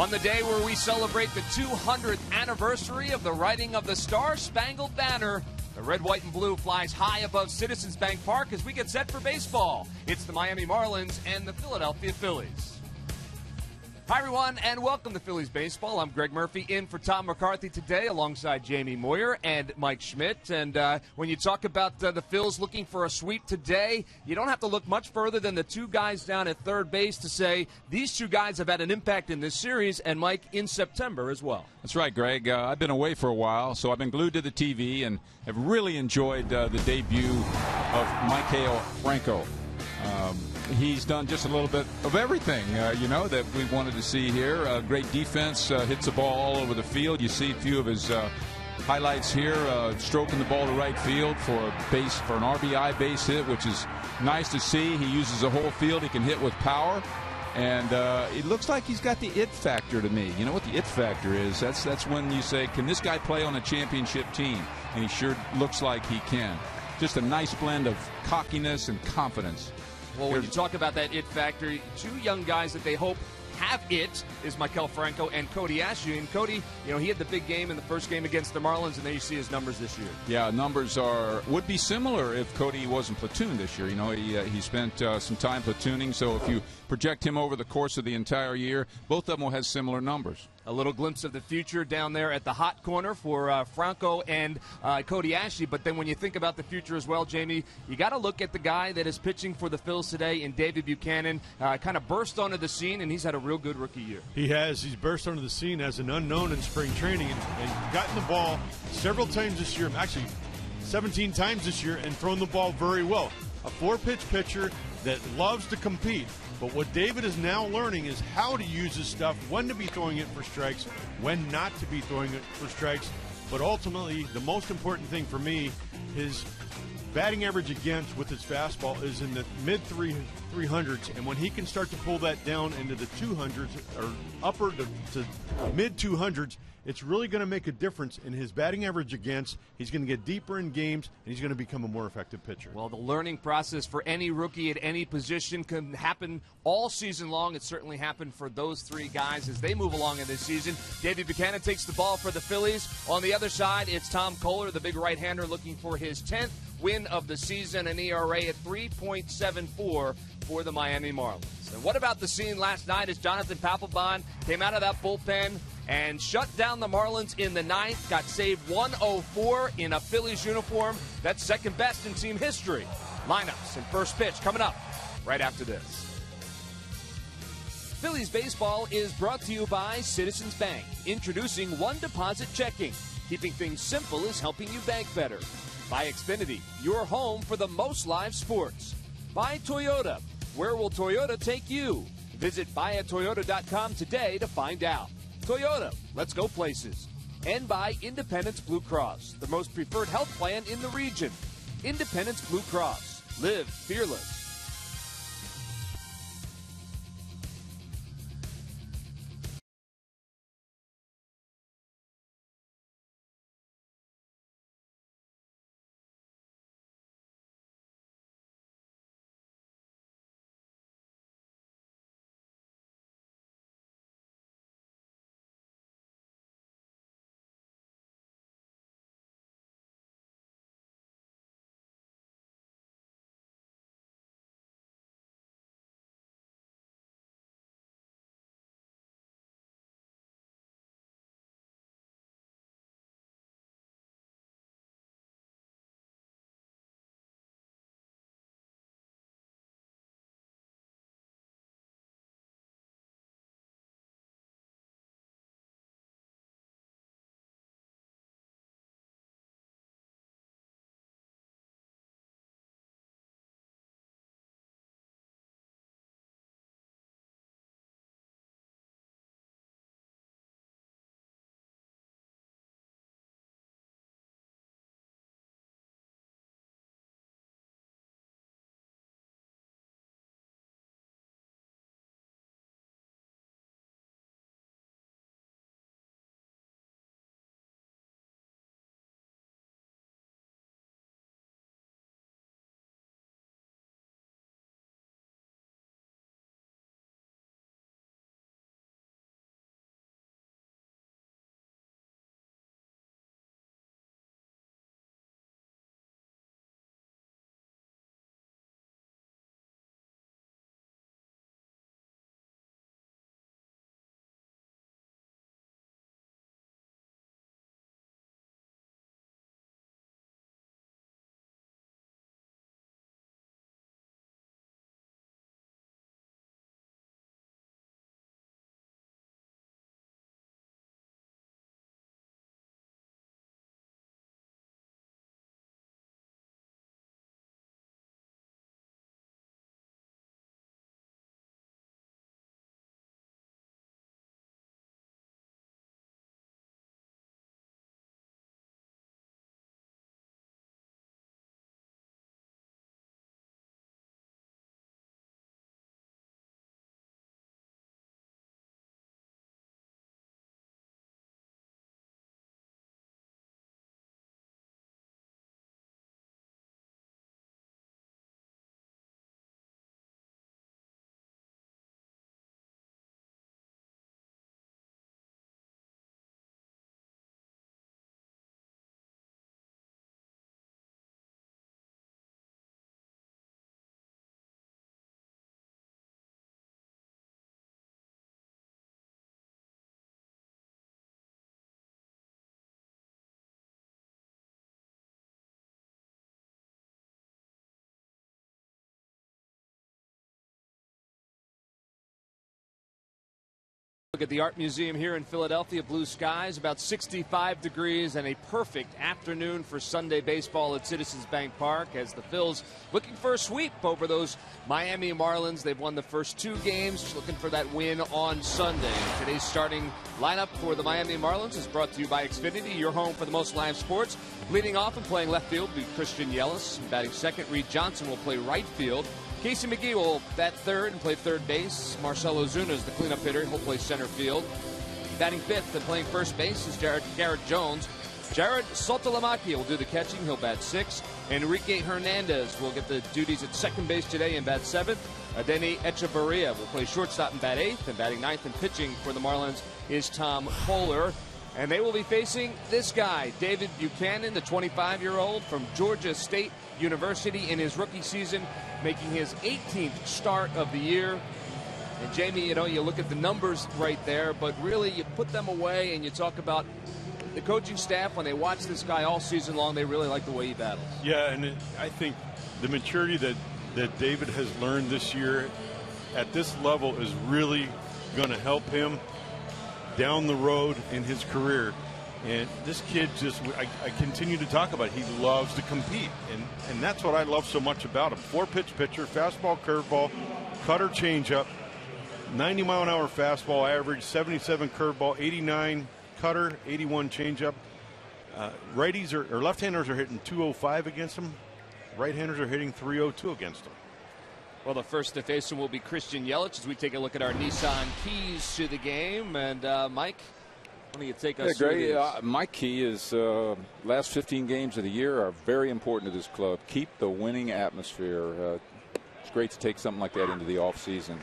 On the day where we celebrate the 200th anniversary of the writing of the Star-Spangled Banner, the red, white, and blue flies high above Citizens Bank Park as we get set for baseball. It's the Miami Marlins and the Philadelphia Phillies. Hi, everyone, and welcome to Phillies Baseball. I'm Greg Murphy in for Tom McCarthy today alongside Jamie Moyer and Mike Schmidt. And when you talk about the Phils looking for a sweep today, you don't have to look much further than the two guys down at third base to say these two guys have had an impact in this series, and Mike, in September as well. That's right, Greg. I've been away for a while, so I've been glued to the TV and have really enjoyed the debut of Maikel Franco. He's done just a little bit of everything, that we wanted to see here. Great defense, hits the ball all over the field. You see a few of his highlights here, stroking the ball to right field for an RBI base hit, which is nice to see. He uses the whole field. He can hit with power. And it looks like he's got the it factor to me. You know what the it factor is? That's when you say, can this guy play on a championship team? And he sure looks like he can. Just a nice blend of cockiness and confidence. Well, when you talk about that it factor, two young guys that they hope have it is Maikel Franco and Cody Ashley. And Cody, he had the big game in the first game against the Marlins, and there you see his numbers this year. Yeah, numbers would be similar if Cody wasn't platooned this year. He spent some time platooning, so if you project him over the course of the entire year, both of them will have similar numbers. A little glimpse of the future down there at the hot corner for Franco and Cody Ashley. But then when you think about the future as well, Jamie, you got to look at the guy that is pitching for the Phils today in David Buchanan. Kind of burst onto the scene, and he's had a real good rookie year. He has. He's burst onto the scene as an unknown in spring training and gotten the ball several times this year, actually 17 times this year, and thrown the ball very well. A four-pitch pitcher that loves to compete. But what David is now learning is how to use his stuff, when to be throwing it for strikes, when not to be throwing it for strikes. But ultimately, the most important thing for me, his batting average against with his fastball is in the mid-300s. And when he can start to pull that down into the 200s or upper to mid-200s, it's really going to make a difference in his batting average against. He's going to get deeper in games, and he's going to become a more effective pitcher. Well, the learning process for any rookie at any position can happen all season long. It certainly happened for those three guys as they move along in this season. David Buchanan takes the ball for the Phillies. On the other side, it's Tom Kohler, the big right-hander, looking for his 10th win of the season, an ERA at 3.74 for the Miami Marlins. And what about the scene last night as Jonathan Papelbon came out of that bullpen and shut down the Marlins in the ninth, got saved 104 in a Phillies uniform. That's second best in team history. Lineups and first pitch coming up right after this. Phillies baseball is brought to you by Citizens Bank, introducing one deposit checking. Keeping things simple is helping you bank better. By Xfinity, your home for the most live sports. By Toyota, where will Toyota take you? Visit buyatoyota.com today to find out. Toyota, let's go places. And by Independence Blue Cross, the most preferred health plan in the region. Independence Blue Cross. Live fearless. Look at the Art Museum here in Philadelphia. Blue skies, about 65 degrees, and a perfect afternoon for Sunday baseball at Citizens Bank Park as the Phils looking for a sweep over those Miami Marlins. They've won the first 2 games, looking for that win on Sunday. Today's starting lineup for the Miami Marlins is brought to you by Xfinity, your home for the most live sports. Leading off and playing left field will be Christian Yelich. Batting second, Reed Johnson will play right field. Casey McGee will bat third and play third base. Marcell Ozuna is the cleanup hitter. He'll play center field. Batting fifth and playing first base is Garrett Jones. Jared Saltalamacchia will do the catching. He'll bat sixth. Enrique Hernandez will get the duties at second base today and bat seventh. Adeiny Echeverria will play shortstop and bat eighth. And batting ninth and pitching for the Marlins is Tom Kohler. And they will be facing this guy, David Buchanan, the 25-year-old from Georgia State University in his rookie season, making his 18th start of the year. And Jamie, you know, you look at the numbers right there, but really you put them away and you talk about the coaching staff. When they watch this guy all season long, they really like the way he battles. Yeah, and I think the maturity that David has learned this year at this level is really going to help him down the road in his career. And this kid just, I continue to talk about it. He loves to compete. And that's what I love so much about him. 4-pitch pitcher, fastball, curveball, cutter, changeup, 90-mile-an-hour fastball average, 77 curveball, 89 cutter, 81 changeup. Righties or left-handers are hitting 205 against him. Right-handers are hitting 302 against him. Well, the first to face him will be Christian Yelich as we take a look at our Nissan keys to the game. And Mike, why don't you take us through these? My key is last 15 games of the year are very important to this club. Keep the winning atmosphere. It's great to take something like that into the offseason.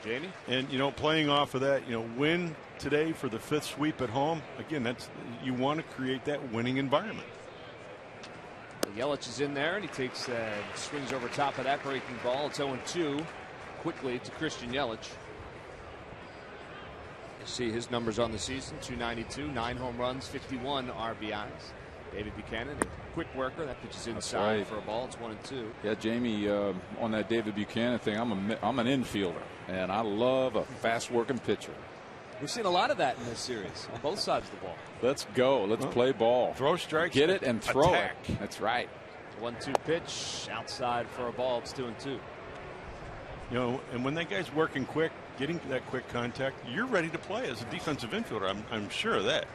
Jamie? And, you know, playing off of that, you know, win today for the 5th sweep at home. Again, that's, you want to create that winning environment. Yelich is in there, and he takes swings over top of that breaking ball. It's 0-2 quickly to Christian Yelich. You see his numbers on the season: 292, 9 home runs, 51 RBIs. David Buchanan, a quick worker. That pitch is inside for a ball. It's 1-2. Yeah, Jamie, on that David Buchanan thing, I'm an infielder, and I love a fast-working pitcher. We've seen a lot of that in this series on both sides of the ball. Let's go. Let's play ball. Throw strikes. Get it and throw attack. it. That's right. 1-2 pitch outside for a ball. It's 2-2. You know, and when that guy's working quick, getting that quick contact, you're ready to play as a defensive infielder. I'm sure of that.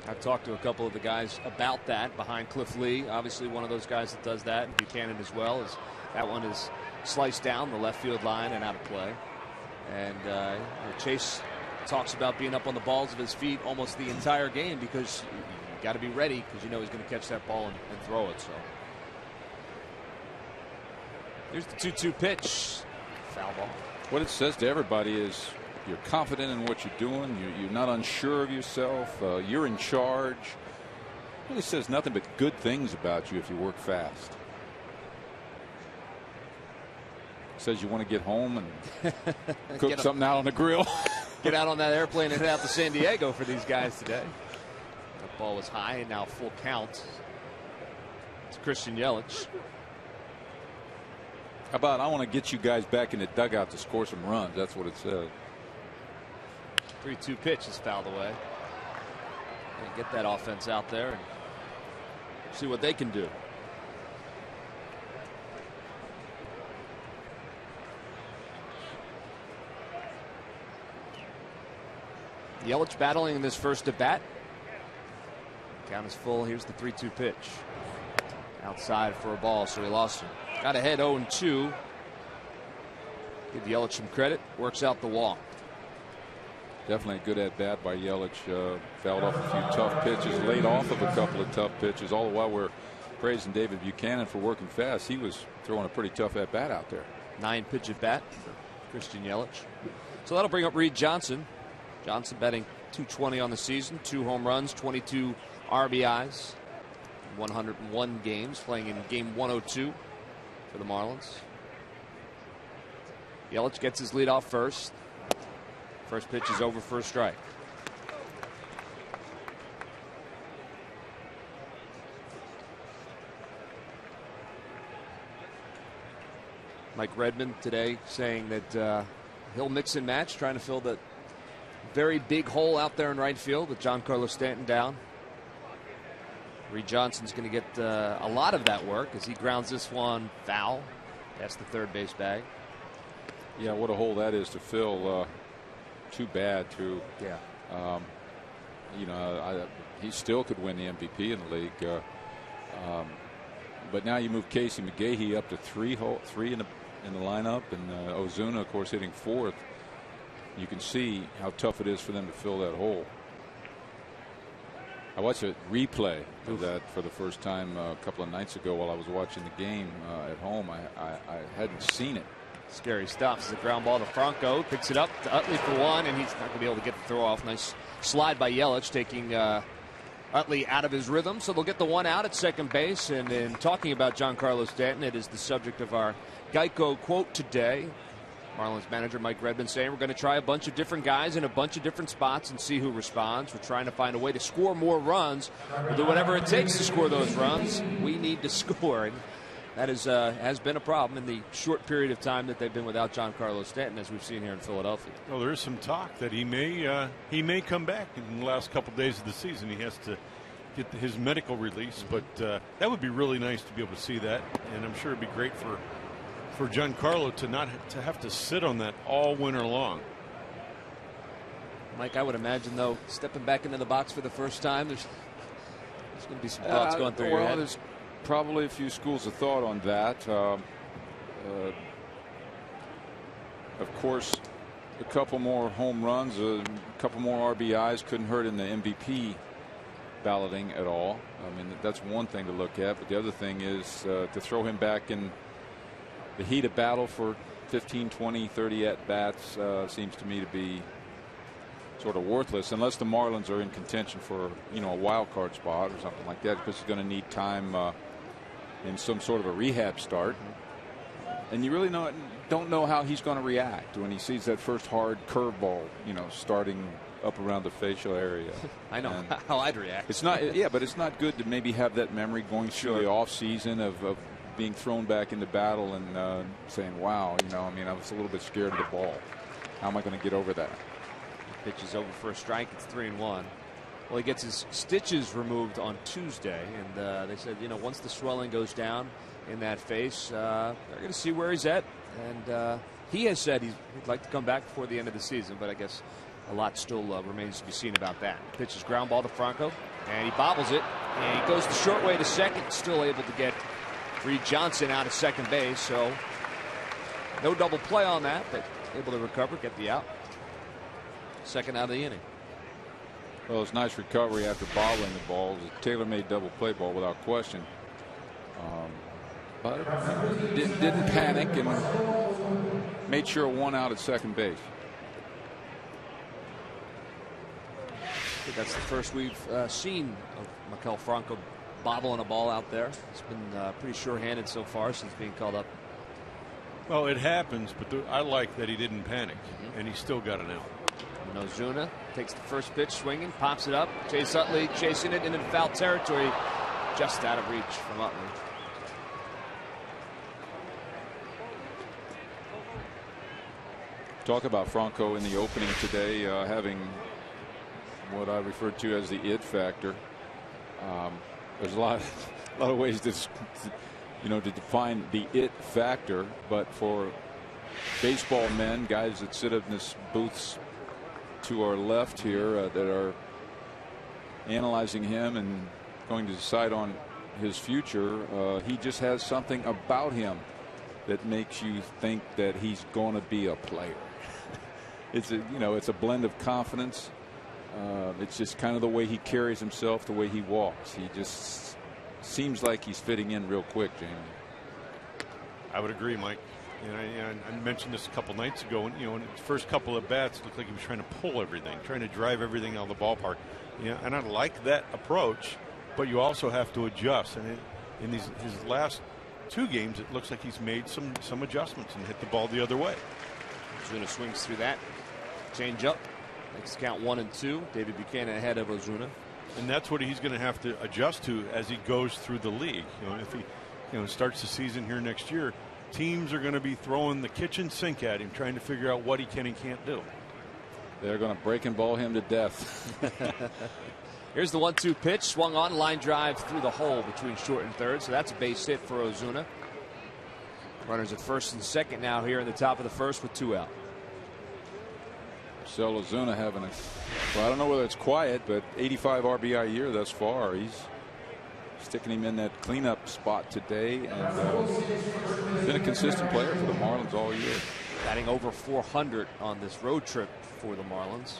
I've talked to a couple of the guys about that behind Cliff Lee. Obviously one of those guys that does that. And Buchanan as well. As that one is sliced down the left field line and out of play. And Chase talks about being up on the balls of his feet almost the entire game because you got to be ready because you know he's going to catch that ball and throw it. So here's the 2-2 pitch. Foul ball. What it says to everybody is you're confident in what you're doing. You're not unsure of yourself. You're in charge. It really says nothing but good things about you if you work fast. Says you want to get home and cook something out on the grill. Get out on that airplane and head out to San Diego for these guys today. That ball was high and now full count. It's Christian Yelich. How about I want to get you guys back in the dugout to score some runs. That's what it says. 3-2 pitch is fouled away. Get that offense out there and see what they can do. Yelich battling in this first at bat. Count is full. Here's the 3-2 pitch. Outside for a ball, so he lost him. Got ahead 0-2. Give Yelich some credit. Works out the walk. Definitely a good at bat by Yelich. Fouled off a few tough pitches, laid off of a couple of tough pitches. All the while we're praising David Buchanan for working fast. He was throwing a pretty tough at bat out there. 9-pitch at bat for Christian Yelich. So that'll bring up Reed Johnson. Johnson batting .220 on the season, 2 home runs, 22 RBIs, 101 games, playing in game 102 for the Marlins. Yelich gets his lead off first. First pitch is over for a strike. Mike Redmond today saying that he'll mix and match, trying to fill that very big hole out there in right field with Giancarlo Stanton down. Reed Johnson's going to get a lot of that work as he grounds this one foul. That's the third base bag. Yeah, what a hole that is to fill. Too bad, too. Yeah. You know, he still could win the MVP in the league. But now you move Casey McGahee up to three in the lineup, and Ozuna, of course, hitting fourth. You can see how tough it is for them to fill that hole. I watched a replay of that for the first time a couple of nights ago while I was watching the game at home. I hadn't seen it. Scary stuff. It's a ground ball to Franco. Picks it up to Utley for one, and he's not going to be able to get the throw off. Nice slide by Yelich, taking Utley out of his rhythm. So they'll get the one out at second base. And in talking about Giancarlo Stanton, it is the subject of our Geico quote today. Marlins manager Mike Redmond saying we're going to try a bunch of different guys in a bunch of different spots and see who responds. We're trying to find a way to score more runs. We'll do whatever it takes to score those runs. We need to score. And that has been a problem in the short period of time that they've been without Giancarlo Stanton, as we've seen here in Philadelphia. Well, there is some talk that he may come back in the last couple days of the season. He has to get his medical release, but that would be really nice to be able to see that, and I'm sure it'd be great for Giancarlo to not to have to sit on that all winter long. Mike, I would imagine, though, stepping back into the box for the first time, there's going to be some thoughts going through your head. There's probably a few schools of thought on that. Of course, a couple more home runs, a couple more RBIs couldn't hurt in the MVP balloting at all. I mean, that's one thing to look at, but the other thing is to throw him back in the heat of battle for 15, 20, 30 at-bats seems to me to be sort of worthless unless the Marlins are in contention for, you know, a wild card spot or something like that, because he's going to need time in some sort of a rehab start. And you really don't know how he's going to react when he sees that first hard curveball, you know, starting up around the facial area. I know how I'd react. It's not, yeah, but it's not good to maybe have that memory going through the off season of being thrown back into battle and saying, wow, you know, I mean, I was a little bit scared of the ball. How am I going to get over that? Pitch is over for a strike. It's 3-1. Well, he gets his stitches removed on Tuesday, and they said, you know, once the swelling goes down in that face, they're going to see where he's at. And he has said he'd like to come back before the end of the season, but I guess a lot still remains to be seen about that. Pitch is ground ball to Franco, and he bobbles it, and he goes the short way to second, still able to get Reed Johnson out of second base, so no double play on that, but able to recover, get the out. Second out of the inning. Well, it's nice recovery after bobbling the ball. It was a tailor-made double play ball without question. But didn't panic and made sure one out at second base. I think that's the first we've seen of Maikel Franco bobbling a ball out there. He's been pretty sure-handed so far since being called up. Well, it happens, but I like that he didn't panic, and he still got an out. And Ozuna takes the first pitch, swinging, pops it up. Chase Utley chasing it into foul territory, just out of reach from Utley. Talk about Franco in the opening today, having what I referred to as the it factor. There's a lot of ways to define the it factor, but for baseball men, guys that sit in this booths to our left here that are analyzing him and going to decide on his future, he just has something about him that makes you think that he's going to be a player. It's a blend of confidence. It's just kind of the way he carries himself, the way he walks. He just seems like he's fitting in real quick, Jamie. I would agree, Mike. I mentioned this a couple nights ago, and in his first couple of bats, it looked like he was trying to pull everything, trying to drive everything out of the ballpark. And I like that approach, but you also have to adjust. And in his last two games, it looks like he's made some adjustments and hit the ball the other way. Ozuna swings through that. Change up. Makes the count 1-2. David Buchanan ahead of Ozuna. And that's what he's going to have to adjust to as he goes through the league. If he starts the season here next year, teams are going to be throwing the kitchen sink at him, trying to figure out what he can and can't do. They're going to break and ball him to death. Here's the 1-2 pitch, swung on, line drive through the hole between short and third, so that's a base hit for Ozuna. Runners at first and second now here in the top of the first with 2 out. Marcell Ozuna having well, I don't know whether it's quiet, but 85 RBI year thus far. He's sticking him in that cleanup spot today, and been a consistent player for the Marlins all year. Batting over 400 on this road trip for the Marlins.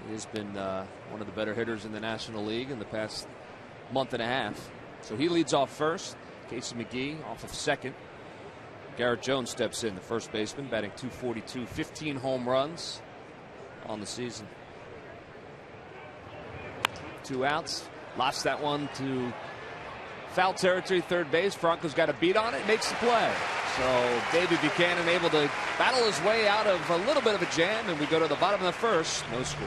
He has been one of the better hitters in the National League in the past month and a half. So he leads off first. Casey McGee off of second. Garrett Jones steps in, the first baseman, batting .242, 15 home runs on the season. 2 outs. Lost that one to foul territory, third base. Franco's got a beat on it, makes the play. So David Buchanan able to battle his way out of a little bit of a jam, and we go to the bottom of the first. No score.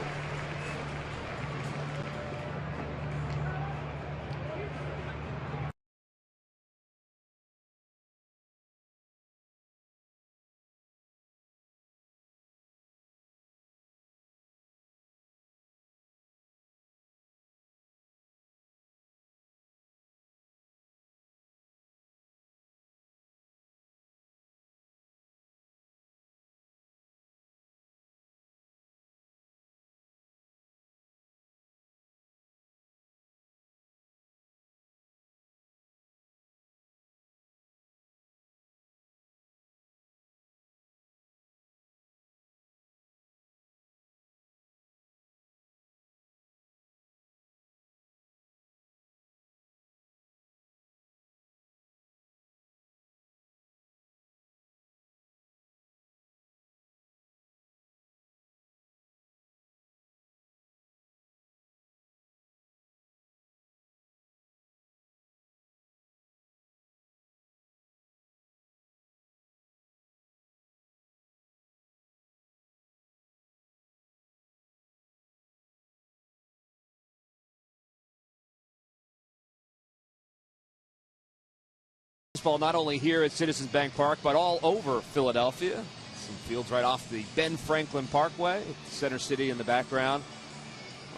Baseball not only here at Citizens Bank Park, but all over Philadelphia. Some fields right off the Ben Franklin Parkway. Center City in the background.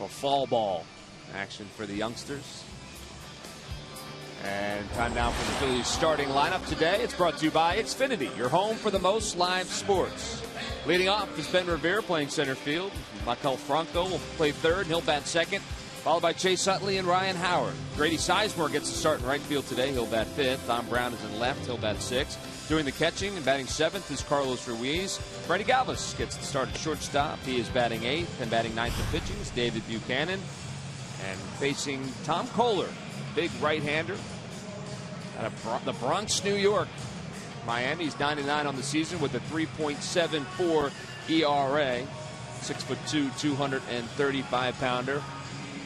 A fall ball action for the youngsters. And time now for the Phillies starting lineup today. It's brought to you by Xfinity, your home for the most live sports. Leading off is Ben Revere playing center field. Maikel Franco will play third, and he'll bat second. Followed by Chase Utley and Ryan Howard. Grady Sizemore gets to start in right field today. He'll bat fifth. Tom Brown is in left. He'll bat sixth. Doing the catching and batting seventh is Carlos Ruiz. Freddie Galvis gets to start at shortstop. He is batting eighth, and batting ninth in pitching is David Buchanan. And facing Tom Kohler, big right-hander out of the Bronx, New York. Miami's 99 on the season with a 3.74 ERA. 6'2", 235-pounder.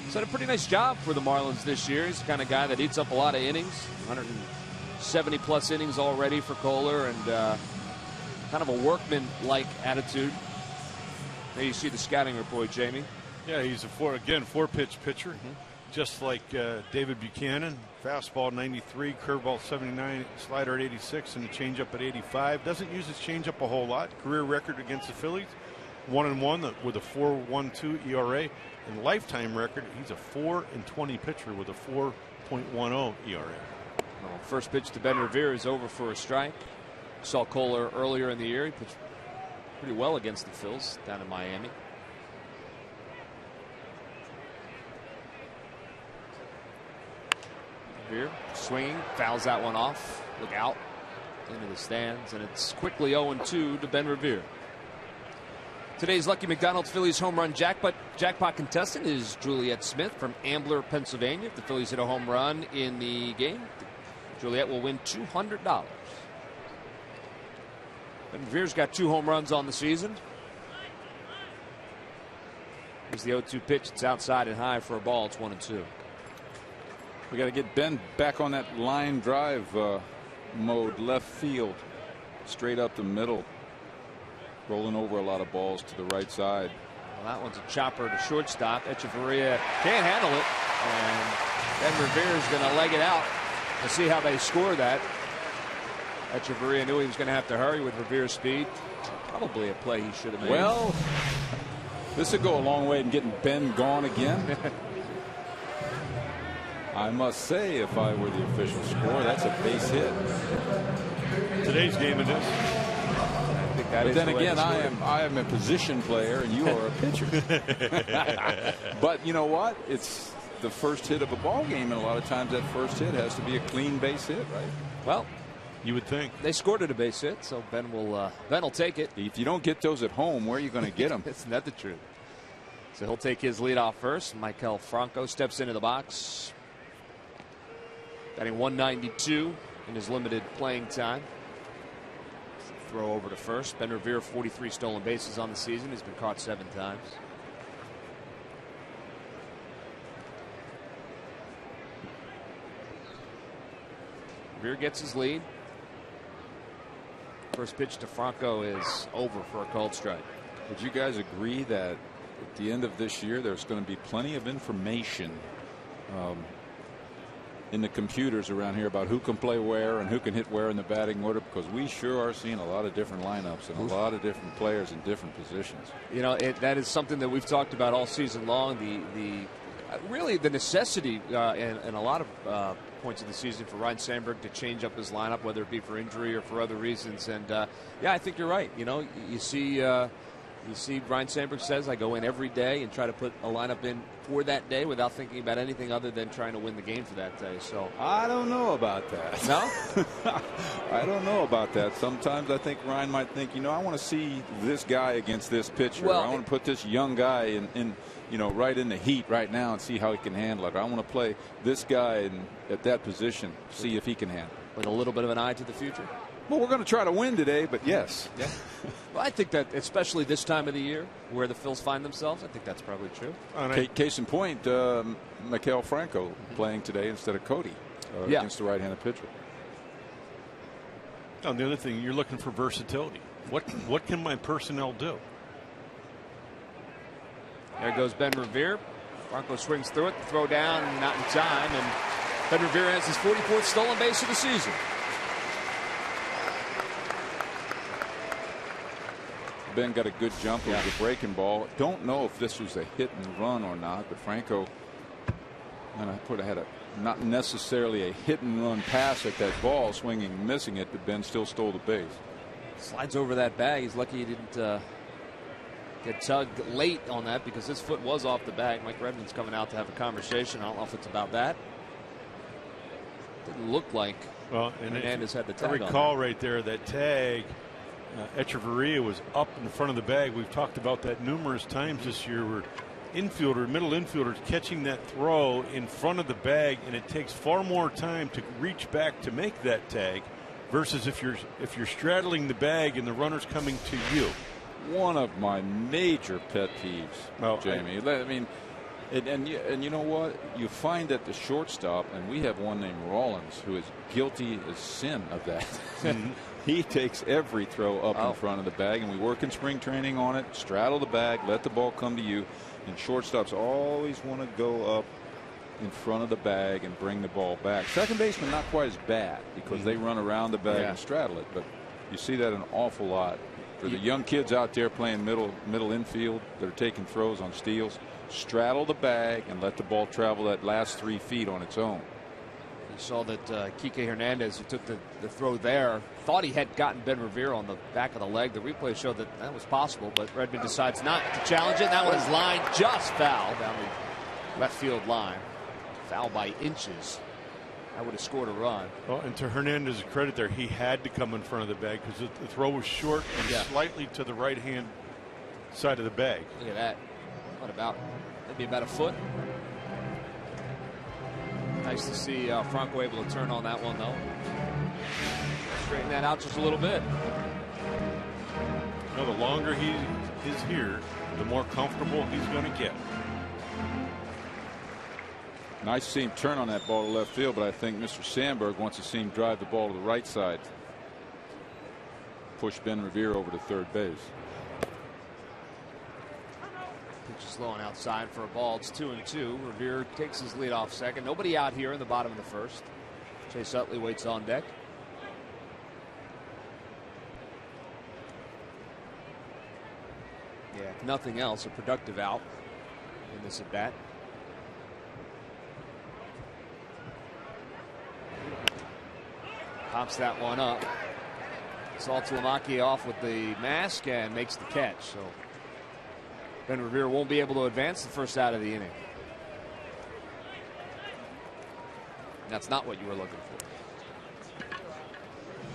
He's had a pretty nice job for the Marlins this year. He's the kind of guy that eats up a lot of innings. 170-plus innings already for Kohler, and kind of a workman-like attitude. There you see the scouting report, Jamie. Yeah, he's a four-pitch pitcher, just like David Buchanan. Fastball 93, curveball 79, slider at 86, and a changeup at 85. Doesn't use his changeup a whole lot. Career record against the Phillies, 1-1 with a 4.12 ERA. And lifetime record, he's a 4-20 pitcher with a 4.10 ERA. Well, first pitch to Ben Revere is over for a strike. Saw Kohler earlier in the year. He pitched pretty well against the Phils down in Miami. Revere swinging, fouls that one off. Look out into the stands, and it's quickly 0-2 to Ben Revere. Today's Lucky McDonald's Phillies home run jackpot contestant is Juliet Smith from Ambler, Pennsylvania. If the Phillies hit a home run in the game, Juliet will win $200. Ben Revere's got 2 home runs on the season. Here's the 0-2 pitch. It's outside and high for a ball. It's 1-2. We got to get Ben back on that line drive mode, left field, straight up the middle. Rolling over a lot of balls to the right side. Well, that one's a chopper to shortstop. Echeverria can't handle it, and Ben Revere is going to leg it out. We'll see how they score that. Echeverria knew he was going to have to hurry with Revere's speed. Probably a play he should have made. Well, this would go a long way in getting Ben gone again. I must say, if I were the official score, that's a base hit. Today's game it is. But then again, I am a position player and you are a pitcher. But you know what? It's the first hit of a ball game, and a lot of times that first hit has to be a clean base hit, right? Well, you would think they scored it a base hit, so Ben will take it. If you don't get those at home, where are you going to get them? Isn't that the truth? So he'll take his lead off first. Michael Franco steps into the box, batting 192 in his limited playing time. Throw over to first. Ben Revere, 43 stolen bases on the season. He's been caught 7 times. Revere gets his lead. First pitch to Franco is over for a called strike. Would you guys agree that at the end of this year there's going to be plenty of information in the computers around here about who can play where and who can hit where in the batting order, because we sure are seeing a lot of different lineups and a lot of different players in different positions. You know, that is something that we've talked about all season long. Really the necessity in a lot of points of the season for Ryan Sandberg to change up his lineup, whether it be for injury or for other reasons. And yeah, I think you're right. You know, you see Ryan Sandberg says, I go in every day and try to put a lineup in for that day without thinking about anything other than trying to win the game for that day. So I don't know about that. No? I don't know about that. Sometimes I think Ryan might think, you know, I want to see this guy against this pitcher. Well, I want to put this young guy in you know, right in the heat right now and see how he can handle it. I want to play this guy at that position, see if he can handle it. With a little bit of an eye to the future. Well, we're going to try to win today, but yes. Yeah. Well, I think that especially this time of the year where the Phils find themselves, I think that's probably true. Case in point, Michael Franco playing today instead of Cody against the right-handed pitcher. Oh, the other thing, you're looking for versatility. What can my personnel do? There goes Ben Revere. Franco swings through it. Throw down, not in time. And Ben Revere has his 44th stolen base of the season. Ben got a good jump. It was a breaking ball. Don't know if this was a hit and run or not, but Franco had not necessarily a hit and run pass at that ball, swinging and missing it, but Ben still stole the base. Slides over that bag. He's lucky he didn't get tugged late on that because his foot was off the bag. Mike Redmond's coming out to have a conversation. I don't know if it's about that. Didn't look like Hernandez had the tag. I recall right there that tag. Echeverria was up in front of the bag. We've talked about that numerous times this year, where middle infielders catching that throw in front of the bag, and it takes far more time to reach back to make that tag versus if you're straddling the bag and the runner's coming to you. One of my major pet peeves, Jamie. I mean, and you know what? You find that the shortstop, and we have one named Rollins who is guilty as sin of that. He takes every throw up in front of the bag, and we work in spring training on it. Straddle the bag, let the ball come to you, and shortstops always want to go up in front of the bag and bring the ball back. Second baseman not quite as bad because they run around the bag and straddle it, but you see that an awful lot. For the young kids out there playing middle infield that are taking throws on steals, straddle the bag and let the ball travel that last 3 feet on its own. You saw that Kike Hernandez, who took the throw there, thought he had gotten Ben Revere on the back of the leg. The replay showed that was possible, but Redmond decides not to challenge it. That one is lined just foul down the left field line. Foul by inches. I would have scored a run. Well, and to Hernandez's credit there, he had to come in front of the bag because the throw was short and slightly to the right-hand side of the bag. Look at that. What about maybe about a foot? Nice to see Franco able to turn on that one, though. Straighten that out just a little bit. You know, the longer he is here, the more comfortable he's going to get. Nice to see him turn on that ball to left field, but I think Mr. Sandberg wants to see him drive the ball to the right side. Push Ben Revere over to third base. Pitch is low and outside for a ball. It's 2-2. Revere takes his lead off second. Nobody out here in the bottom of the first. Chase Utley waits on deck. Yeah, if nothing else, a productive out in this at bat. Pops that one up. Saltalamacchia off with the mask and makes the catch. So Ben Revere won't be able to advance the first out of the inning. That's not what you were looking for.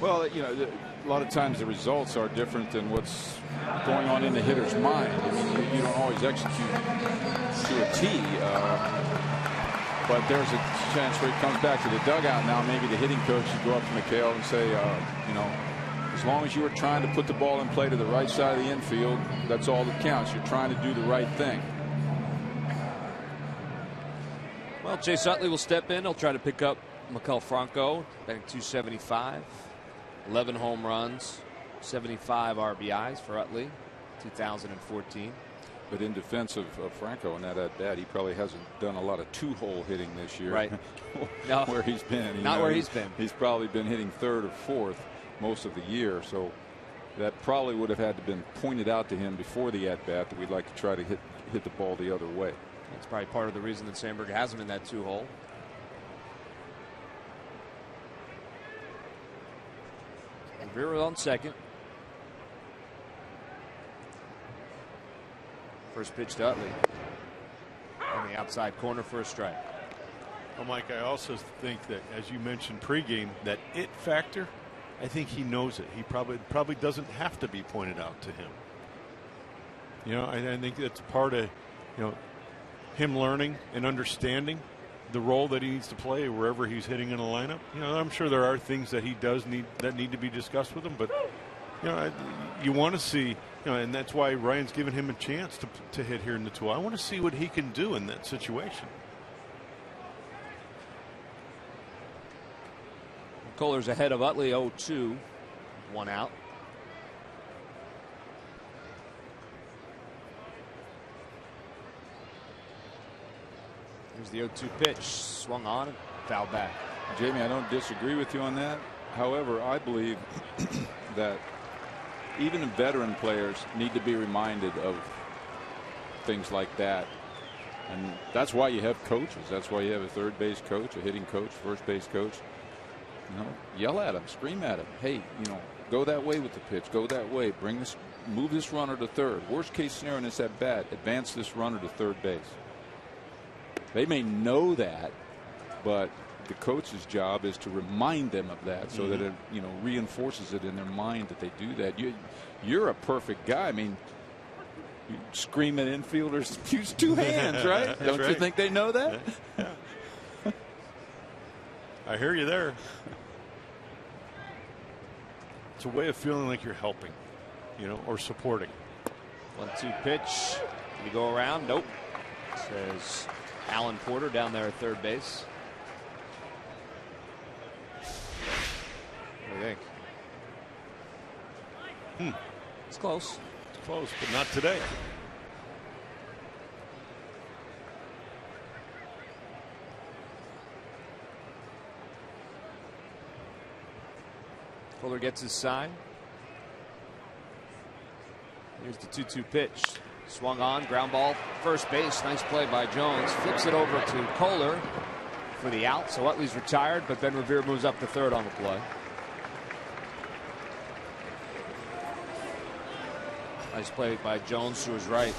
Well, you know, a lot of times the results are different than what's going on in the hitter's mind. I mean, you don't always execute to a T, but there's a chance where he comes back to the dugout now. Maybe the hitting coach should go up to McHale and say, you know, as long as you are trying to put the ball in play to the right side of the infield, that's all that counts. You're trying to do the right thing. Well, Chase Utley will step in. He'll try to pick up Maikel Franco, batting .275, 11 home runs, 75 RBIs for Utley, 2014. But in defense of Franco and that at bat, he probably hasn't done a lot of two-hole hitting this year. Right. No. Where he's been. Not where he's been. He's probably been hitting third or fourth most of the year. So that probably would have had to been pointed out to him before the at bat that we'd like to try to hit the ball the other way. That's probably part of the reason that Sandberg has him in that two-hole. Rivera on second. First pitch to Utley on the outside corner for a strike. Well, Mike, I also think that, as you mentioned pregame, that it factor, I think he knows it. He probably doesn't have to be pointed out to him. You know, I think that's part of, you know, him learning and understanding the role that he needs to play wherever he's hitting in a lineup. You know, I'm sure there are things that he does need to be discussed with him, but you know, you want to see, you know, and that's why Ryan's given him a chance to hit here in the 2. I want to see what he can do in that situation. Kohler's ahead of Utley, 0-2, 1 out. Here's the 0-2 pitch, swung on and fouled back. Jamie, I don't disagree with you on that. However, I believe that even the veteran players need to be reminded of things like that. And that's why you have coaches. That's why you have a third base coach, a hitting coach, first base coach. You know, yell at them, scream at them. Hey, you know, go that way with the pitch. Go that way. Bring this, move this runner to third. Worst case scenario in this at bat, advance this runner to third base. They may know that, but the coach's job is to remind them of that, so that it, you know, reinforces it in their mind that they do that. You're a perfect guy. I mean, you scream at infielders, use 2 hands, right? Don't you think they know that? Yeah. I hear you there. It's a way of feeling like you're helping, you know, or supporting. 1-2 pitch. Can you go around? Nope. Says Alan Porter down there at third base. What do you think? It's close. It's close, but not today. Fuller gets his sign. Here's the 2-2 pitch. Swung on, ground ball, first base. Nice play by Jones. Flips it over to Kohler for the out. So Utley's retired, but then Revere moves up to third on the play. Nice play by Jones to his right.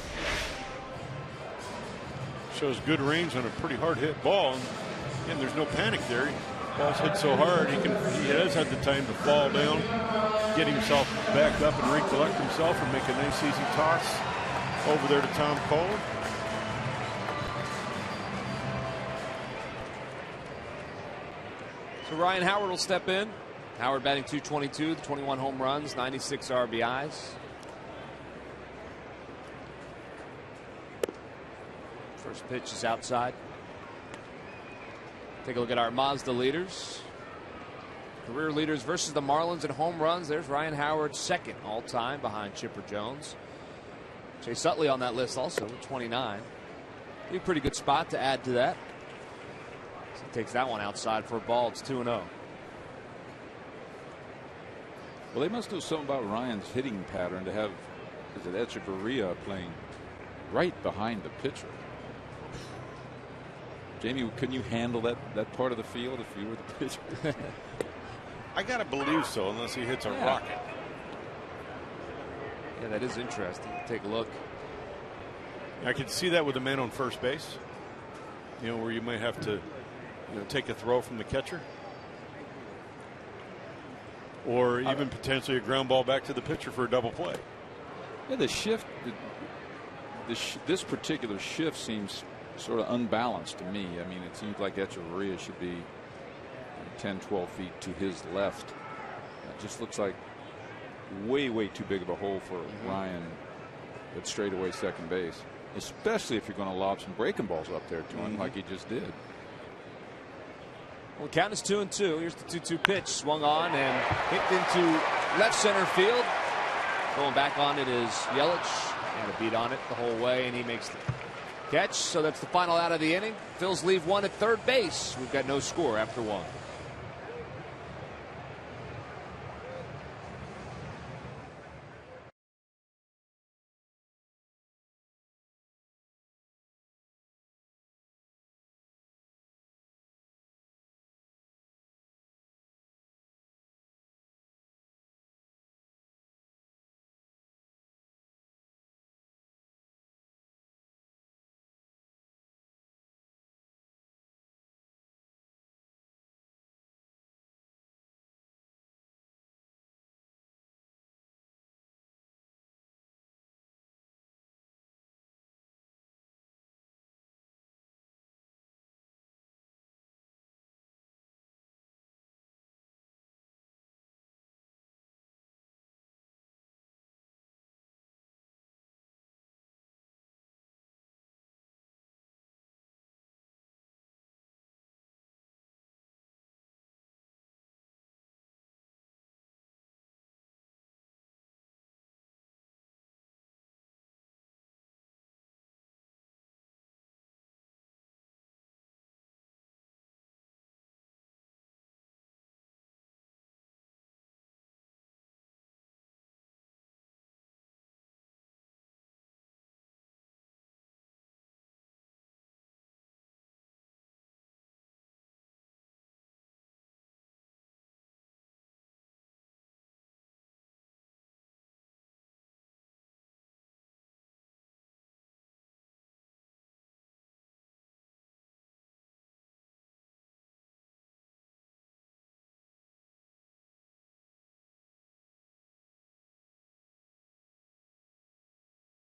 Shows good range on a pretty hard hit ball. And there's no panic there. Ball's hit so hard he has had the time to fall down, get himself back up and recollect himself and make a nice easy toss over there to Tom Kohler. So Ryan Howard will step in. Howard batting .222, 21 home runs, 96 RBIs. First pitch is outside. Take a look at our Mazda leaders. Career leaders versus the Marlins in home runs. There's Ryan Howard, second all time behind Chipper Jones. Chase Utley on that list also, 29. Be a pretty good spot to add to that. So he takes that one outside for a ball. It's 2-0. Well, they must do something about Ryan's hitting pattern to have is it Echeverria playing right behind the pitcher. Jamie, couldn't you handle that part of the field if you were the pitcher? I got to believe so, unless he hits a rocket. Yeah, that is interesting. Take a look. I could see that with a man on first base, where you might have to take a throw from the catcher, or even potentially a ground ball back to the pitcher for a double play. Yeah, the shift, this particular shift seems sort of unbalanced to me. I mean, it seems like Echeverria should be 10, 12 feet to his left. It just looks like way too big of a hole for Ryan at straightaway second base, especially if you're going to lob some breaking balls up there to him like he just did. Well, count is 2-2. Here's the 2-2 pitch. Swung on and hit into left center field. Going back on it is Yelich. And a beat on it the whole way, and he makes the catch. So that's the final out of the inning. Phils leave one at third base. We've got no score after one.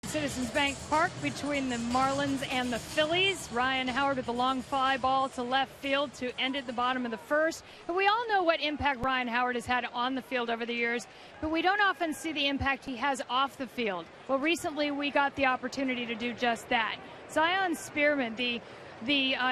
Citizens Bank Park between the Marlins and the Phillies. Ryan Howard with a long fly ball to left field to end at the bottom of the first. But we all know what impact Ryan Howard has had on the field over the years, but we don't often see the impact he has off the field. Well, recently we got the opportunity to do just that. Zion Spearman, the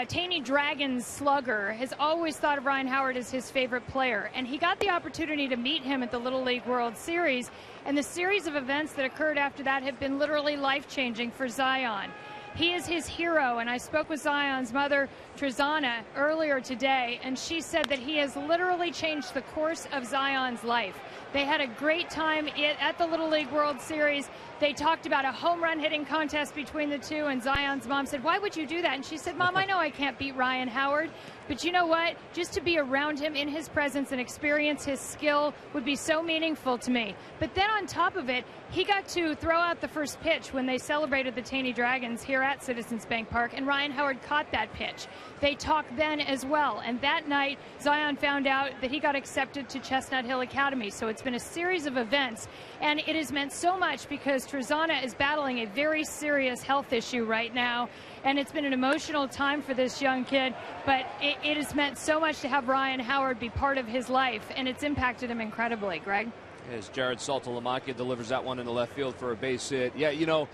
Taney Dragons slugger, has always thought of Ryan Howard as his favorite player, and he got the opportunity to meet him at the Little League World Series, and the series of events that occurred after that have been literally life-changing for Zion. He is his hero, and I spoke with Zion's mother, Trezana, earlier today, and she said that he has literally changed the course of Zion's life. They had a great time at the Little League World Series. They talked about a home run hitting contest between the two, and Zion's mom said, "Why would you do that?" And she said, "Mom, I know I can't beat Ryan Howard, but you know what? Just to be around him in his presence and experience his skill would be so meaningful to me." But then on top of it, he got to throw out the first pitch when they celebrated the Taney Dragons here at Citizens Bank Park, and Ryan Howard caught that pitch. They talked then as well, and that night Zion found out that he got accepted to Chestnut Hill Academy. So it's been a series of events, and it has meant so much because Trezana is battling a very serious health issue right now, and it's been an emotional time for this young kid, but it has meant so much to have Ryan Howard be part of his life, and it's impacted him incredibly. Greg? As Jared Saltalamacchia delivers that one in the left field for a base hit. Yeah, you know,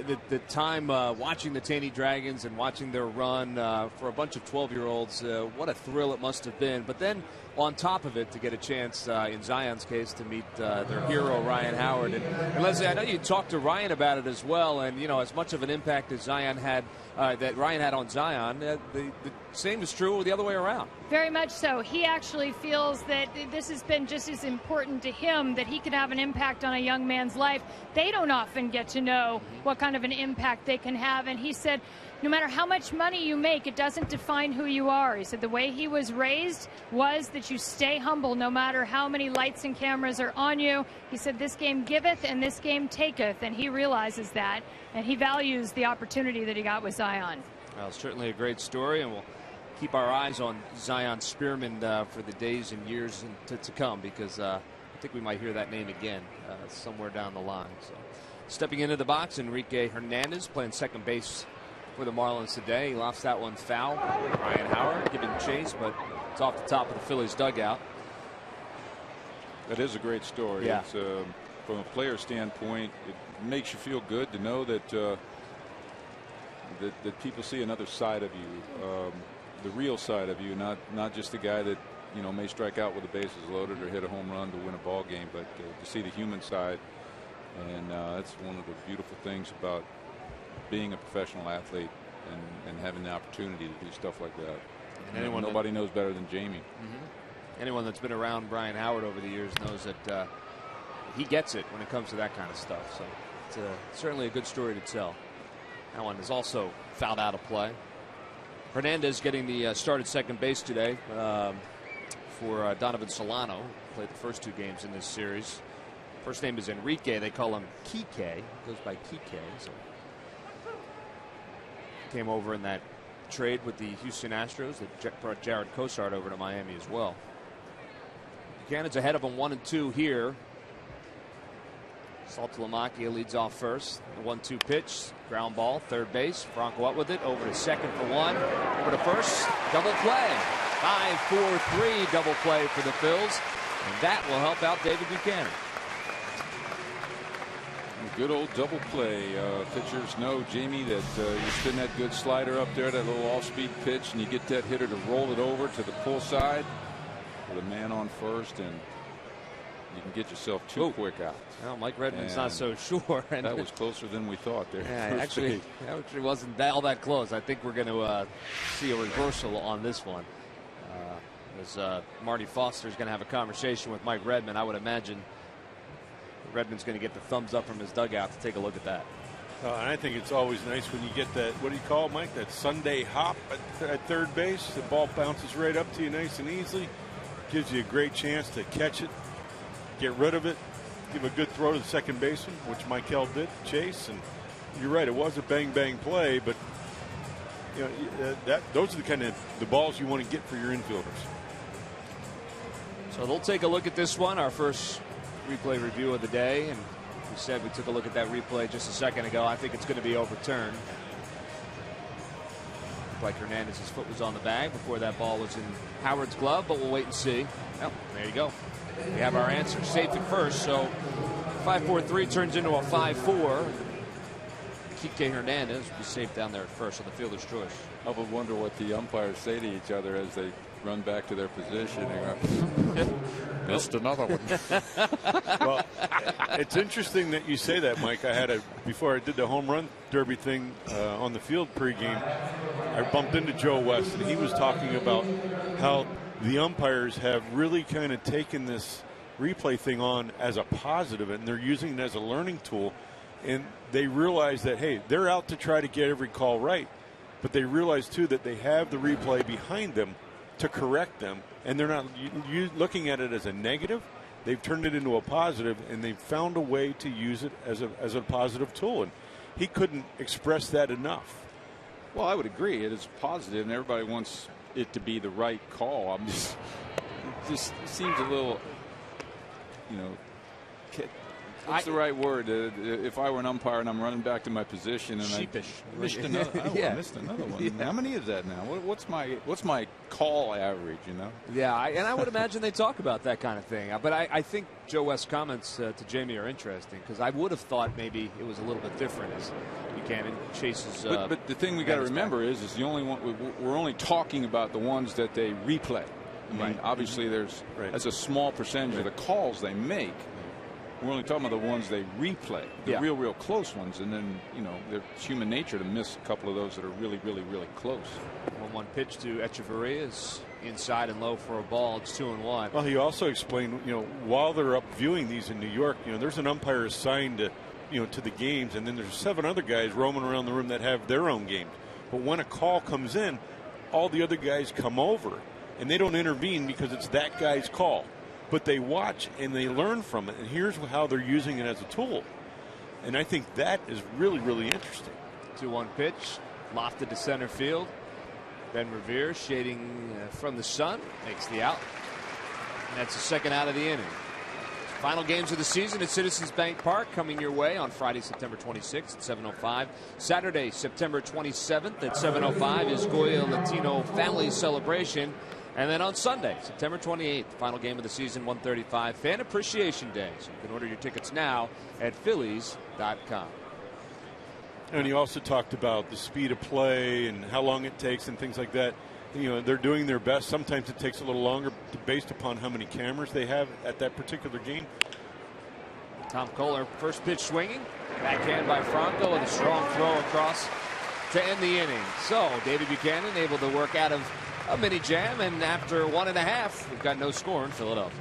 the time watching the Taney Dragons and watching their run for a bunch of 12-year-olds, what a thrill it must have been. But then on top of it to get a chance, in Zion's case, to meet their hero, Ryan Howard. And Leslie, I know you talked to Ryan about it as well, and, you know, as much of an impact as Ryan had on Zion, the same is true the other way around. Very much so. He actually feels that this has been just as important to him, that he could have an impact on a young man's life. They don't often get to know what kind of an impact they can have, and he said, no matter how much money you make, it doesn't define who you are. He said the way he was raised was that you stay humble no matter how many lights and cameras are on you. He said this game giveth and this game taketh, and he realizes that, and he values the opportunity that he got with Zion. Well, certainly a great story, and we'll keep our eyes on Zion Spearman for the days and years to come, because I think we might hear that name again somewhere down the line. So, stepping into the box, Enrique Hernandez playing second base for the Marlins today. He lofts that one foul. Ryan Howard giving chase, but it's off the top of the Phillies dugout. That is a great story. Yeah. It's, from a player standpoint, it makes you feel good to know that that people see another side of you, the real side of you, not just the guy that, you know, may strike out with the bases loaded or hit a home run to win a ball game, but to see the human side. And that's one of the beautiful things about being a professional athlete and having the opportunity to do stuff like that. And nobody knows better than Jamie. Anyone that's been around Brian Howard over the years knows that he gets it when it comes to that kind of stuff. So it's certainly a good story to tell. That one is also fouled out of play. Hernandez getting the start at second base today for Donovan Solano. Played the first two games in this series. First name is Enrique. They call him Kike. Goes by Kike. So came over in that trade with the Houston Astros that brought Jared Cosart over to Miami as well. Buchanan's ahead of him 1-2 here. Saltalamacchia leads off first. The 1-2 pitch, ground ball, third base. Franco up with it, over to second for one, over to first, double play. 5-4-3 double play for the Phils, and that will help out David Buchanan. Good old double play. Pitchers know, Jamie, that you spin that good slider up there, that little off-speed pitch, and you get that hitter to roll it over to the pull side with a man on first, and you can get yourself two quick outs. Well, Mike Redmond's not so sure. And that was closer than we thought there. Yeah, actually wasn't all that close. I think we're going to see a reversal on this one. As Marty Foster's going to have a conversation with Mike Redmond, I would imagine Redmond's going to get the thumbs up from his dugout to take a look at that. And I think it's always nice when you get that, what do you call it, Mike, that Sunday hop at third base. The ball bounces right up to you nice and easily. Gives you a great chance to catch it, get rid of it, give a good throw to the second baseman, which Michael did, Chase. And you're right, it was a bang-bang play, but you know those are the kind of the balls you want to get for your infielders. So they'll take a look at this one, our first replay review of the day, and we said we took a look at that replay just a second ago. I think it's going to be overturned. Looked like Hernandez's foot was on the bag before that ball was in Howard's glove, but we'll wait and see. Oh, there you go. We have our answer. Safe at first, so 5-4-3 turns into a 5-4. Kike Hernandez will be safe down there at first on the fielder's choice. I would wonder what the umpires say to each other as they run back to their position. Missed another one. Well, it's interesting that you say that, Mike. Before I did the home run derby thing on the field pregame, I bumped into Joe West, and he was talking about how the umpires have really kind of taken this replay thing on as a positive, and they're using it as a learning tool. And they realize that, hey, they're out to try to get every call right, but they realize too that they have the replay behind them to correct them, and they're not looking at it as a negative. They've turned it into a positive, and they've found a way to use it as a positive tool. And he couldn't express that enough. Well, I would agree. It is positive, and everybody wants it to be the right call. It just seems a little, you know, what's the right word? If I were an umpire and I'm running back to my position and sheepish. I missed another, I missed another one. Yeah. How many is that now? What's my call average? You know? Yeah, and I would imagine they talk about that kind of thing. But I think Joe West's comments to Jamie are interesting, because I would have thought maybe it was a little bit different as Buchanan chases. But the thing we got to remember is the only one we're only talking about the ones that they replay. I mean, obviously that's a small percentage of the calls they make. We're only talking about the ones they replay, the real close ones, and then it's human nature to miss a couple of those that are really close. 1-1 pitch to Echeverria is inside and low for a ball. It's 2-1. Well, he also explained, while they're up viewing these in New York, there's an umpire assigned to the games, and then there's 7 other guys roaming around the room that have their own games. But when a call comes in, all the other guys come over, and they don't intervene because it's that guy's call. But they watch and they learn from it, and here's how they're using it as a tool. And I think that is really interesting. 2-1 pitch, lofted to center field. Ben Revere shading from the sun makes the out. And that's the second out of the inning. Final games of the season at Citizens Bank Park coming your way on Friday, September 26th at 7:05. Saturday, September 27th at 7:05 is Goya Latino Family Celebration. And then on Sunday, September 28th, final game of the season, 1:35, Fan Appreciation Day. So you can order your tickets now at Phillies.com. And you also talked about the speed of play and how long it takes and things like that. They're doing their best. Sometimes it takes a little longer based upon how many cameras they have at that particular game. Tom Kohler, first pitch swinging. Backhand by Franco and a strong throw across to end the inning. So David Buchanan able to work out of a mini jam, and after 1.5, we've got no score in Philadelphia.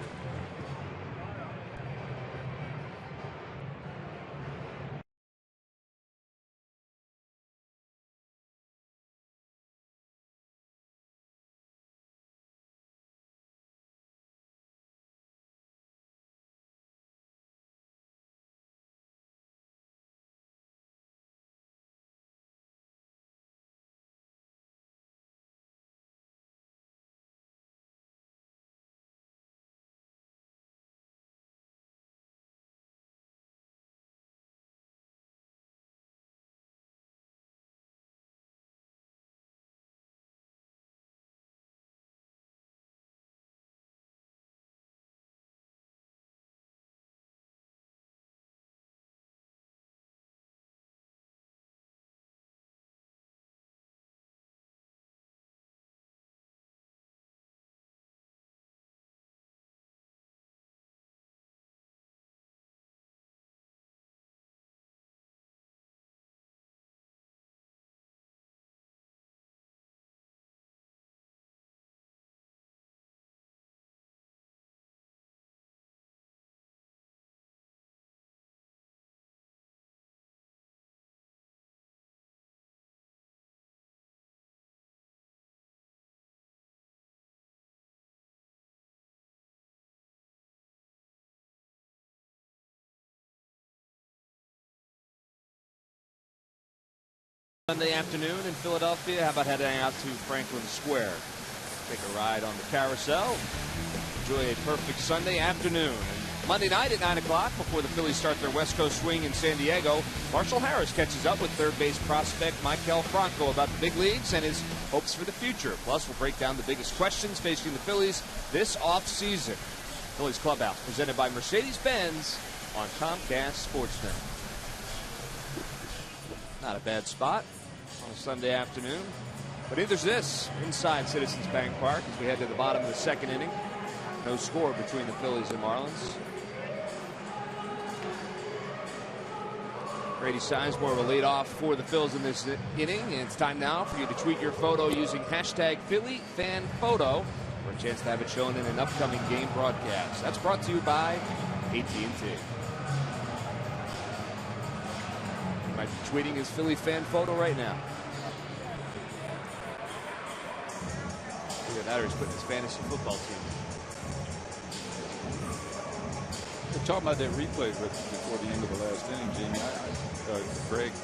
Sunday afternoon in Philadelphia. How about heading out to Franklin Square? Take a ride on the carousel. Enjoy a perfect Sunday afternoon. And Monday night at 9 o'clock, before the Phillies start their West Coast swing in San Diego, Marshall Harris catches up with third base prospect Maikel Franco about the big leagues and his hopes for the future. Plus, we'll break down the biggest questions facing the Phillies this offseason. Phillies Clubhouse, presented by Mercedes-Benz on Comcast Sportsnet. Not a bad spot on a Sunday afternoon. But there's this inside Citizens Bank Park as we head to the bottom of the second inning. No score between the Phillies and Marlins. Grady Sizemore will lead off for the Phils in this inning. And it's time now for you to tweet your photo using hashtag PhillyFanPhoto for a chance to have it shown in an upcoming game broadcast. That's brought to you by AT&T. Might be tweeting his Philly fan photo right now. Either that or he's putting his fantasy football team. We're talking about that replay before the end of the last inning, Jamie. Greg, do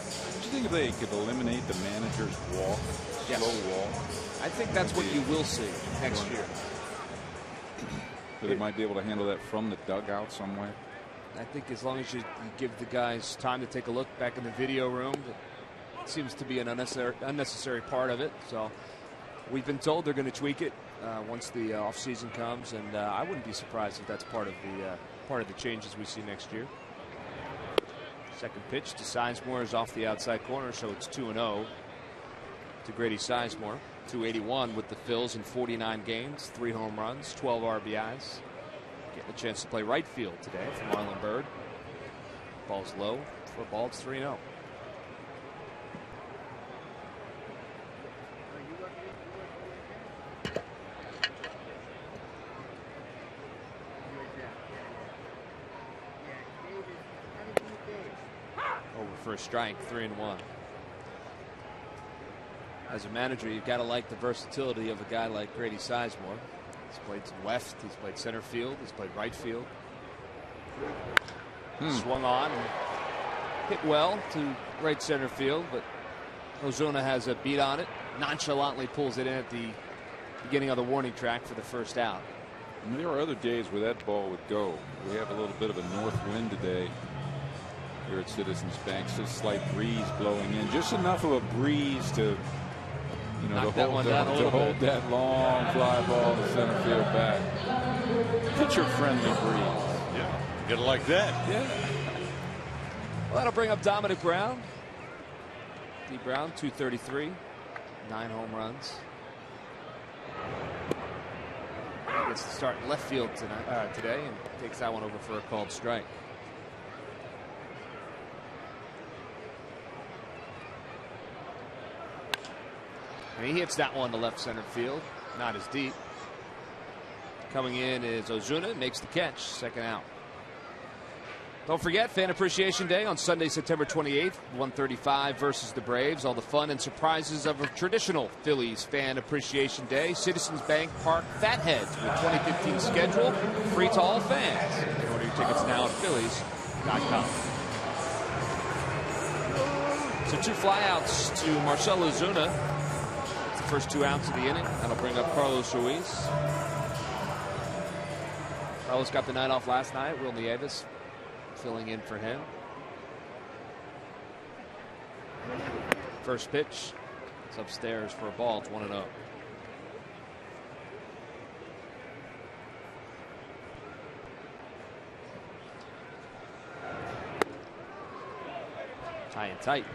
you think if they could eliminate the manager's walk, slow walk? I think that's what you will see next year. So they might be able to handle that from the dugout some way. I think as long as you give the guys time to take a look back in the video room, it seems to be an unnecessary part of it. So we've been told they're going to tweak it once the offseason comes, and I wouldn't be surprised if that's part of the changes we see next year. Second pitch to Sizemore is off the outside corner, so it's 2-0 to Grady Sizemore. 281 with the Phils in 49 games, 3 home runs, 12 RBIs. Getting a chance to play right field today for Marlon Byrd. Ball's low for a ball. It's 3-0. Over for a strike, 3-1. As a manager, you've got to like the versatility of a guy like Grady Sizemore. He's played some left, he's played center field, he's played right field. Swung on and hit well to right center field, but Ozuna has a beat on it. Nonchalantly pulls it in at the beginning of the warning track for the first out. And there are other days where that ball would go. We have a little bit of a north wind today here at Citizens Bank. Just a slight breeze blowing in, just enough of a breeze to, you know, to hold that long fly ball to center field back. Pitcher friendly breeze. Yeah, you gotta like that. Yeah. Well, that'll bring up Dominic Brown. D. Brown, 233, 9 home runs. Gets to start in left field today and takes that one over for a called strike. And he hits that one to left center field, not as deep. Coming in is Ozuna, makes the catch, second out. Don't forget, Fan Appreciation Day on Sunday, September 28th, 1:35 versus the Braves. All the fun and surprises of a traditional Phillies Fan Appreciation Day. Citizens Bank Park Fatheads with 2015 schedule, free to all fans. Order your tickets now at Phillies.com. So 2 flyouts to Marcell Ozuna. It's the first 2 outs of the inning. That'll bring up Carlos Ruiz. Carlos got the night off last night. Will Nieves filling in for him. First pitch. It's upstairs for a ball. It's 1-0. High and tight.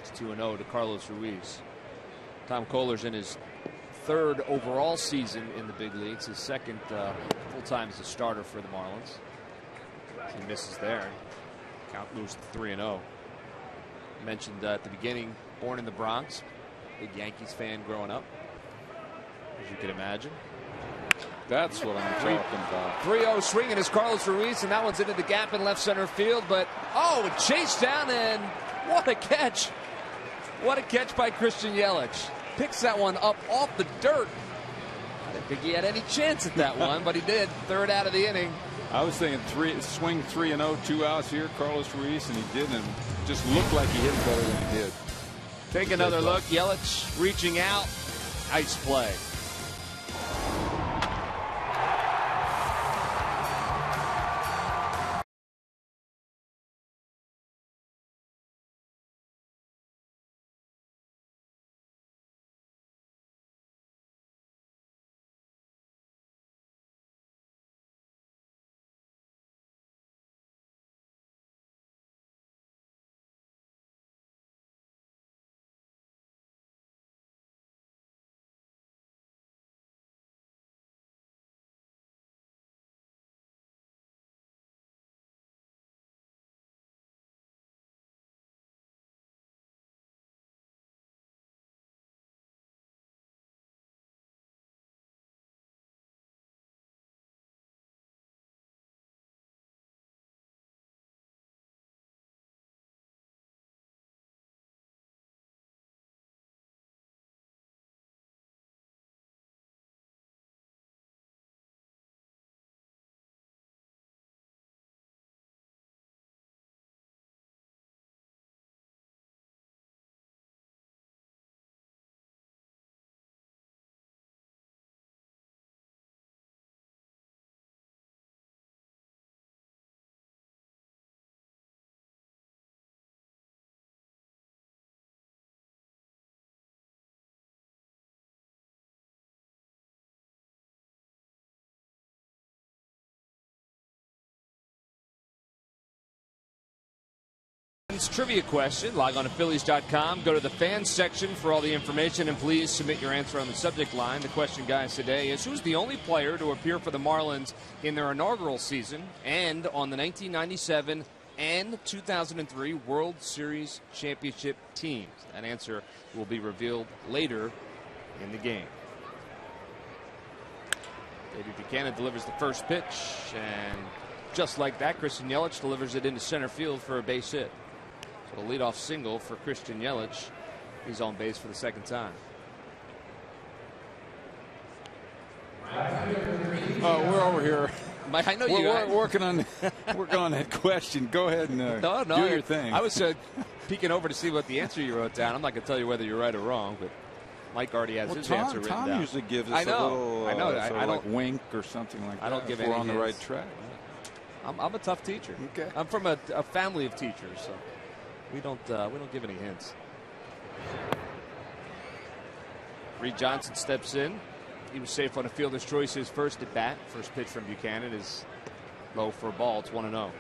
It's 2-0 to Carlos Ruiz. Tom Kohler's in his 3rd overall season in the big leagues. His 2nd full-time as a starter for the Marlins. He misses there. Count moves to 3-0. Mentioned at the beginning, born in the Bronx. Big Yankees fan growing up, as you can imagine. That's what I'm talking about. 3-0 swinging is Carlos Ruiz, and that one's into the gap in left center field. But, chased down, and what a catch. What a catch by Christian Yelich. Picks that one up off the dirt. I didn't think he had any chance at that one, but he did. 3rd out of the inning. I was thinking swing 3-0, 2 outs here, Carlos Ruiz, and he didn't. Just looked like he hit better than he did. Take another look. Yelich reaching out. Nice play. It's a trivia question. Log on to Phillies.com. Go to the fans section for all the information, and please submit your answer on the subject line. The question, guys, today is who's the only player to appear for the Marlins in their inaugural season and on the 1997 and 2003 World Series championship teams? That answer will be revealed later in the game. Davey Buchanan delivers the first pitch, and just like that, Christian Yelich delivers it into center field for a base hit. So a leadoff single for Christian Yelich. He's on base for the second time. We're over here. Mike, I know we're working on that question. Go ahead and do your thing. I was peeking over to see what the answer you wrote down. I'm not going to tell you whether you're right or wrong, but Mike already has his answer written down. Tom usually gives us a little I don't, like wink or something like that. I don't give if any we're on hints. the right track. I'm a tough teacher. Okay. I'm from a family of teachers, so we don't give any hints. Reed Johnson steps in. He was safe on a fielder's choice his first at bat. First pitch from Buchanan is low for a ball. It's 1-0.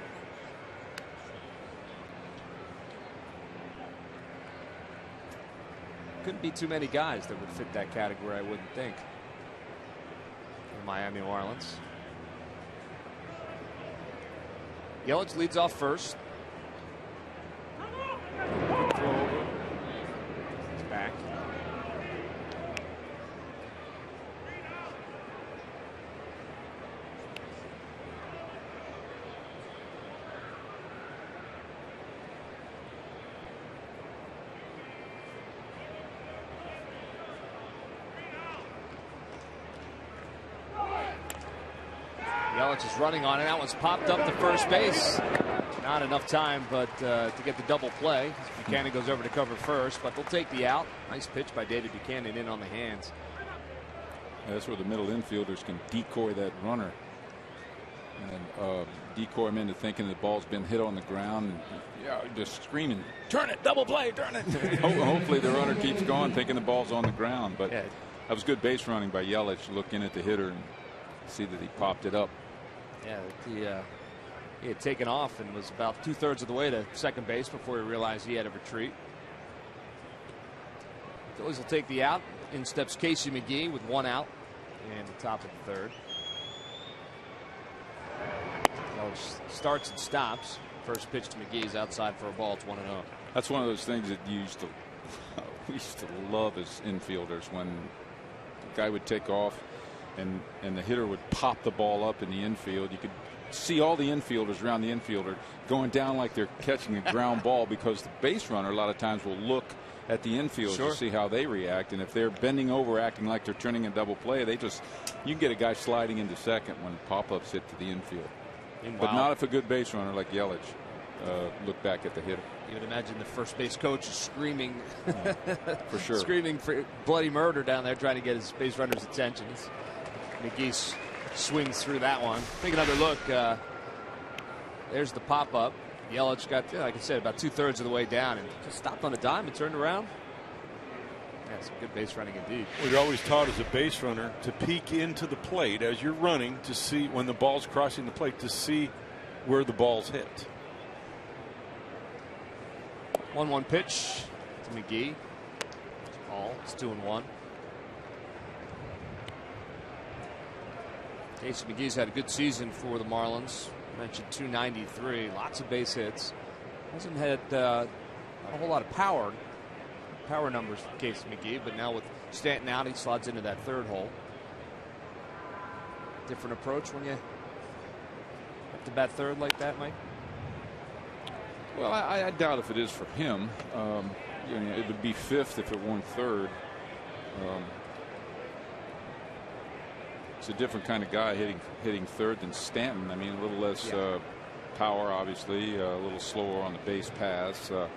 Couldn't be too many guys that would fit that category, I wouldn't think. The Miami Marlins. Yelich leads off first. Throw over. It's back. Yelich is running on it. That one's popped up to first base. Not enough time, but to get the double play. Buchanan goes over to cover first, but they'll take the out. Nice pitch by David Buchanan in on the hands. Yeah, that's where the middle infielders can decoy that runner and decoy him into thinking the ball's been hit on the ground. And, just screaming, "Turn it, double play, turn it!" Hopefully the runner keeps going, thinking the ball's on the ground. But that was good base running by Yelich, looking at the hitter and see that he popped it up. Yeah, he had taken off and was about 2/3 of the way to second base before he realized he had to retreat. Phillies will take the out. In steps Casey McGee with one out in the top of the third. Yelich starts and stops. First pitch to McGee is outside for a ball. It's 1-0. That's one of those things that we used to love as infielders, when the guy would take off and the hitter would pop the ball up in the infield. You could see all the infielders around the infielder going down like they're catching a ground ball, because the base runner a lot of times will look at the infield to see how they react, and if they're bending over acting like they're turning a double play, you can get a guy sliding into second when pop-ups hit to the infield. But not if a good base runner like Yelich look back at the hitter. You would imagine the first base coach is screaming for sure, screaming for bloody murder down there, trying to get his base runner's attention. McGee swings through that one. Take another look. There's the pop-up. Yelich got, like I said, about 2/3 of the way down and just stopped on a dime and turned around. Yeah, some good base running indeed. Well, you're always taught as a base runner to peek into the plate as you're running to see when the ball's crossing the plate, to see where the ball's hit. 1-1 pitch to McGee. Ball. It's 2-1. Casey McGee's had a good season for the Marlins. I mentioned 293, lots of base hits. Hasn't had a whole lot of power numbers for Casey McGee, but now with Stanton out, he slots into that third hole. Different approach when you have to bat third like that, Mike? Well, I doubt if it is for him. It would be fifth if it weren't third. It's a different kind of guy hitting third than Stanton. I mean, a little less power, obviously, a little slower on the base paths, a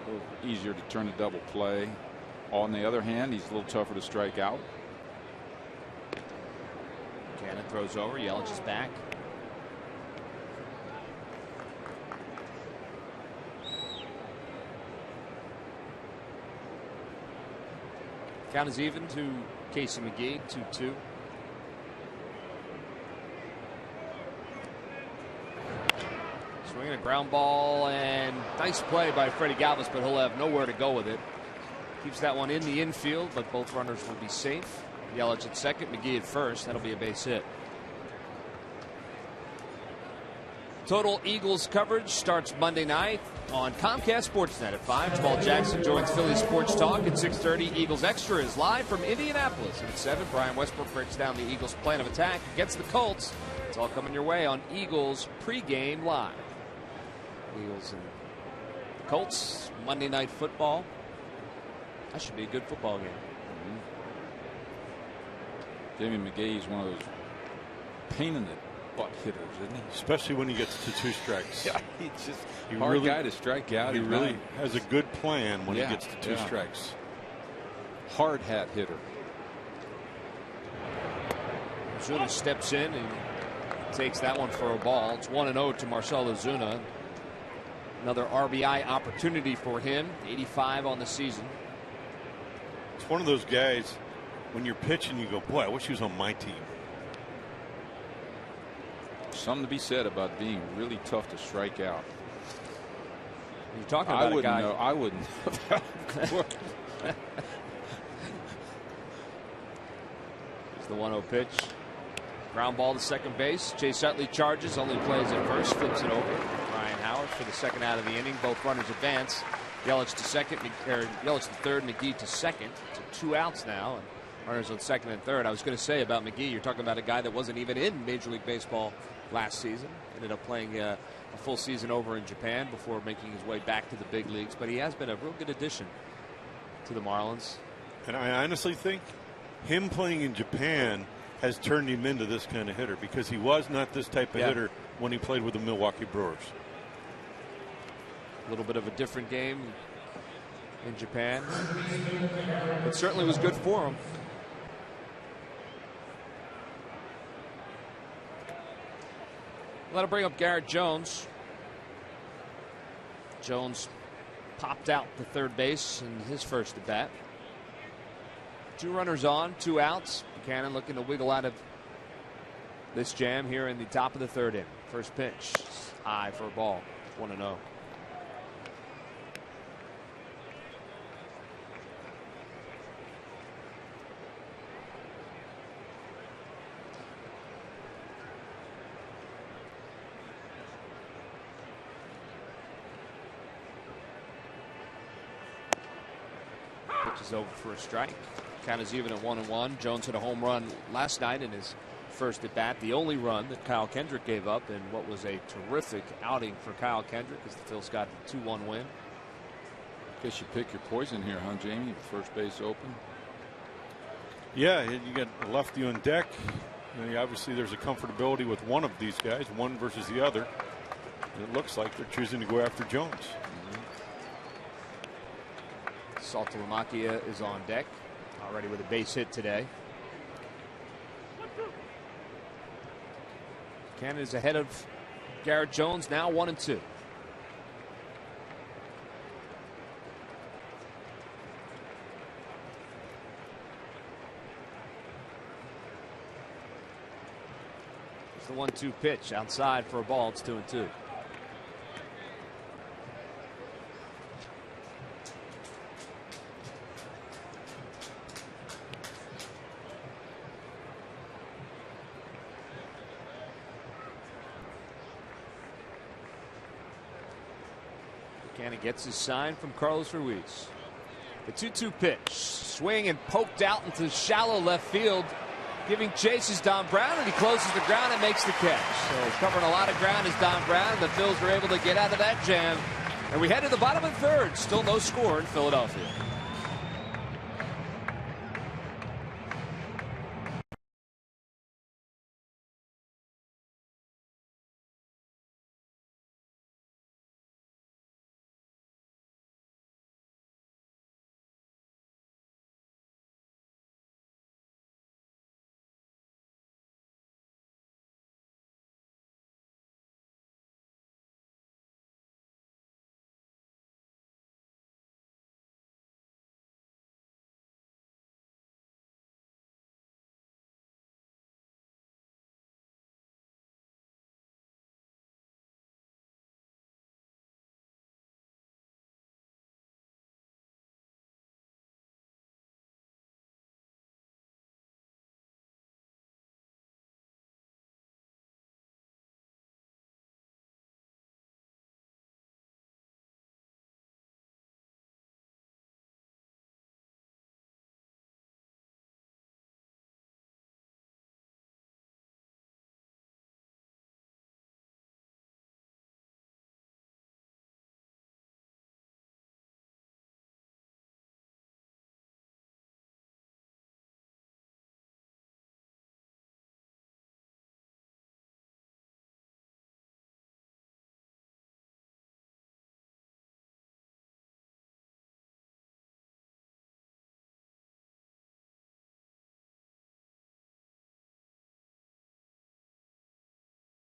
little easier to turn a double play. On the other hand, he's a little tougher to strike out. Cannon throws over. Yelich is back. Count is even to Casey McGee, 2-2. Swinging a ground ball, and nice play by Freddie Galvis, but he'll have nowhere to go with it. Keeps that one in the infield, but both runners will be safe. Yelich at second, McGee at first. That'll be a base hit. Total Eagles coverage starts Monday night on Comcast Sportsnet at 5. Jamal Jackson joins Philly Sports Talk at 6:30. Eagles Extra is live from Indianapolis. And at 7, Brian Westbrook breaks down the Eagles' plan of attack against the Colts. It's all coming your way on Eagles pregame live. Eagles and the Colts, Monday Night Football. That should be a good football game. Jamie McGee is one of those pain in the butt hitters, isn't he? Especially when he gets to 2 strikes. Yeah, he's just He hard really- guy to strike out. He really has a good plan when he gets to 2 yeah. strikes. Hard hat hitter. Ozuna steps in and takes that one for a ball. It's 1-0 to Marcell Ozuna. Another RBI opportunity for him. 85 on the season. It's one of those guys, when you're pitching, you go, boy, I wish he was on my team. Something to be said about being really tough to strike out. You're talking about a guy. I wouldn't know. It's the 1-0 pitch. Ground ball to second base. Chase Utley charges, only plays at first, flips it over. Ryan Howard for the second out of the inning. Both runners advance. Yelich to second, Yelich to third, McGee to second. So 2 outs now, and runners on second and third. I was going to say about McGee, you're talking about a guy that wasn't even in Major League Baseball last season. Ended up playing a full season over in Japan before making his way back to the big leagues. But he has been a real good addition to the Marlins. And I honestly think him playing in Japan has turned him into this kind of hitter, because he was not this type of hitter when he played with the Milwaukee Brewers. A little bit of a different game in Japan. It certainly was good for him. Let him bring up Garrett Jones. Jones popped out to third base in his first at bat. 2 runners on, 2 outs. Buchanan looking to wiggle out of this jam here in the top of the third inning. First pitch, high for a ball. 1-0. Pitch is over for a strike. Count is even at 1-1. Jones hit a home run last night in his first at bat. The only run that Kyle Kendrick gave up in what was a terrific outing for Kyle Kendrick as the Phils got a 2-1 win. Guess you pick your poison here, huh, Jamie? First base open. Yeah, you got a lefty on deck. Obviously, there's a comfortability with one of these guys, one versus the other. And it looks like they're choosing to go after Jones. Saltalamacchia is on deck, already with a base hit today. Cannon is ahead of Garrett Jones, now 1-2. It's the 1-2 pitch outside for a ball. It's 2-2. Gets his sign from Carlos Ruiz. The 2-2 pitch. Swing and poked out into shallow left field. Giving chase is Don Brown, and he closes the ground and makes the catch. So covering a lot of ground is Don Brown, and the Phils were able to get out of that jam. And we head to the bottom of the third. Still no score in Philadelphia.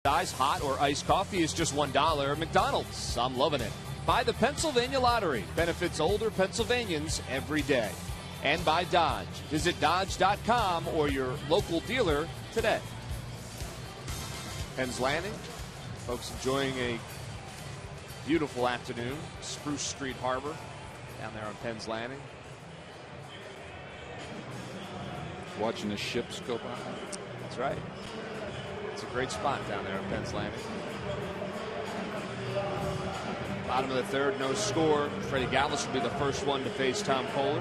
Hot or iced coffee is just $1. McDonald's, I'm loving it. By the Pennsylvania Lottery, benefits older Pennsylvanians every day. And by Dodge. Visit Dodge.com or your local dealer today. Penn's Landing. Folks enjoying a beautiful afternoon. Spruce Street Harbor down there on Penn's Landing. Watching the ships go by. That's right. It's a great spot down there on Penn's Landing. Bottom of the third, no score. Freddie Galvis will be the first one to face Tom Kohler.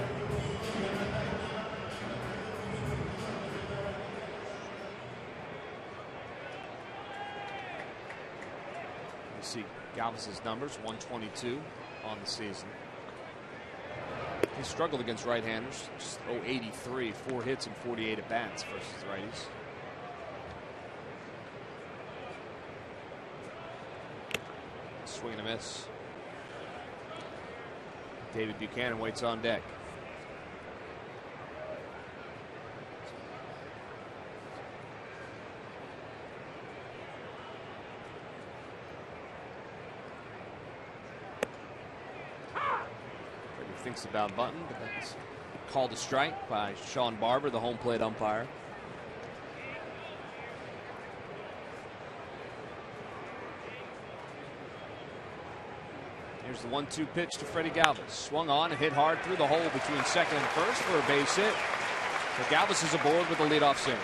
You see Galvis's numbers, 122 on the season. He struggled against right-handers, just 083, 4 hits and 48 at-bats versus righties. Swing and a miss. David Buchanan waits on deck. Freddie thinks about bunting, but that's called a strike by Sean Barber, the home plate umpire. Here's the 1-2 pitch to Freddie Galvis. Swung on and hit hard through the hole between second and first for a base hit. So Galvis is aboard with a leadoff single.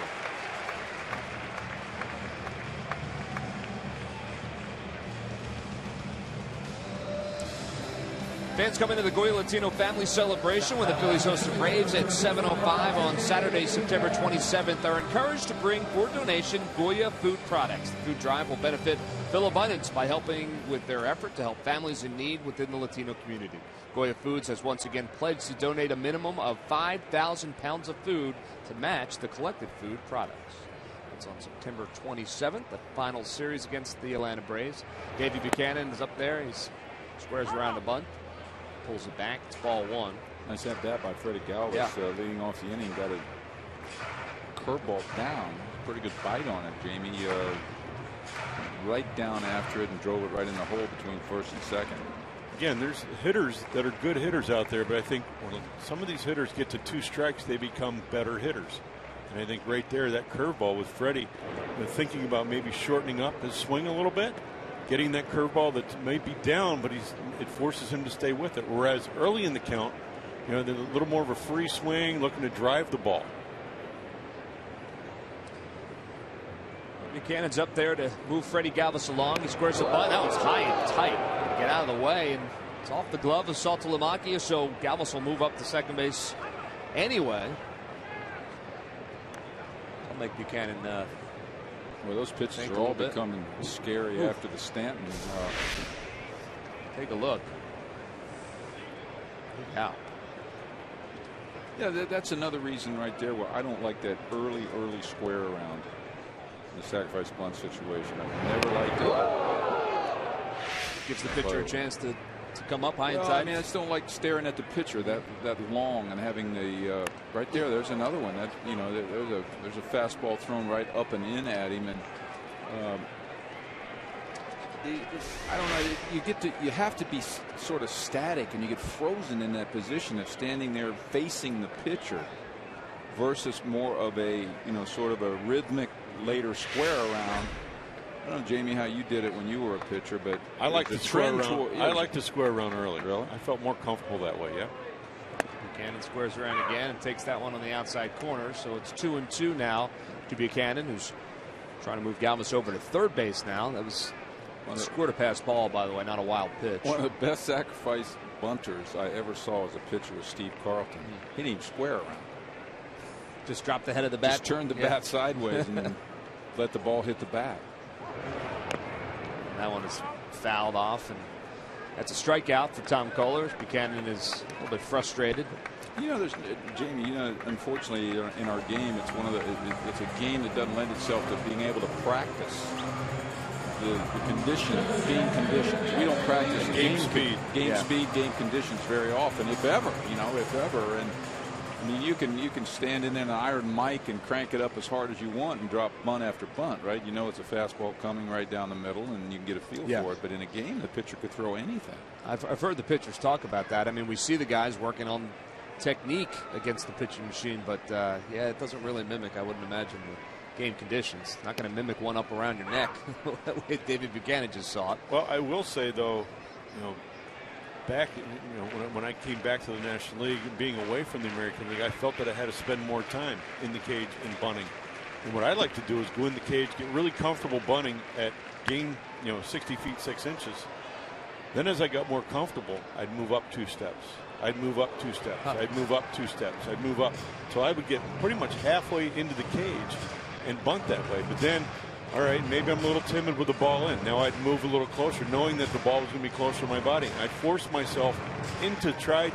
Fans come into the Goya Latino family celebration when the Phillies host the Braves at 7:05 on Saturday, September 27th. Are encouraged to bring for donation Goya food products. The food drive will benefit Phil Abundance by helping with their effort to help families in need within the Latino community. Goya Foods has once again pledged to donate a minimum of 5,000 pounds of food to match the collected food products. It's on September 27th, the final series against the Atlanta Braves. Davey Buchanan is up there. He squares around a bunt. Pulls it back. It's ball one. Nice at bat by Freddie Galvis, leading off the inning. Got a curveball down. Pretty good bite on it, Jamie. Right down after it and drove it right in the hole between first and second. Again, there's hitters that are good hitters out there, but I think when some of these hitters get to 2 strikes, they become better hitters. And I think right there, that curveball with Freddie, thinking about maybe shortening up his swing a little bit, getting that curveball that may be down, but it forces him to stay with it. Whereas early in the count, they're a little more of a free swing, looking to drive the ball. Buchanan's up there to move Freddie Galvis along. He squares the bunt. That was high and tight. Get out of the way, and it's off the glove of Saltalamacchia, so Galvis will move up to second base anyway. I'll make Buchanan. Well, those pitches are all becoming scary after the Stanton. Take a look. Yeah. Yeah, that's another reason right there where I don't like that early square around the sacrifice bunt situation. I never liked it. Gives the pitcher a chance to come up high and tight. I mean, I just don't like staring at the pitcher that long and having the right there. There's another one that there's a fastball thrown right up and in at him, and I don't know. You have to be sort of static, and you get frozen in that position of standing there facing the pitcher versus more of a sort of a rhythmic later square around. I don't know, Jamie, how you did it when you were a pitcher, but I like to square around. I like to square around early. Really? I felt more comfortable that way. Yeah. Buchanan squares around again and takes that one on the outside corner. So it's 2-2 now to Buchanan, who's trying to move Galvis over to third base now. That was squared a pass ball, by the way, not a wild pitch. One of the best sacrifice bunters I ever saw as a pitcher was Steve Carlton. He didn't even square around. Just dropped the head of the bat. Just turned the bat sideways and then let the ball hit the bat. That one is fouled off, and that's a strikeout for Tom Kohler. Buchanan is a little bit frustrated. There's Jamie. Unfortunately, in our game, it's a game that doesn't lend itself to being able to practice the game conditions. We don't practice game speed, game conditions very often, if ever. And I mean, you can stand in there in an iron mic and crank it up as hard as you want and drop bunt after bunt, right? You know it's a fastball coming right down the middle, and you can get a feel for it. But in a game, the pitcher could throw anything. I've heard the pitchers talk about that. I mean, we see the guys working on technique against the pitching machine, but yeah, it doesn't really mimic, I wouldn't imagine, the game conditions. Not going to mimic one up around your neck the way David Buchanan just saw it. Well, I will say, though, back, when I came back to the National League, being away from the American League, I felt that I had to spend more time in the cage and bunting. And what I like to do is go in the cage, get really comfortable bunting at gain, 60 feet 6 inches. Then as I got more comfortable, I'd move up 2 steps. I'd move up 2 steps. I'd move up 2 steps. I'd move up. So I would get pretty much halfway into the cage and bunt that way. But then, all right, maybe I'm a little timid with the ball in. Now I'd move a little closer, knowing that the ball was going to be closer to my body. I'd force myself into try,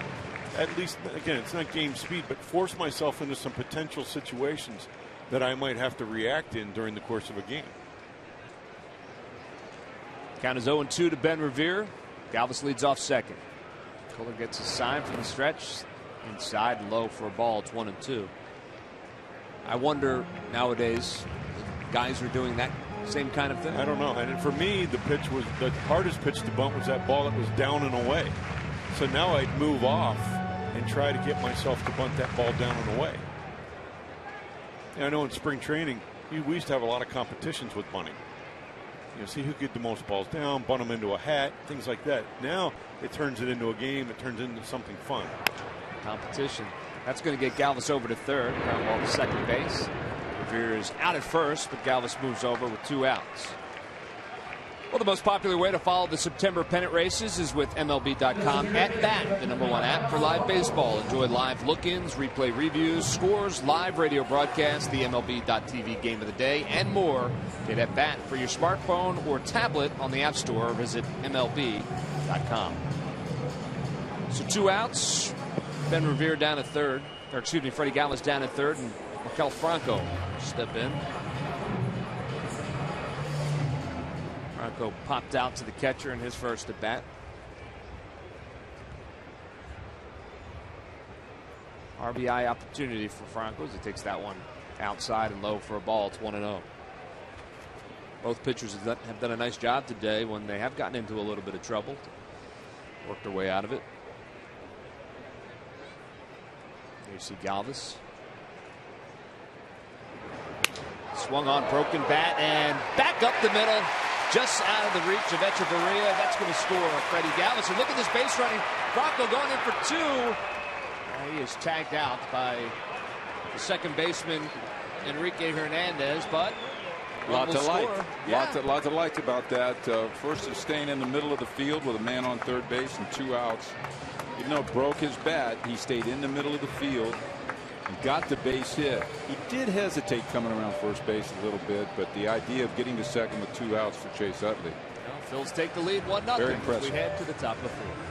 at least, again, it's not game speed, but force myself into some potential situations that I might have to react in during the course of a game. Count is 0-2 to Ben Revere. Galvis leads off second. Kohler gets a sign from the stretch. Inside low for a ball. It's 1-2. I wonder nowadays if guys are doing that same kind of thing. I don't know. And for me, the hardest pitch to bunt was that ball that was down and away. So now I'd move off and try to get myself to bunt that ball down and away. I know in spring training, we used to have a lot of competitions with bunting. See who could get the most balls down, bunt them into a hat, things like that. Now it turns it into a game. It turns into something fun. Competition. That's going to get Galvis over to third. Ground ball to second base. Revere is out at first, but Galvis moves over with 2 outs. Well, the most popular way to follow the September pennant races is with MLB.com At Bat, the #1 app for live baseball. Enjoy live look-ins, replay reviews, scores, live radio broadcasts, the MLB.TV Game of the Day, and more. Get At Bat for your smartphone or tablet on the App Store, or visit MLB.com. So 2 outs. Ben Revere down at third. Or excuse me, Freddie Galvis down at third, and Maikel Franco step in. Franco popped out to the catcher in his first at bat. RBI opportunity for Franco as he takes that one outside and low for a ball. It's 1-0. Both pitchers have done a nice job today when they have gotten into a little bit of trouble. Worked their way out of it. There you see Galvis. Swung on, broken bat, and back up the middle. Just out of the reach of Echeverria. That's going to score Freddie Galvis. And look at this base running. Franco going in for 2. He is tagged out by the second baseman, Enrique Hernandez, but lots to like. Yeah. Lots to like about that. First is staying in the middle of the field with a man on third base and 2 outs. Even though it broke his bat, he stayed in the middle of the field and got the base hit. He did hesitate coming around first base a little bit, but the idea of getting to second with 2 outs for Chase Utley. Well, Phils take the lead 1-0. Very impressive. We head to the top of the 4th.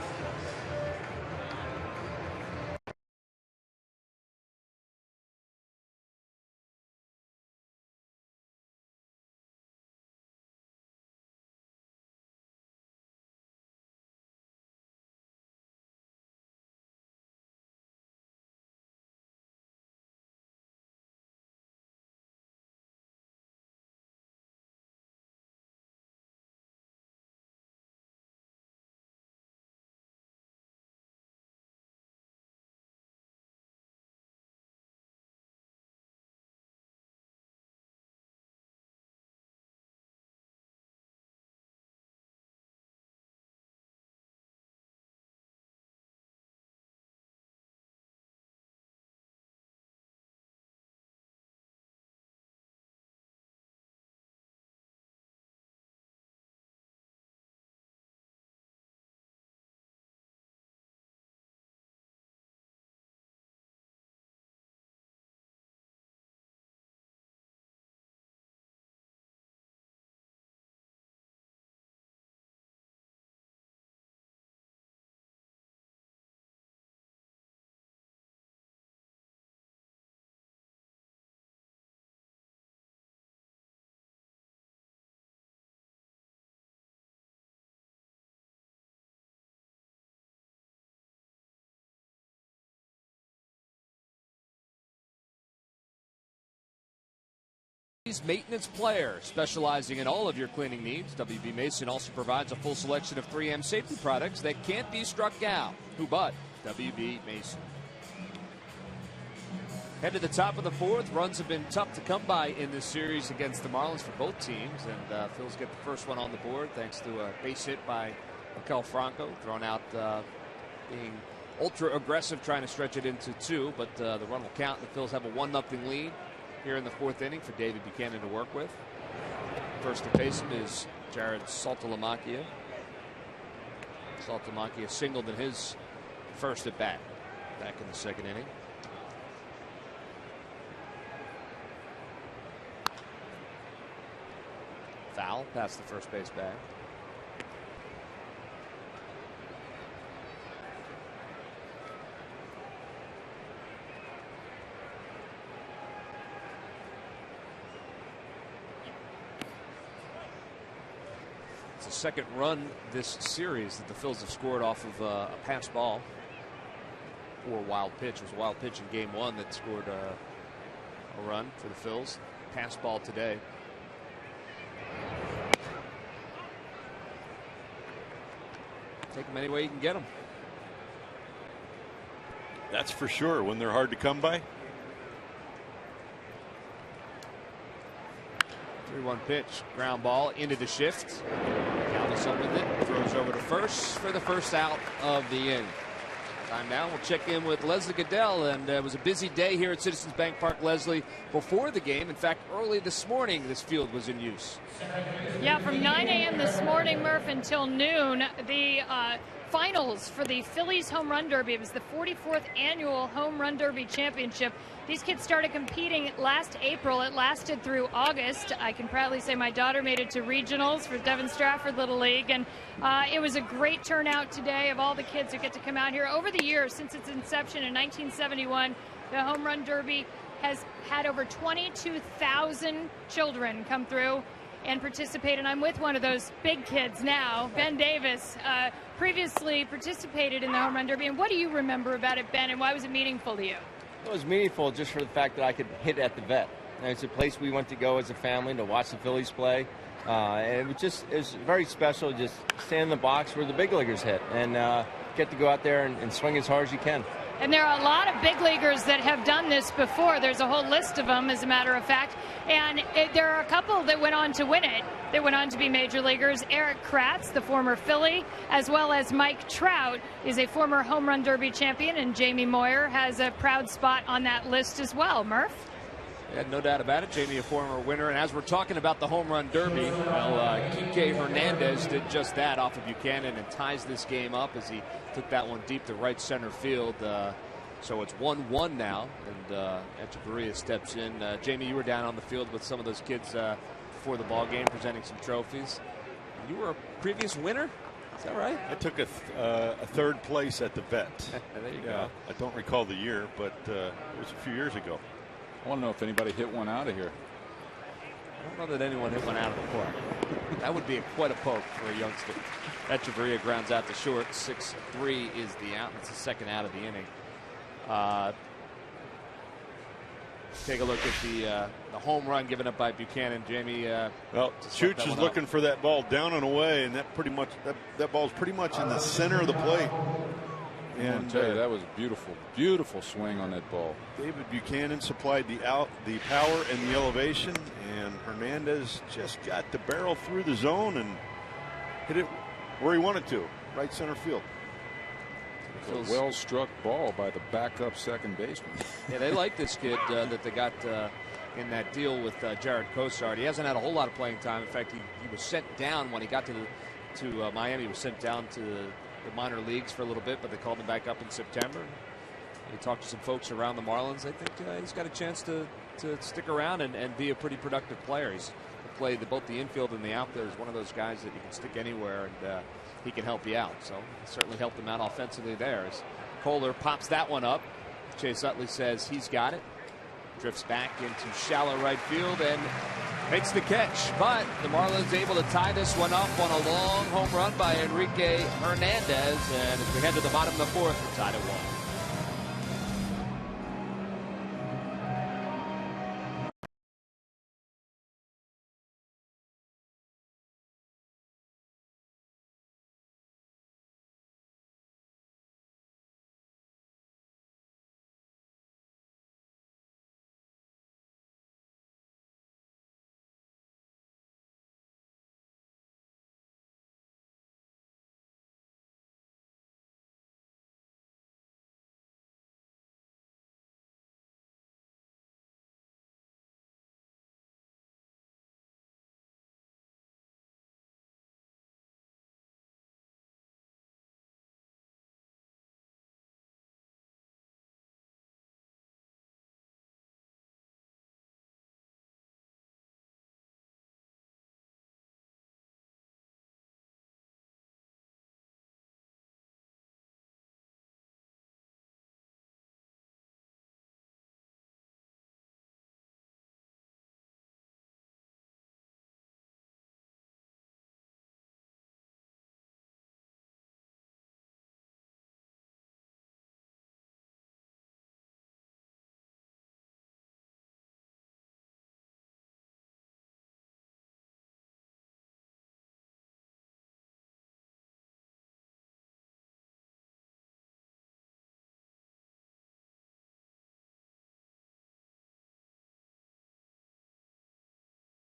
Maintenance player, specializing in all of your cleaning needs. WB Mason also provides a full selection of 3M safety products that can't be struck down. Who but WB Mason? Head to the top of the fourth. Runs have been tough to come by in this series against the Marlins for both teams, and Phillies get the first one on the board thanks to a base hit by Maikel Franco, thrown out being ultra aggressive, trying to stretch it into two, but the run will count. The Phillies have a 1-0 lead here in the fourth inning for David Buchanan to work with. First to face him is Jared Saltalamacchia. Saltalamacchia singled in his first at bat back in the second inning. Foul past the first base bag. It's the second run this series that the Phils have scored off of a pass ball or a wild pitch. It was a wild pitch in game one that scored a run for the Phils. Pass ball today. Take them any way you can get them. That's for sure when they're hard to come by. 3-1 pitch, ground ball into the shift. Calvis up with it, throws over to first for the first out of the inning. Time now, we'll check in with Leslie Goodell, and it was a busy day here at Citizens Bank Park, Leslie, before the game. In fact, early this morning, this field was in use. Yeah, from 9 a.m. this morning, Murph, until noon, the finals for the Phillies Home Run Derby. It was the 44th annual Home Run Derby Championship. These kids started competing last April. It lasted through August. I can proudly say my daughter made it to regionals for Devon Stratford Little League, and it was a great turnout today of all the kids who get to come out here. Over the years, since its inception in 1971, the Home Run Derby has had over 22,000 children come through and participate, and I'm with one of those big kids now. Ben Davis previously participated in the Home Run Derby, and what do you remember about it, Ben, and why was it meaningful to you? It was meaningful just for the fact that I could hit at the vet. And it's a place we went to go as a family to watch the Phillies play. And it was very special to just stand in the box where the big leaguers hit and get to go out there and swing as hard as you can. And there are a lot of big leaguers that have done this before. There's a whole list of them, as a matter of fact. And there are a couple that went on to win it. They went on to be major leaguers. Eric Kratz, the former Philly, as well as Mike Trout, is a former Home Run Derby champion. And Jamie Moyer has a proud spot on that list as well. Murph? Yeah, no doubt about it. Jamie, a former winner. And as we're talking about the Home Run Derby, well, Kike Hernandez did just that off of Buchanan and ties this game up as he took that one deep to right center field. So it's 1-1 now, and Echeverria steps in. Jamie, you were down on the field with some of those kids before the ball game, presenting some trophies. You were a previous winner? Is that right? I took a third place at the vet. There you go. I don't recall the year, but it was a few years ago. I want to know if anybody hit one out of here. I don't know that anyone hit one out of the park. That would be quite a poke for a youngster. Echeverria grounds out to short. 6-3 is the out. It's the second out of the inning. Take a look at the home run given up by Buchanan. Jamie. Well, Chooch is looking for that ball down and away, and that ball's pretty much in the center of the plate. And tell you, that was a beautiful swing on that ball. David Buchanan supplied the power and the elevation, and Hernandez just got the barrel through the zone and hit it where he wanted to, right center field. A well-struck ball by the backup second baseman. Yeah, they like this kid that they got in that deal with Jared Cosard. He hasn't had a whole lot of playing time. In fact, he was sent down when he got to Miami. He was sent down to the minor leagues for a little bit, but they called him back up in September. He talked to some folks around the Marlins. They think he's got a chance to stick around and be a pretty productive player. He's played both the infield and the outfield. He's one of those guys that you can stick anywhere, and he can help you out. So it certainly helped him out offensively there. As Kohler pops that one up, Chase Utley says he's got it. Drifts back into shallow right field and makes the catch. But the Marlins able to tie this one up on a long home run by Enrique Hernandez. And as we head to the bottom of the fourth, we're tied at 1.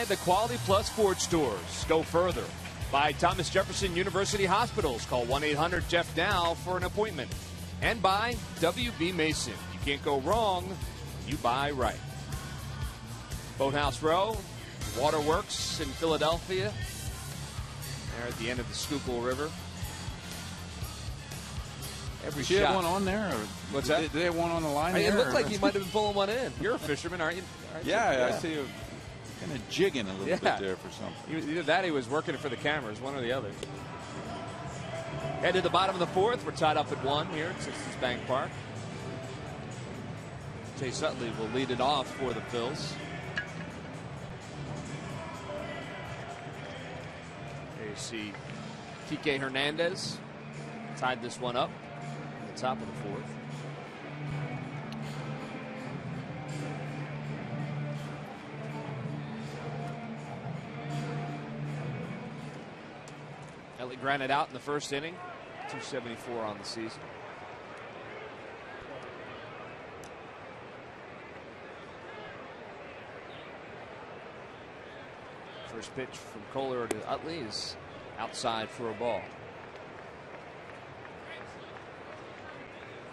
The Quality Plus Sports Stores. Go further. By Thomas Jefferson University Hospitals. Call 1-800-JEFF-NOW for an appointment. And by W.B. Mason. You can't go wrong. You buy right. Boathouse Row, Waterworks in Philadelphia. There at the end of the Schuylkill River. Every Did you shot. have one on there? Or What's that? Did they have one on the line It there? looked like you might have been pulling one in. You're a fisherman, aren't you? Yeah, I see you kind of jigging a little bit there for something. Either that or he was working it for the cameras, one or the other. Head to the bottom of the fourth. We're tied up at 1 here at Citizens Bank Park. Chase Utley will lead it off for the Phils. There you see Kike Hernandez tied this one up at the top of the fourth. Utley grounded out in the first inning. 274 on the season. First pitch from Kohler to Utley is outside for a ball.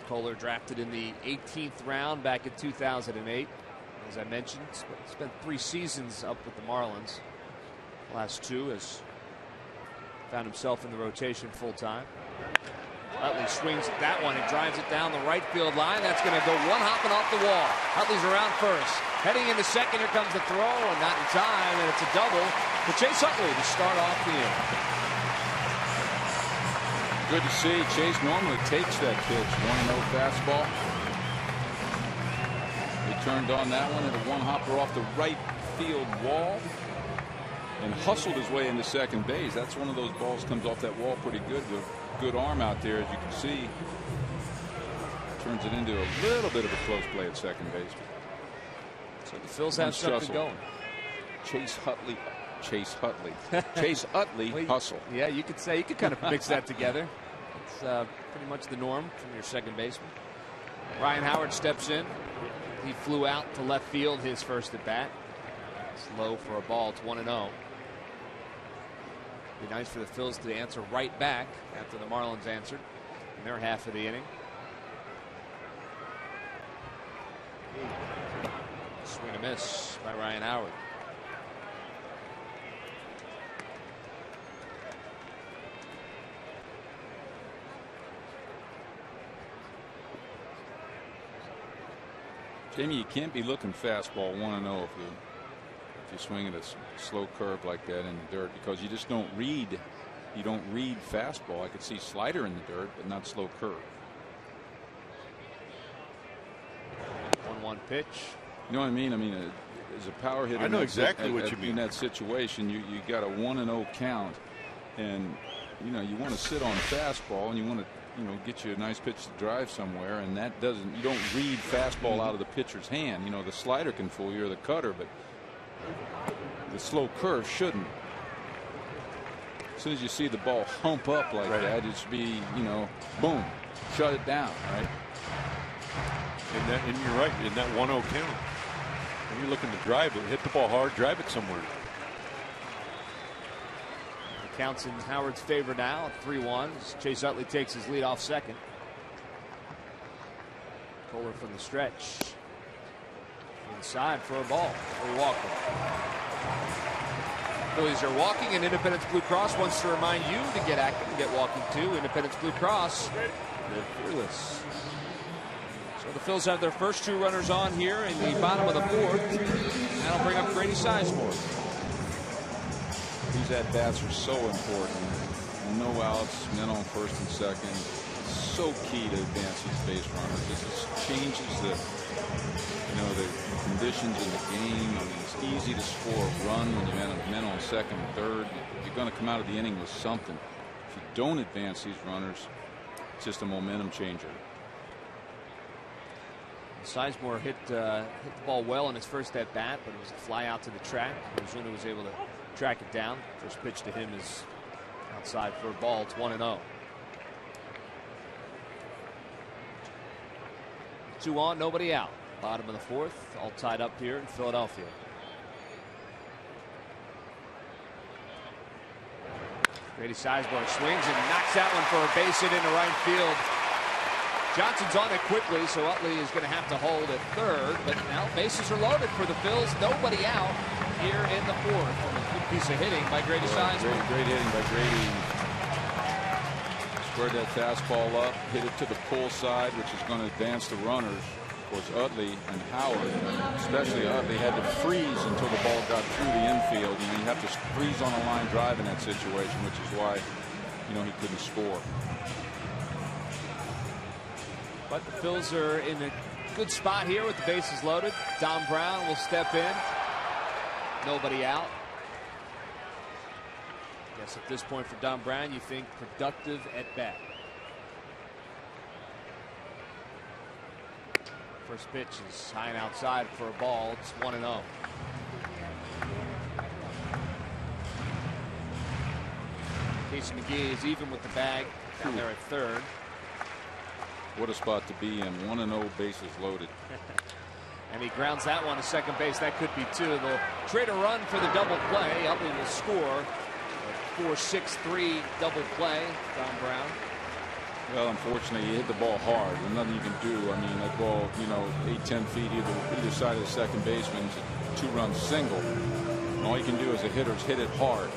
Kohler drafted in the 18th round back in 2008. As I mentioned, spent 3 seasons up with the Marlins. Last 2 has found himself in the rotation full time. Utley swings at that one and drives it down the right field line. That's going to go one hopping off the wall. Utley's around first. Heading into second, here comes the throw, and not in time, and it's a double for Chase Utley to start off the inning. Good to see. Chase normally takes that pitch. 1-0 fastball. He turned on that one at a one-hopper off the right field wall and hustled his way into second base. That's one of those balls comes off that wall pretty good with good arm out there, as you can see. Turns it into a little bit of a close play at second base. So the Phils have something going. Chase Utley. Chase Utley hustle. Yeah, you could say, you could kind of mix that together. It's pretty much the norm from your second baseman. Ryan Howard steps in. He flew out to left field his first at bat. It's low for a ball. It's 1-0. Be nice for the Phils to answer right back after the Marlins answered in their half of the inning. Swing and a miss by Ryan Howard. Jamie, you can't be looking fastball 1-0 if you swing at a slow curve like that in the dirt, because you just don't read. You don't read fastball. I could see slider in the dirt, but not slow curve. 1-1 pitch. You know what I mean? I mean, as a power hitter, I know exactly what you mean. In that situation, you got a 1-0 count, and you want to sit on fastball, and you want to get you a nice pitch to drive somewhere, and that doesn't. You don't read fastball out of the pitcher's hand. The slider can fool you or the cutter, but the slow curve shouldn't. As soon as you see the ball hump up like that, it should be, boom, shut it down, right? And you're right, in that 1-0 count, when you're looking to drive it, hit the ball hard, drive it somewhere. The count's in Howard's favor now at 3-1. Chase Utley takes his lead off second. Kohler from the stretch. Inside for a ball for Walker. Phillies are walking, and Independence Blue Cross wants to remind you to get active and get walking too. Independence Blue Cross, they're fearless. So the Phils have their first 2 runners on here in the bottom of the fourth. That'll bring up Grady Sizemore. These at-bats are so important. No outs, men on first and second. So key to advance these base runners. This changes the conditions in the game. I mean, it's easy to score a run when you have men on second and third. You're going to come out of the inning with something. If you don't advance these runners, it's just a momentum changer. Sizemore hit the ball well in his first at bat, but it was a fly out to the track. Ozuna was able to track it down. First pitch to him is outside for a ball. It's 1-0. 2 on, nobody out. Bottom of the fourth, all tied up here in Philadelphia. Grady Sizemore swings and knocks that one for a base hit into right field. Johnson's on it quickly, so Utley is going to have to hold at third. But now bases are loaded for the Phils. Nobody out here in the fourth. A good piece of hitting by Grady Sizemore. Great hitting by Grady. Squared that fastball up, hit it to the pull side, which is going to advance the runners. Of course, Utley and Howard, especially Utley, had to freeze until the ball got through the infield. And you have to freeze on a line drive in that situation, which is why, he couldn't score. But the Phils are in a good spot here with the bases loaded. Dom Brown will step in. Nobody out. Guess at this point for Dom Brown, you think productive at bat. First pitch is high and outside for a ball. It's 1-0. Casey McGee is even with the bag down there at third. What a spot to be in. 1-0, bases loaded. And he grounds that one to second base. That could be two. They'll trade a run for the double play. Utley will score. 4-6-3 double play. Dom Brown. Well, unfortunately, he hit the ball hard. There's nothing you can do. I mean, that ball, 8-10 feet either side of the second baseman. It's a 2-run single. And all you can do as a hitter is hit it hard.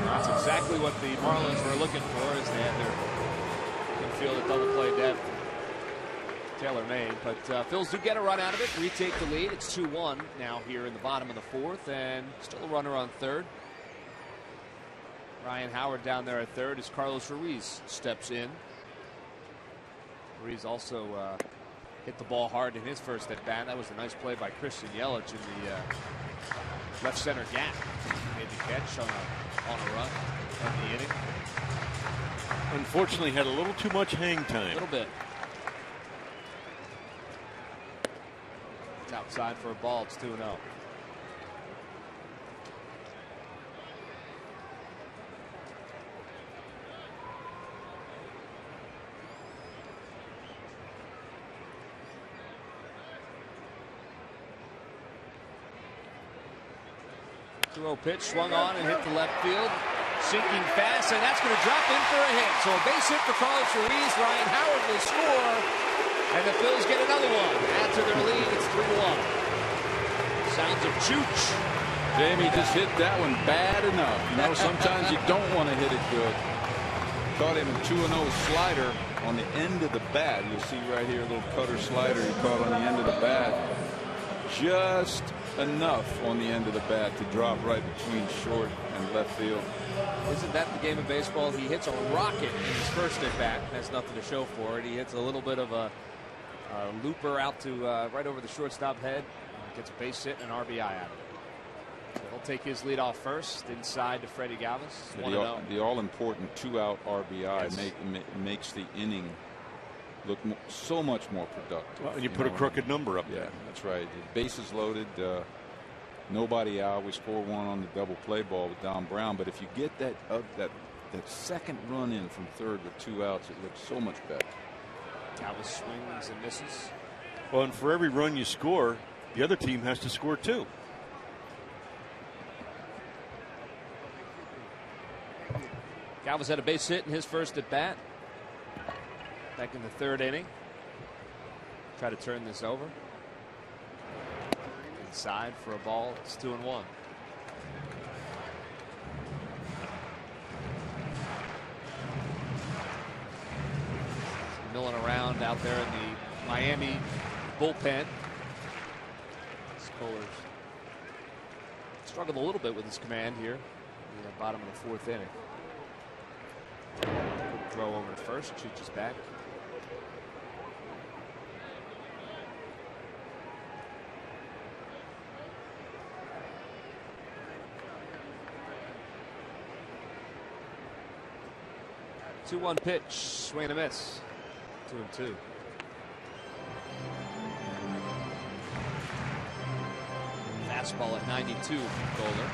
That's exactly what the Marlins were looking for, as they had their infield at double play depth tailor-made. But Phils do get a run out of it, retake the lead. It's 2-1 now here in the bottom of the fourth, and still a runner on third. Ryan Howard down there at third as Carlos Ruiz steps in. Ruiz also hit the ball hard in his first at bat. That was a nice play by Christian Yelich in the left center gap. Made the catch on a run in the inning. Unfortunately, had a little too much hang time. A little bit. It's outside for a ball. It's 2-0. Pitch swung on and hit the left field. Sinking fast, and that's going to drop in for a hit. So a base hit for Carlos Ruiz. Ryan Howard will score, and the Phils get another one. Add to their lead. It's 3-1. Sounds of Chooch. Jamie just hit that one bad enough. Sometimes you don't want to hit it good. Caught him a 2-0 slider on the end of the bat. You'll see right here a little cutter slider he caught on the end of the bat. Just enough on the end of the bat to drop right between short and left field. Isn't that the game of baseball? He hits a rocket in his first at bat. Has nothing to show for it. He hits a little bit of a looper out to right over the shortstop head. Gets a base hit and an RBI out of it. So he'll take his lead off first inside to Freddie Galvis. The all-important 2-out RBI makes the inning look so much more productive. Well, and you put a crooked number up there. Yeah, that's right. The bases loaded, nobody out. We score one on the double play ball with Dom Brown. But if you get that second run in from third with 2 outs, it looks so much better. Galvis swings and misses. Well, and for every run you score, the other team has to score 2. Galvis had a base hit in his first at bat. Back in the third inning. Try to turn this over. Inside for a ball. It's 2-1. Milling around out there in the Miami bullpen. Kohler's struggled a little bit with his command here in the bottom of the fourth inning. Good throw over to first. Chooch is back. Two-one pitch, swing and a miss. 2-2. Fastball at 92 from Kohler.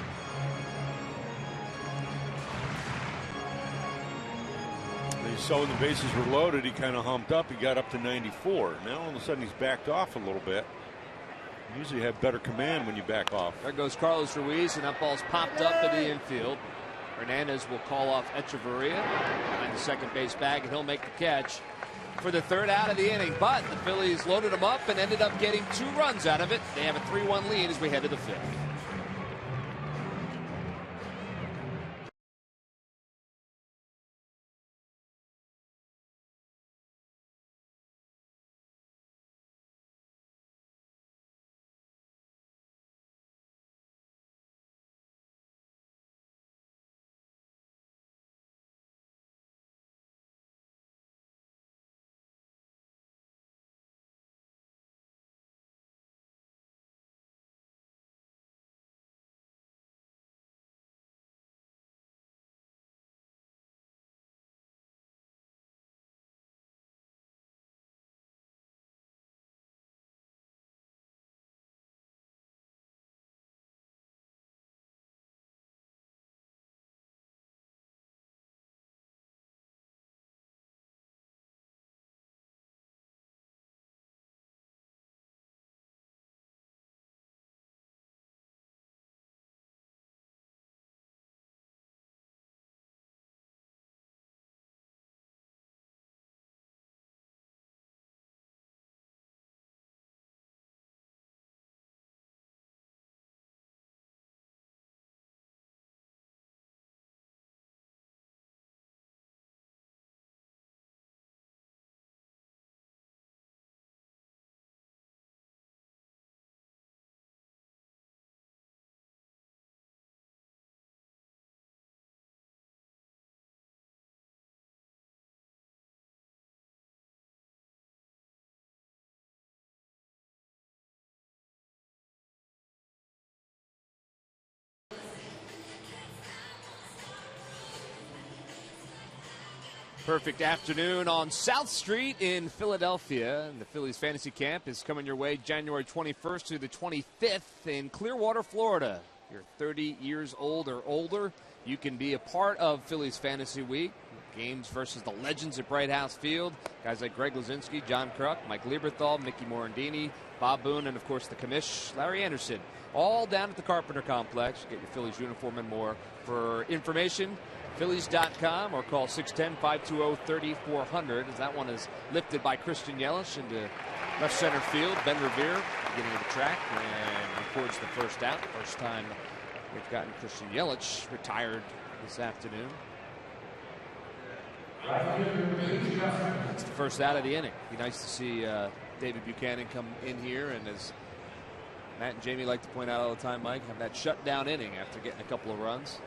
You saw when the bases were loaded, he kind of humped up. He got up to 94. Now all of a sudden he's backed off a little bit. usually have better command when you back off. There goes Carlos Ruiz, and that ball's popped up in the infield. Hernandez will call off Echeverria behind the second base bag, and he'll make the catch for the third out of the inning. But the Phillies loaded him up and ended up getting 2 runs out of it. They have a 3-1 lead as we head to the 5th. Perfect afternoon on South Street in Philadelphia. And the Phillies Fantasy Camp is coming your way January 21st to the 25th in Clearwater, Florida. If you're 30 years old or older, you can be a part of Phillies Fantasy Week. Games versus the legends at Bright House Field. Guys like Greg Luzinski, John Kruk, Mike Lieberthal, Mickey Morandini, Bob Boone, and, of course, the commish, Larry Anderson. All down at the Carpenter Complex. Get your Phillies uniform and more. For information, Phillies.com or call 610-520-3400 as that one is lifted by Christian Yelich into left center field. Ben Revere getting to the track and records the first out. First time we've gotten Christian Yelich retired this afternoon. It's the first out of the inning. Be nice to see David Buchanan come in here, and as Matt and Jamie like to point out all the time, Mike, have that shutdown inning after getting a couple of runs.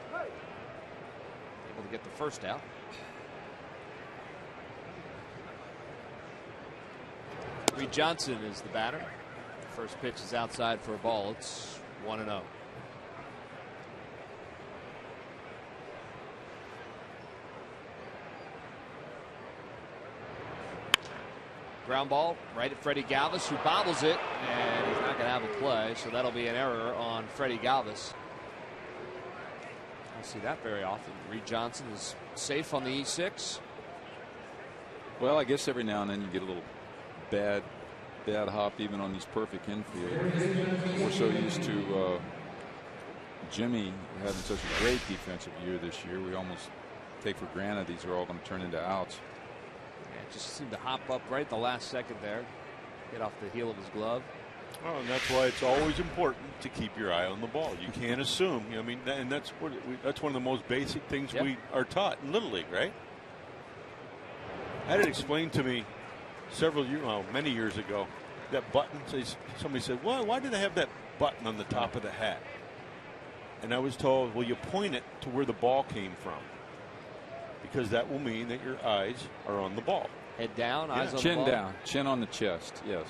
Able to get the first out. Reed Johnson is the batter. First pitch is outside for a ball. It's 1-0. Ground ball right at Freddie Galvis, who bobbles it, and he's not going to have a play, so that'll be an error on Freddie Galvis. I see that very often. Reed Johnson is safe on the E6. Well, I guess every now and then you get a little bad hop even on these perfect infield. We're so used to Jimmy having such a great defensive year this year. We almost take for granted these are all going to turn into outs. Just seemed to hop up right at the last second there. Get off the heel of his glove. Oh, and that's why it's always important to keep your eye on the ball. You can't assume. I mean, and that's one of the most basic things we are taught in Little League, right? I had it explained to me many years ago. That button, somebody said, well, why do they have that button on the top of the hat? And I was told, well, you point it to where the ball came from, because that will mean that your eyes are on the ball. Head down, eyes on the ball. Chin down, chin on the chest, yes.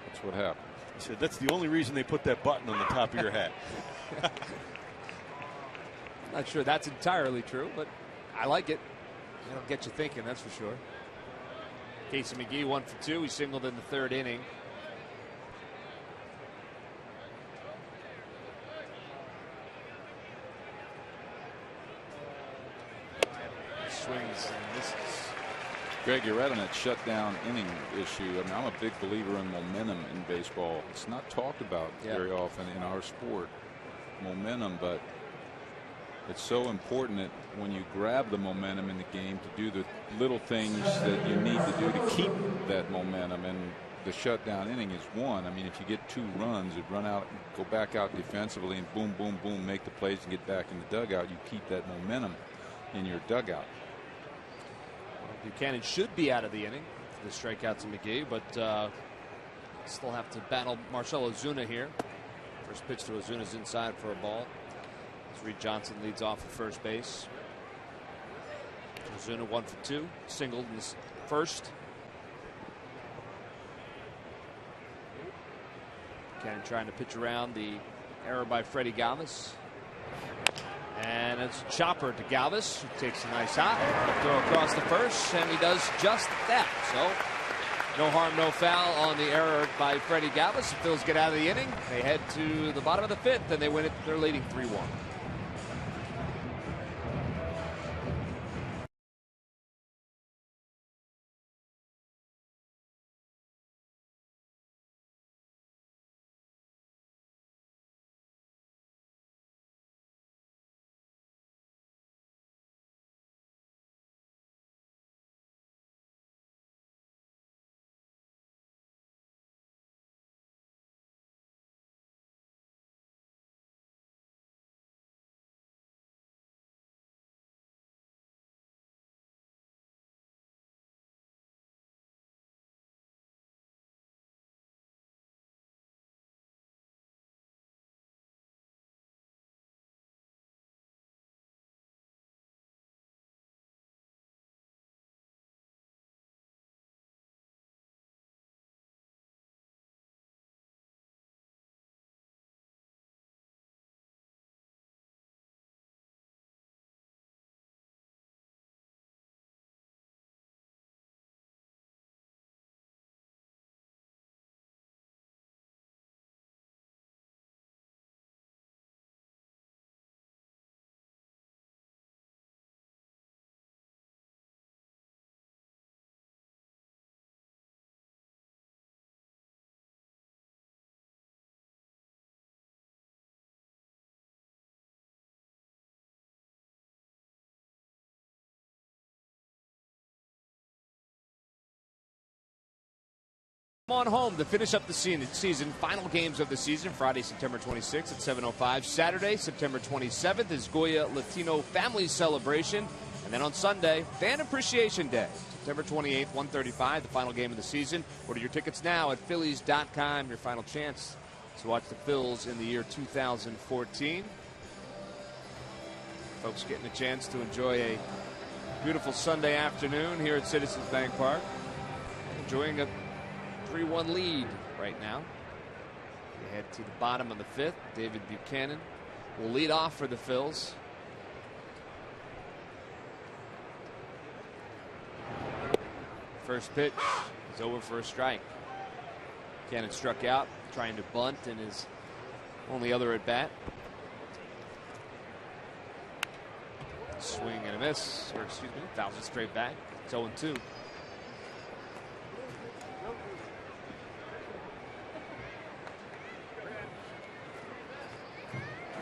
That's what happened. He said that's the only reason they put that button on the top of your hat. Not sure that's entirely true, but I like it. It'll get you thinking, that's for sure. Casey McGee 1 for 2. He singled in the third inning. Swings and misses. Greg, you're right on that shutdown inning issue. I mean, I'm a big believer in momentum in baseball. It's not talked about very often in our sport, momentum, but it's so important that when you grab the momentum in the game to do the little things that you need to do to keep that momentum. And the shutdown inning is one. I mean, if you get 2 runs, it run out, go back out defensively, and boom, boom, boom, make the plays and get back in the dugout. You keep that momentum in your dugout. Buchanan should be out of the inning for the strikeout to McGee, but still have to battle Marcell Ozuna here. First pitch to Ozuna's inside for a ball. As Reed Johnson leads off at first base. Ozuna 1 for 2, singled in his first. Buchanan trying to pitch around the error by Freddie Galvis. And it's a chopper to Galvis, who takes a nice hop, throw across the first, and he does just that. So no harm, no foul on the error by Freddie Galvis. The Phils get out of the inning. They head to the bottom of the 5th, and they win it. They're leading 3-1. On home to finish up the season. Final games of the season. Friday, September 26th at 7:05. Saturday, September 27th is Goya Latino Family Celebration. And then on Sunday, Fan Appreciation Day. September 28th, 1:35, the final game of the season. Order your tickets now at Phillies.com. Your final chance to watch the Phils in the year 2014. Folks getting a chance to enjoy a beautiful Sunday afternoon here at Citizens Bank Park. Enjoying a 3-1 lead right now. We head to the bottom of the 5th. David Buchanan will lead off for the Phils. First pitch is over for a strike. Buchanan struck out trying to bunt in his only other at bat. Swing and a miss, or excuse me, fouls it straight back. It's 0-2.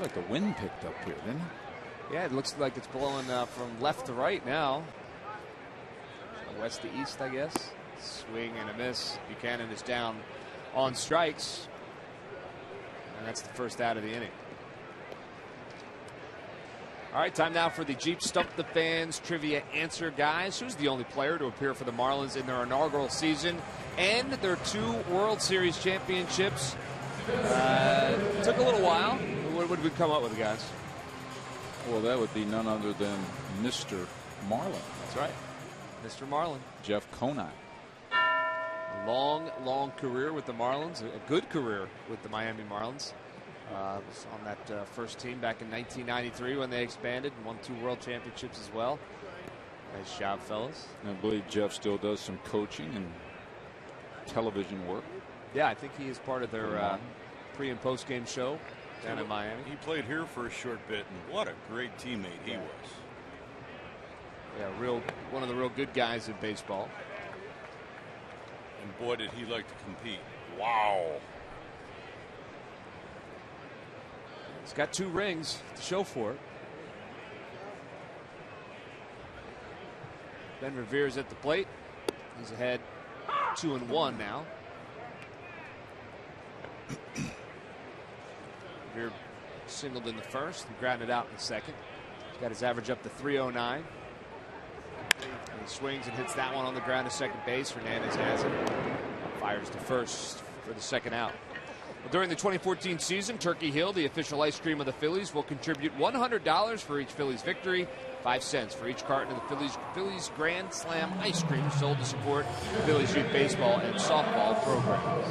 Like the wind picked up here, didn't it? Yeah, it looks like it's blowing from left to right now. West to east, I guess. Swing and a miss. Buchanan is down on strikes. And that's the first out of the inning. All right, time now for the Jeep Stump the Fans trivia answer, guys. Who's the only player to appear for the Marlins in their inaugural season and their 2 World Series championships? Took a little while. What would we come up with, guys? Well, that would be none other than Mr. Marlin. That's right. Mr. Marlin. Jeff Conine. Long career with the Marlins. A good career with the Miami Marlins. Was on that first team back in 1993 when they expanded and won 2 World Championships as well. Nice job, fellas. I believe Jeff still does some coaching and television work. Yeah, I think he is part of their pre- and post-game show down in Miami. He played here for a short bit, and what a great teammate he was. Yeah, one of the real good guys in baseball. And boy, did he like to compete. Wow. He's got 2 rings to show for it. Ben Revere's at the plate. He's ahead 2-1 now. Revere singled in the first and grounded out in the second. He's got his average up to 309. And he swings and hits that one on the ground to second base. Hernandez has it. Fires to first for the second out. Well, during the 2014 season, Turkey Hill, the official ice cream of the Phillies, will contribute $100 for each Phillies victory, 5 cents for each carton of the Phillies Grand Slam ice cream sold to support Phillies youth baseball and softball programs.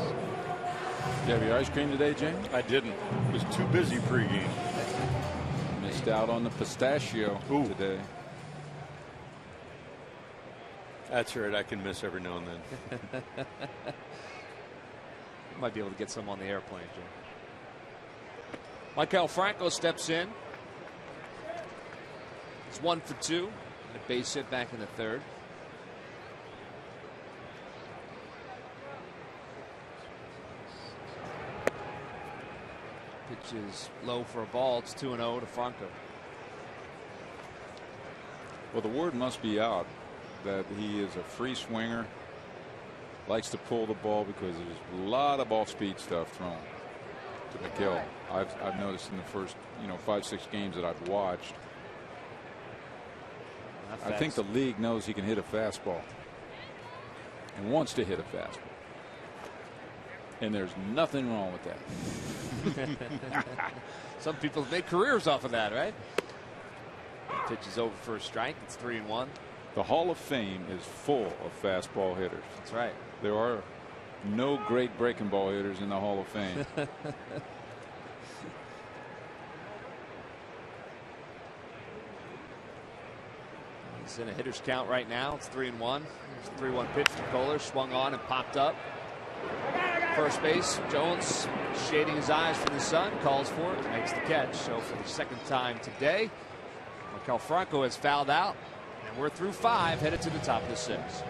Did you have your ice cream today, James? I didn't. Was too busy pregame. Missed out on the pistachio today. That's right. I can miss every now and then. Might be able to get some on the airplane, Jim. Maikel Franco steps in. It's 1 for 2 and a base hit back in the third. Pitch is low for a ball. It's 2-0 to Franco. Well, the word must be out that he is a free swinger. Likes to pull the ball because there's a lot of off-speed stuff thrown to Maikel. I've noticed in the first 5-6 games that I've watched. I think the league knows he can hit a fastball and wants to hit a fastball. And there's nothing wrong with that. Some people make careers off of that, right? Pitch is over for a strike. It's 3-1. The Hall of Fame is full of fastball hitters. That's right. There are no great breaking ball hitters in the Hall of Fame. He's in a hitter's count right now. It's 3-1. There's a 3-1 pitch to Kohler. Swung on and popped up. First base, Jones shading his eyes from the sun, calls for it, makes the catch. So for the second time today, Maikel Franco has fouled out, and we're through 5, headed to the top of the 6th.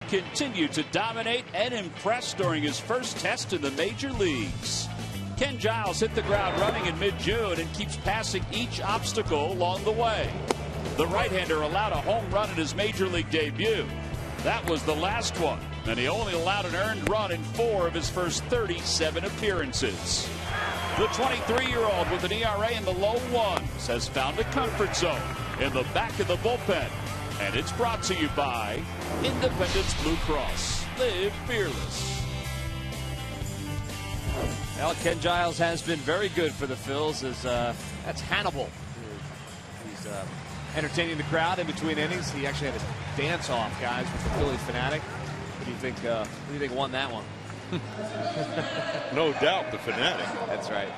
Continued to dominate and impress during his first test in the major leagues. Ken Giles hit the ground running in mid-June and keeps passing each obstacle along the way. The right-hander allowed a home run in his major league debut. That was the last one, and he only allowed an earned run in 4 of his first 37 appearances. The 23-year-old with an ERA in the low 1s has found a comfort zone in the back of the bullpen. And it's brought to you by Independence Blue Cross. Live fearless. Well, Ken Giles has been very good for the Phils. That's Hannibal. He's entertaining the crowd in between innings. He actually had a dance-off, guys, with the Philly fanatic. What do you think won that one? No doubt, the fanatic. That's right.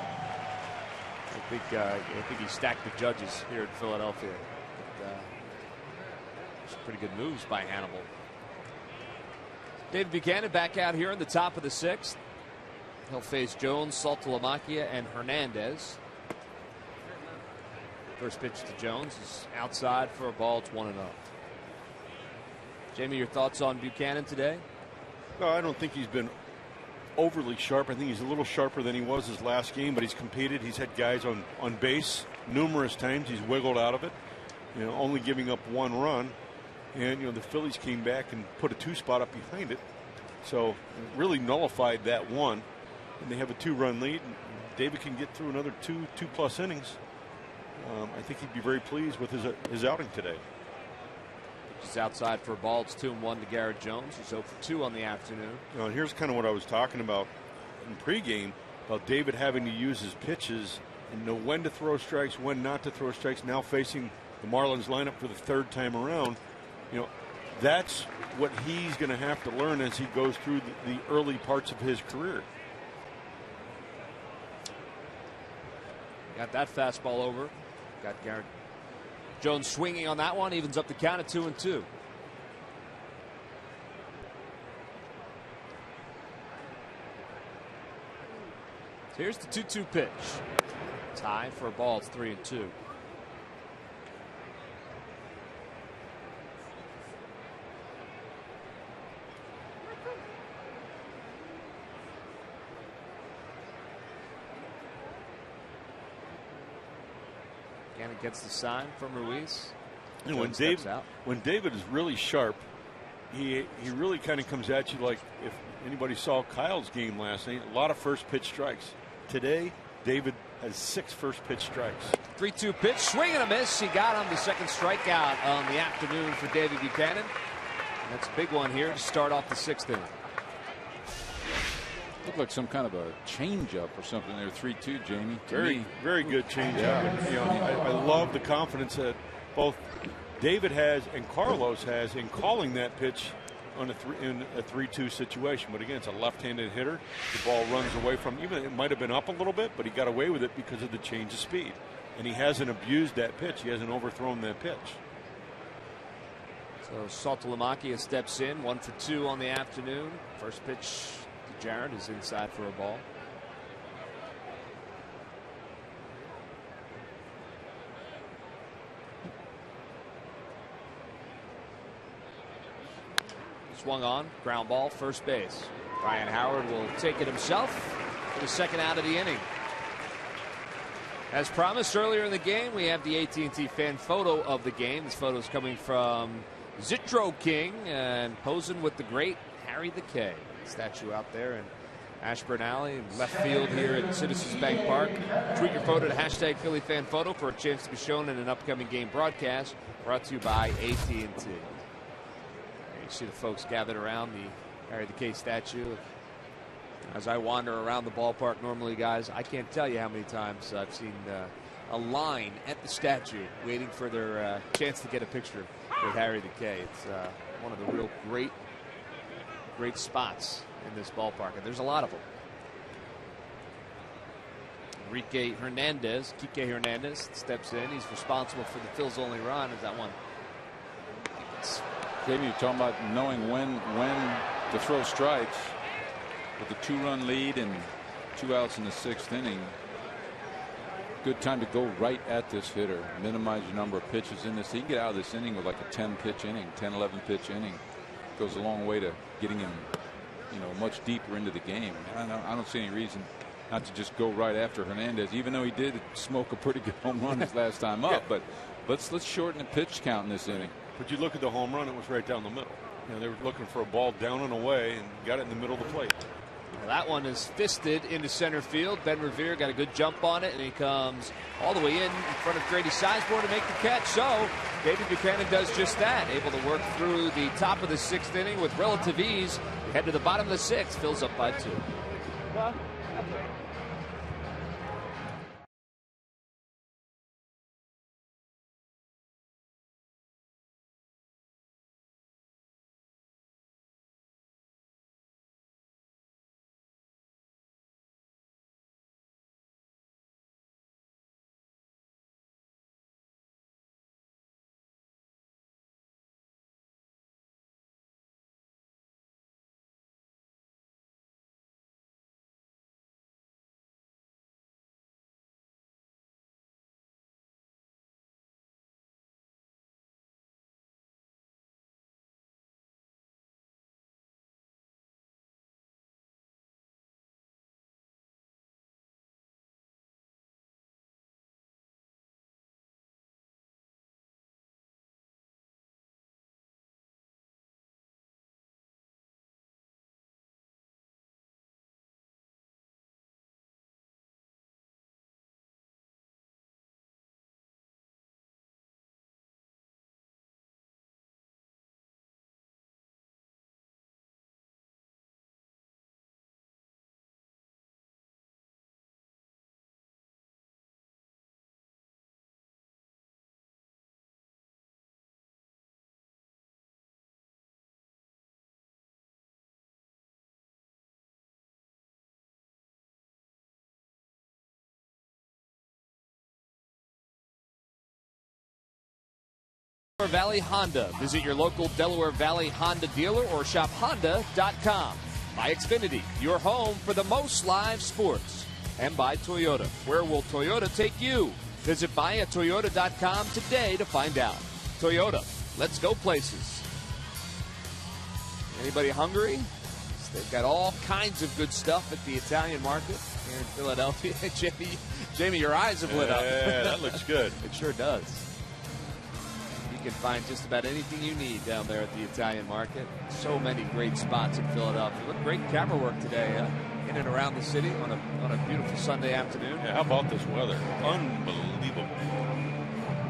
I think he stacked the judges here in Philadelphia. Pretty good moves by Hannibal. David Buchanan back out here in the top of the 6th. He'll face Jones, Saltalamacchia, and Hernandez. First pitch to Jones is outside for a ball. It's 1-0. Jamie, your thoughts on Buchanan today? No, I don't think he's been overly sharp. I think he's a little sharper than he was his last game, but he's competed. He's had guys on base numerous times. He's wiggled out of it, only giving up 1 run. And, the Phillies came back and put a 2-spot up behind it. So it really nullified that one. And they have a 2-run lead. And David can get through another 2+ innings. I think he'd be very pleased with his outing today. Just outside for a ball. It's 2-1 to Garrett Jones. He's 0 for 2 on the afternoon. And here's kind of what I was talking about in pregame about David having to use his pitches and know when to throw strikes, when not to throw strikes. Now facing the Marlins lineup for the 3rd time around, that's what he's going to have to learn as he goes through the early parts of his career. Got that fastball over. Got Garrett Jones swinging on that one. Evens up the count at 2-2. So here's the 2-2 pitch. Tie for a ball. It's 3-2. Buchanan gets the sign from Ruiz. When David is really sharp, he really kind of comes at you like if anybody saw Kyle's game last night. A lot of first pitch strikes. Today, David has 6 first pitch strikes. 3-2 pitch, swing and a miss. He got him the second strikeout on the afternoon for David Buchanan. And that's a big one here to start off the 6th inning. Looked like some kind of a changeup or something there. 3-2, Jamie. Very good changeup. Yeah. I love the confidence both David has and Carlos has in calling that pitch in a 3-2 situation. But again, it's a left-handed hitter. The ball runs away from him. Even it might have been up a little bit, but he got away with it because of the change of speed. And he hasn't abused that pitch. He hasn't overthrown that pitch. So Saltalamacchia steps in, 1 for 2 on the afternoon. First pitch to Jarrett is inside for a ball. Swung on, ground ball, first base. Ryan Howard will take it himself for the second out of the inning. As promised earlier in the game, we have the AT&T fan photo of the game. This photo is coming from Zitro King and posing with the great Harry the K. Statue out there in Ashburn Alley in left field here at Citizens Bank Park. Tweet your photo to hashtag Philly Fan Photo for a chance to be shown in an upcoming game broadcast brought to you by AT&T. You see the folks gathered around the Harry the K statue. As I wander around the ballpark normally, guys, I can't tell you how many times I've seen a line at the statue waiting for their chance to get a picture with Harry the K. It's one of the real great spots in this ballpark, and there's a lot of them. Kike Hernandez steps in. He's responsible for the Phil's only run. Is that one? Jamie, you're talking about knowing when to throw strikes. With a 2-run lead and 2 outs in the 6th inning, good time to go right at this hitter. Minimize your number of pitches in this. He can get out of this inning with like a 10-pitch inning, 10-11 pitch inning. Goes a long way to getting him, much deeper into the game. I don't see any reason not to just go right after Hernandez, even though he did smoke a pretty good home run his last time up. Yeah. But let's shorten the pitch count in this inning. But you look at the home run; it was right down the middle. They were looking for a ball down and away, and got it in the middle of the plate. Well, that one is fisted into center field. Ben Revere got a good jump on it, and he comes all the way in front of Grady Sizemore to make the catch. So David Buchanan does just that, able to work through the top of the 6th inning with relative ease. Head to the bottom of the 6th, Phil's up by 2. Delaware Valley Honda. Visit your local Delaware Valley Honda dealer or shop honda.com. By Xfinity, your home for the most live sports. And by Toyota. Where will Toyota take you? Visit buyatoyota.com today to find out. Toyota, let's go places. Anybody hungry? They've got all kinds of good stuff at the Italian market here in Philadelphia. Jamie, your eyes have lit up. Yeah, that looks good. It sure does. You can find just about anything you need down there at the Italian market. So many great spots in Philadelphia. Look, great camera work today in and around the city on a beautiful Sunday afternoon. Yeah, how about this weather? Unbelievable.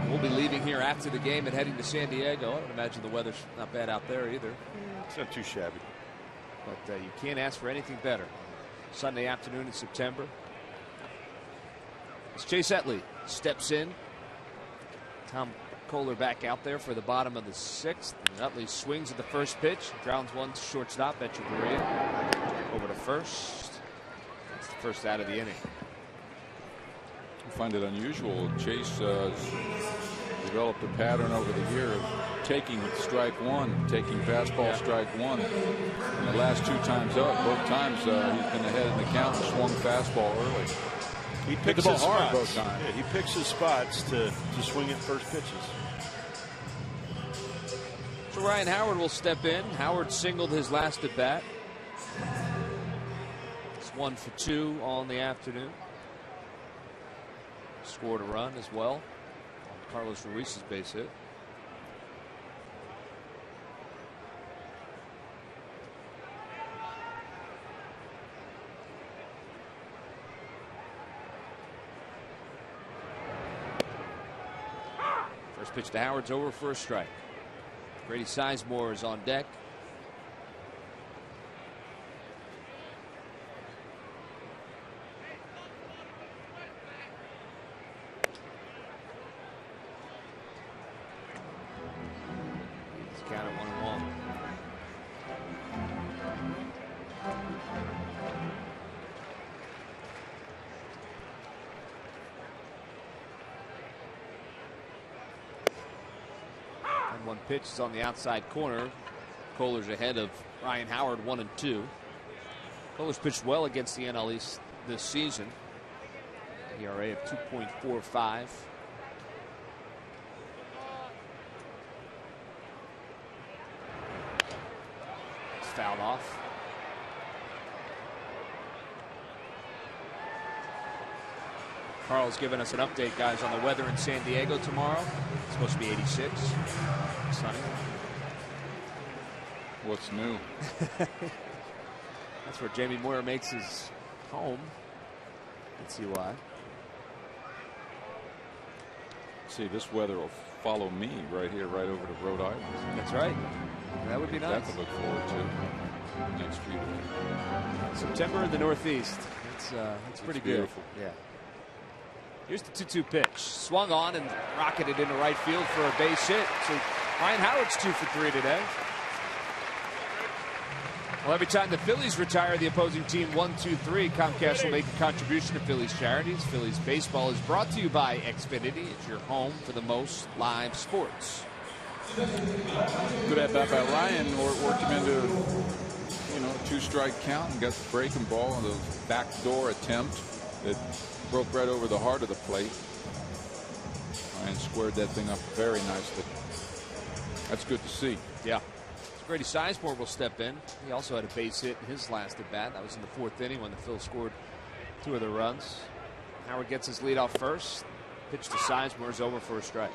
We'll be leaving here after the game and heading to San Diego. I don't imagine the weather's not bad out there either. It's not too shabby. But you can't ask for anything better. Sunday afternoon in September. As Chase Utley steps in. Tom Kohler back out there for the bottom of the 6th. And Utley swings at the first pitch. Grounds one to shortstop. Echeverria over to first. That's the first out of the inning. I find it unusual. Chase developed a pattern over the year of taking strike one, taking fastball strike one. And the last 2 times up, both times he's been ahead in the count and swung fastball early. He picks the ball his hard spots. both times. Yeah, he picks his spots to swing at first pitches. So Ryan Howard will step in. Howard singled his last at bat. It's 1 for 2 on the afternoon. Scored a run as well on Carlos Ruiz's base hit. First pitch to Howard's over for a strike. Grady Sizemore is on deck. Count it 1-1. And 1 pitch is on the outside corner. Kohler's ahead of Ryan Howard 1-2. Kohler's pitched well against the NL East this season. ERA of 2.45. Fouled off. Carl's giving us an update, guys, on the weather in San Diego tomorrow. It's supposed to be 86. Sunny. What's new? That's where Jamie Moyer makes his home. Let's see why. See, this weather will follow me right here, right over to Rhode Island. That's right. That would be nice. That to look forward to next few days. September in the Northeast. It's pretty good. Beautiful. Yeah. Here's the 2-2 pitch. Swung on and rocketed into right field for a base hit. So Ryan Howard's 2 for 3 today. Well, every time the Phillies retire the opposing team 1-2-3, Comcast will make a contribution to Phillies charities. Phillies baseball is brought to you by Xfinity. It's your home for the most live sports. Good at bat by Ryan, worked him into a 2-strike count and got the breaking ball on the backdoor attempt that broke right over the heart of the plate. Ryan squared that thing up very nicely. That's good to see. Yeah. Grady Sizemore will step in. He also had a base hit in his last at bat. That was in the 4th inning when the Phils scored 2 of the runs. Howard gets his lead off first. Pitch to Sizemore is over for a strike.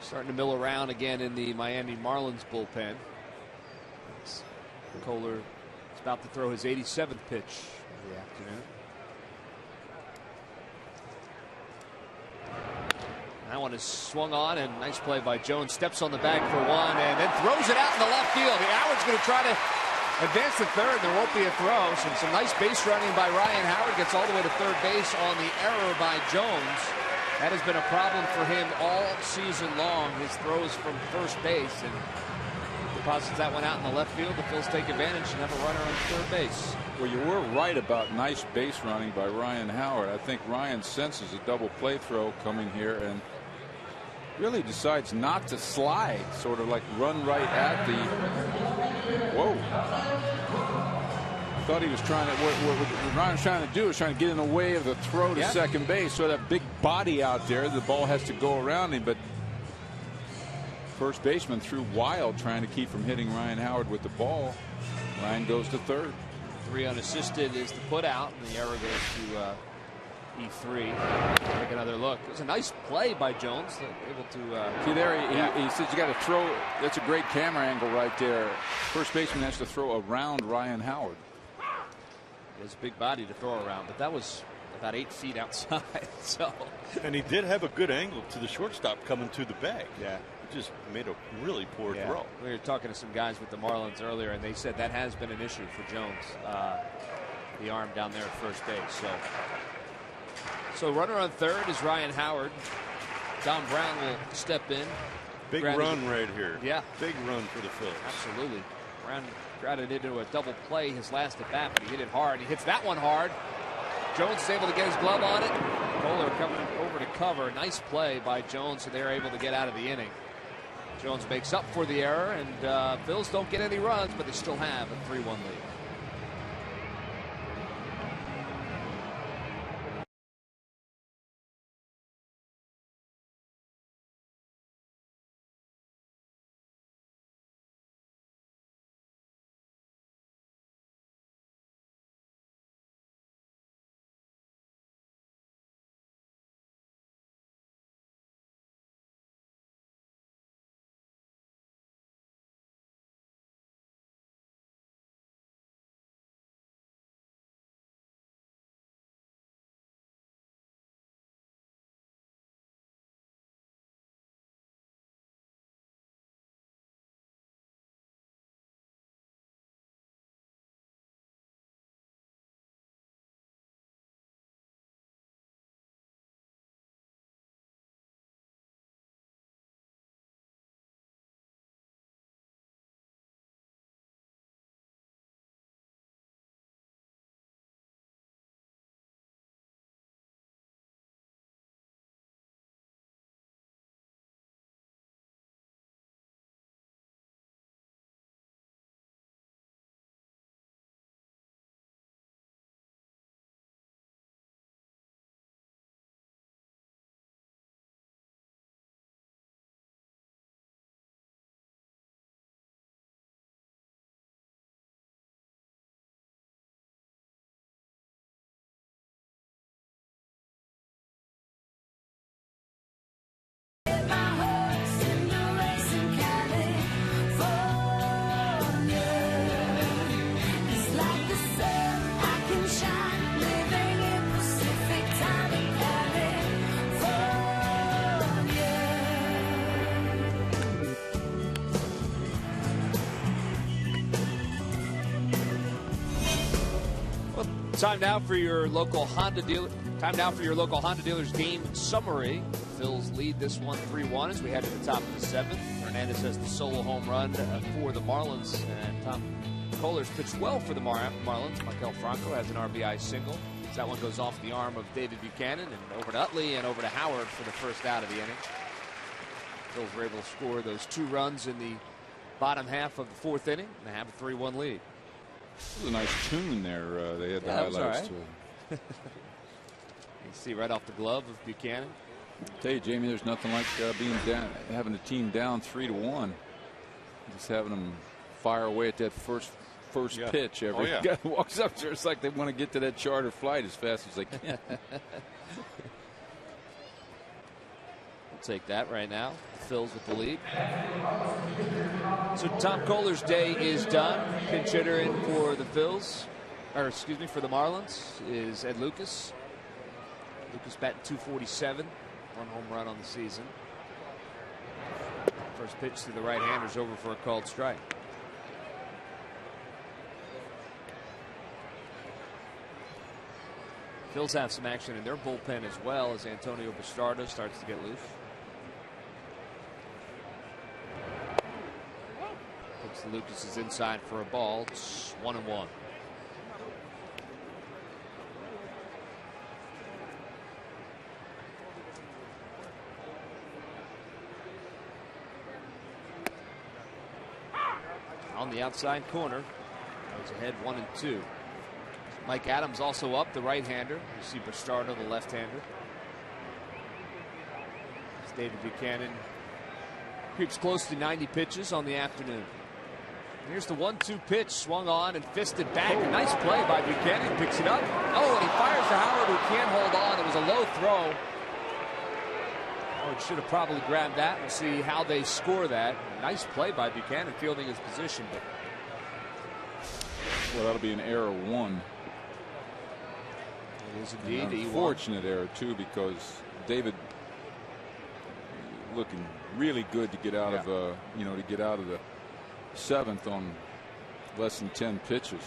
Starting to mill around again in the Miami Marlins bullpen. Kohler is about to throw his 87th pitch of the afternoon. That one is swung on, and nice play by Jones. Steps on the bag for 1 and then throws it out in the left field. Howard's going to try to advance to third. There won't be a throw. Some nice base running by Ryan Howard. Gets all the way to third base on the error by Jones. That has been a problem for him all season long. His throws from first base, and deposits that one out in the left field. The Phils take advantage and have a runner on third base. Well, you were right about nice base running by Ryan Howard. I think Ryan senses a double play throw coming here and really decides not to slide, sort of like run right at the. Whoa. Thought he was trying to. What Ryan was trying to do is trying to get in the way of the throw to second base. So that big body out there, the ball has to go around him. But first baseman threw wild, trying to keep from hitting Ryan Howard with the ball. Ryan goes to third. 3 unassisted is the put out, and the error goes to E3. Take another look. It was a nice play by Jones, able to see there. He says you got to throw. That's a great camera angle right there. First baseman has to throw around Ryan Howard. It's a big body to throw around, but that was about 8 feet outside. So, and he did have a good angle to the shortstop coming to the bag. Yeah, he just made a really poor throw. We were talking to some guys with the Marlins earlier, and they said that has been an issue for Jones. The arm down there at first base. So runner on third is Ryan Howard. Don Brown will step in. Big run right here. Yeah, big run for the Phillies. Absolutely. Brown grounded into a double play his last at bat, but he hit it hard. He hits that one hard. Jones is able to get his glove on it. Kohler coming over to cover. Nice play by Jones, so they're able to get out of the inning. Jones makes up for the error, and Phils don't get any runs, but they still have a 3-1 lead. Time now for your local Honda dealer. Time now for your local Honda dealer's game summary. Phils lead this one 3-1 as we head to the top of the 7th. Hernandez has the solo home run for the Marlins, and Tom Kohler's pitched well for the Marlins. Maikel Franco has an RBI single. As that one goes off the arm of David Buchanan and over to Utley and over to Howard for the first out of the inning. Phils were able to score those 2 runs in the bottom half of the 4th inning and have a 3-1 lead. It was a nice tune there. They had the highlights to it. You can see right off the glove of Buchanan. I tell you, Jamie, there's nothing like being down, having a team down 3-1. Just having them fire away at that first pitch. Every guy walks up there, it's like they want to get to that charter flight as fast as they can. We'll take that right now. Phils with the lead. So Tom Kohler's day is done. Pinch hitter in for the Phils, or excuse me, for the Marlins is Ed Lucas. Lucas batting .247, 1 home run on the season. First pitch to the right-hander's over for a called strike. Phils have some action in their bullpen as well as Antonio Bastardo starts to get loose. Puts Lucas is inside for a ball. It's 1-1. On the outside corner, goes ahead 1-2. Mike Adams also up, the right-hander. You see Bastardo, the left-hander. As David Buchanan creeps close to 90 pitches on the afternoon. Here's the 1-2 pitch, swung on and fisted back. A nice play by Buchanan, picks it up. Oh, and he fires to Howard, who can't hold on. It was a low throw. Howard should have probably grabbed that. We'll see how they score that. Nice play by Buchanan, fielding his position. But well, that'll be an error 1. It is indeed. An unfortunate error, too, because David looking really good to get out of to get out of the 7th on less than 10 pitches.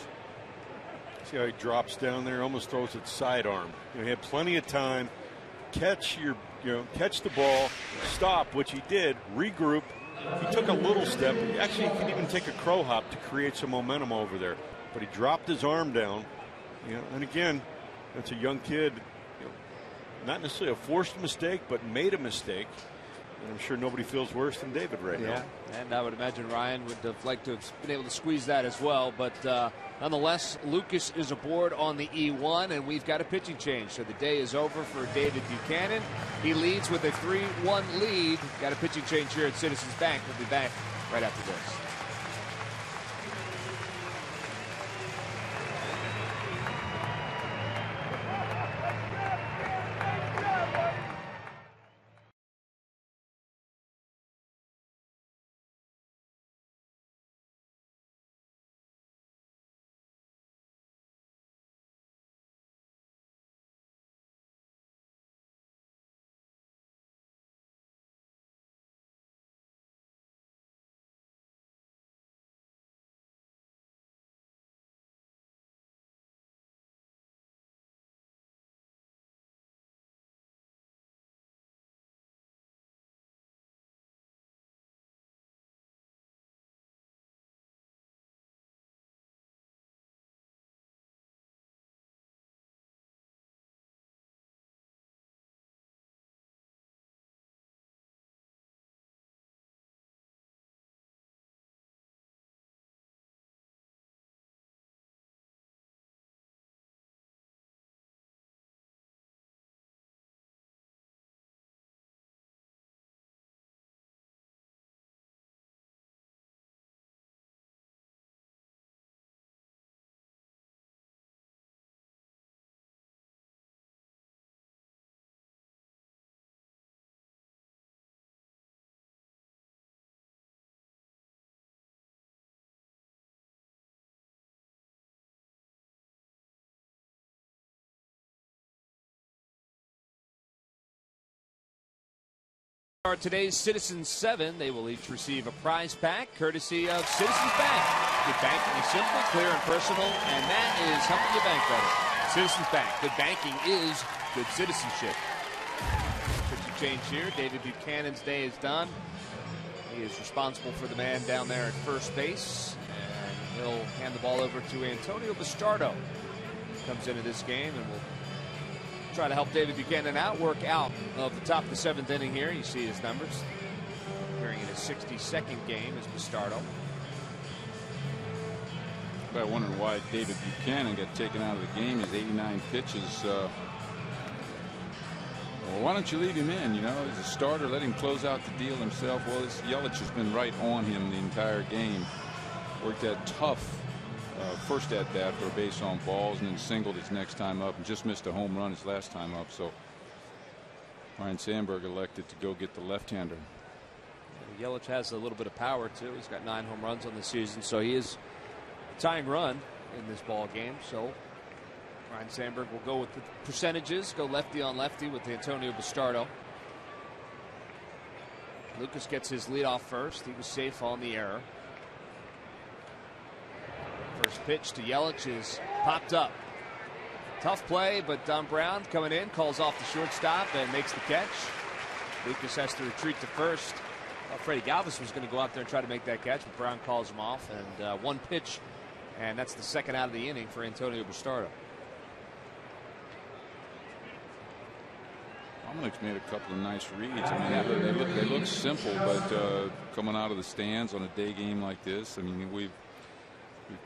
See how he drops down there, almost throws it sidearm. He had plenty of time. Catch the ball, stop, which he did, regroup. He took a little step. Actually, he could even take a crow hop to create some momentum over there. But he dropped his arm down. And again, that's a young kid. Not necessarily a forced mistake, but made a mistake. And I'm sure nobody feels worse than David right now. And I would imagine Ryan would have liked to have been able to squeeze that as well. But nonetheless, Lucas is aboard on the E1, and we've got a pitching change. So the day is over for David Buchanan. He leads with a 3-1 lead. Got a pitching change here at Citizens Bank. We'll be back right after this. Today's Citizens 7, they will each receive a prize pack courtesy of Citizens Bank. Good banking is simple, clear, and personal, and that is helping you bank better. Citizens Bank. Good banking is good citizenship. Pitching change here. David Buchanan's day is done. He is responsible for the man down there at first base, and he'll hand the ball over to Antonio Bastardo. Comes into this game and will try to help David Buchanan work out of the top of the 7th inning here. You see his numbers. Appearing in his 62nd game is Bastardo. I wondering why David Buchanan got taken out of the game. His 89 pitches. Well, why don't you leave him in? As a starter, let him close out the deal himself. Well, Yelich has been right on him the entire game. Worked that tough first at bat for a base on balls, and then singled his next time up and just missed a home run his last time up. So Ryne Sandberg elected to go get the left-hander. Yelich has a little bit of power too. He's got 9 home runs on the season, so he is a tying run in this ball game. So Ryne Sandberg will go with the percentages, go lefty on lefty with Antonio Bastardo. Lucas gets his leadoff first. He was safe on the error. First pitch to Yelich is popped up. Tough play, but Don Brown coming in, calls off the shortstop and makes the catch. Lucas has to retreat to first. Freddie Galvis was going to go out there and try to make that catch, but Brown calls him off. And one pitch, and that's the second out of the inning for Antonio Bastardo. Dominic's made a couple of nice reads. I mean, they look simple, but coming out of the stands on a day game like this, I mean, we've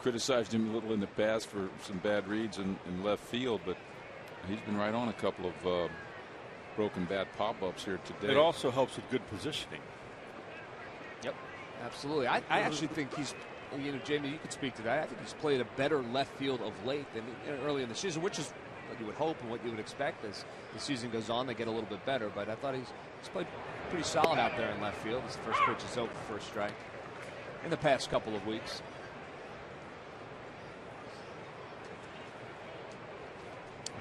criticized him a little in the past for some bad reads in left field, but he's been right on a couple of broken bat pop-ups here today. It also helps with good positioning. Yep, absolutely. I actually think he's, Jamie, you could speak to that. I think he's played a better left field of late than early in the season, which is what you would hope and what you would expect as the season goes on. They get a little bit better, but I thought he's played pretty solid out there in left field. His first pitch is over, first strike in the past couple of weeks.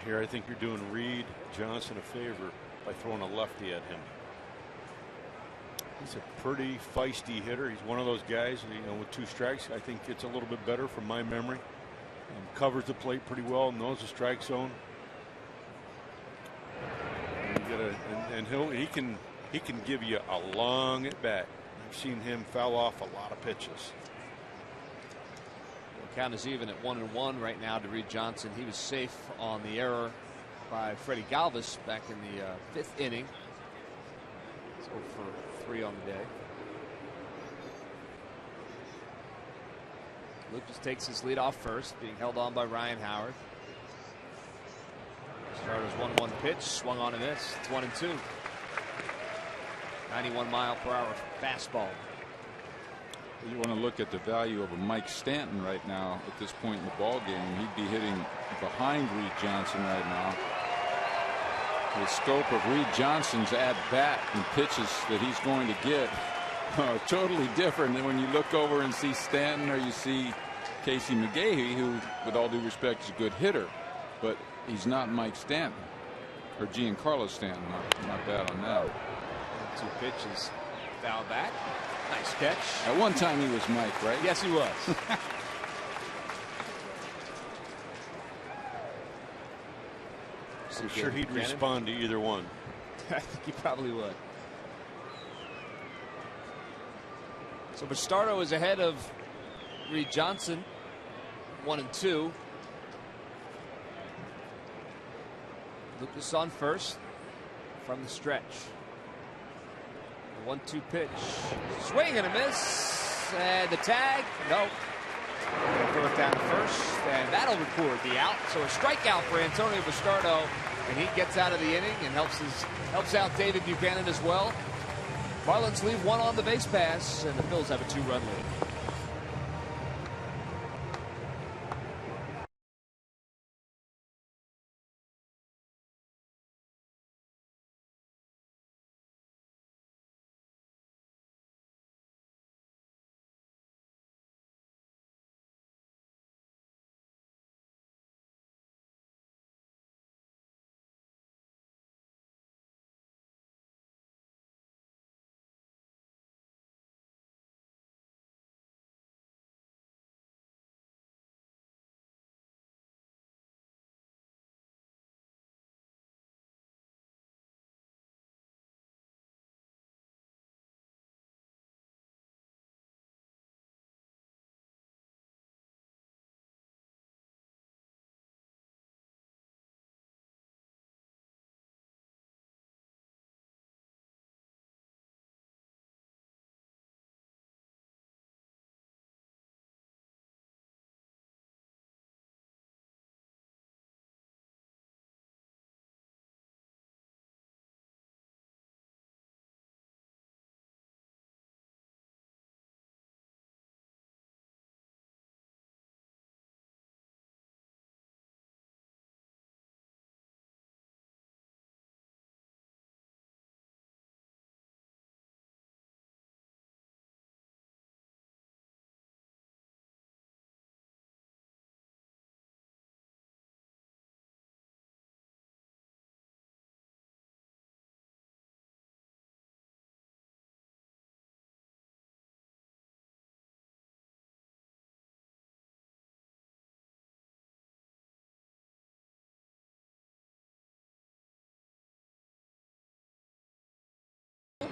Here, I think you're doing Reed Johnson a favor by throwing a lefty at him. He's a pretty feisty hitter. He's one of those guys, with 2 strikes, I think it's a little bit better from my memory. Covers the plate pretty well, knows the strike zone. And he can give you a long at bat. I've seen him foul off a lot of pitches. The count is even at 1-1 right now to Reed Johnson. He was safe on the error by Freddie Galvis back in the 5th inning. So for 3 on the day. Lucas takes his lead off first, being held on by Ryan Howard. Starter's 1-1 pitch, swung on and missed. It's 1-2. 91-mile-per-hour fastball. You want to look at the value of a Mike Stanton right now at this point in the ball game. He'd be hitting behind Reed Johnson right now. The scope of Reed Johnson's at bat and pitches that he's going to get are totally different than when you look over and see Stanton or you see Casey McGahee, who, with all due respect, is a good hitter, but he's not Mike Stanton or Giancarlo Stanton. Not bad on that. 2 pitches, foul back. Nice catch. At one time he was Mike, right? Yes, he was. I'm sure he'd respond to either one. I think he probably would. So Bastardo is ahead of Reed Johnson, 1-2. Lucas on first from the stretch. The 1-2 pitch. Swing and a miss. And the tag. No. Throw it down to first. And that'll record the out. So a strikeout for Antonio Bastardo. And he gets out of the inning and helps out David Buchanan as well. Marlins leave 1 on the base pass, and the Phillies have a 2-run lead.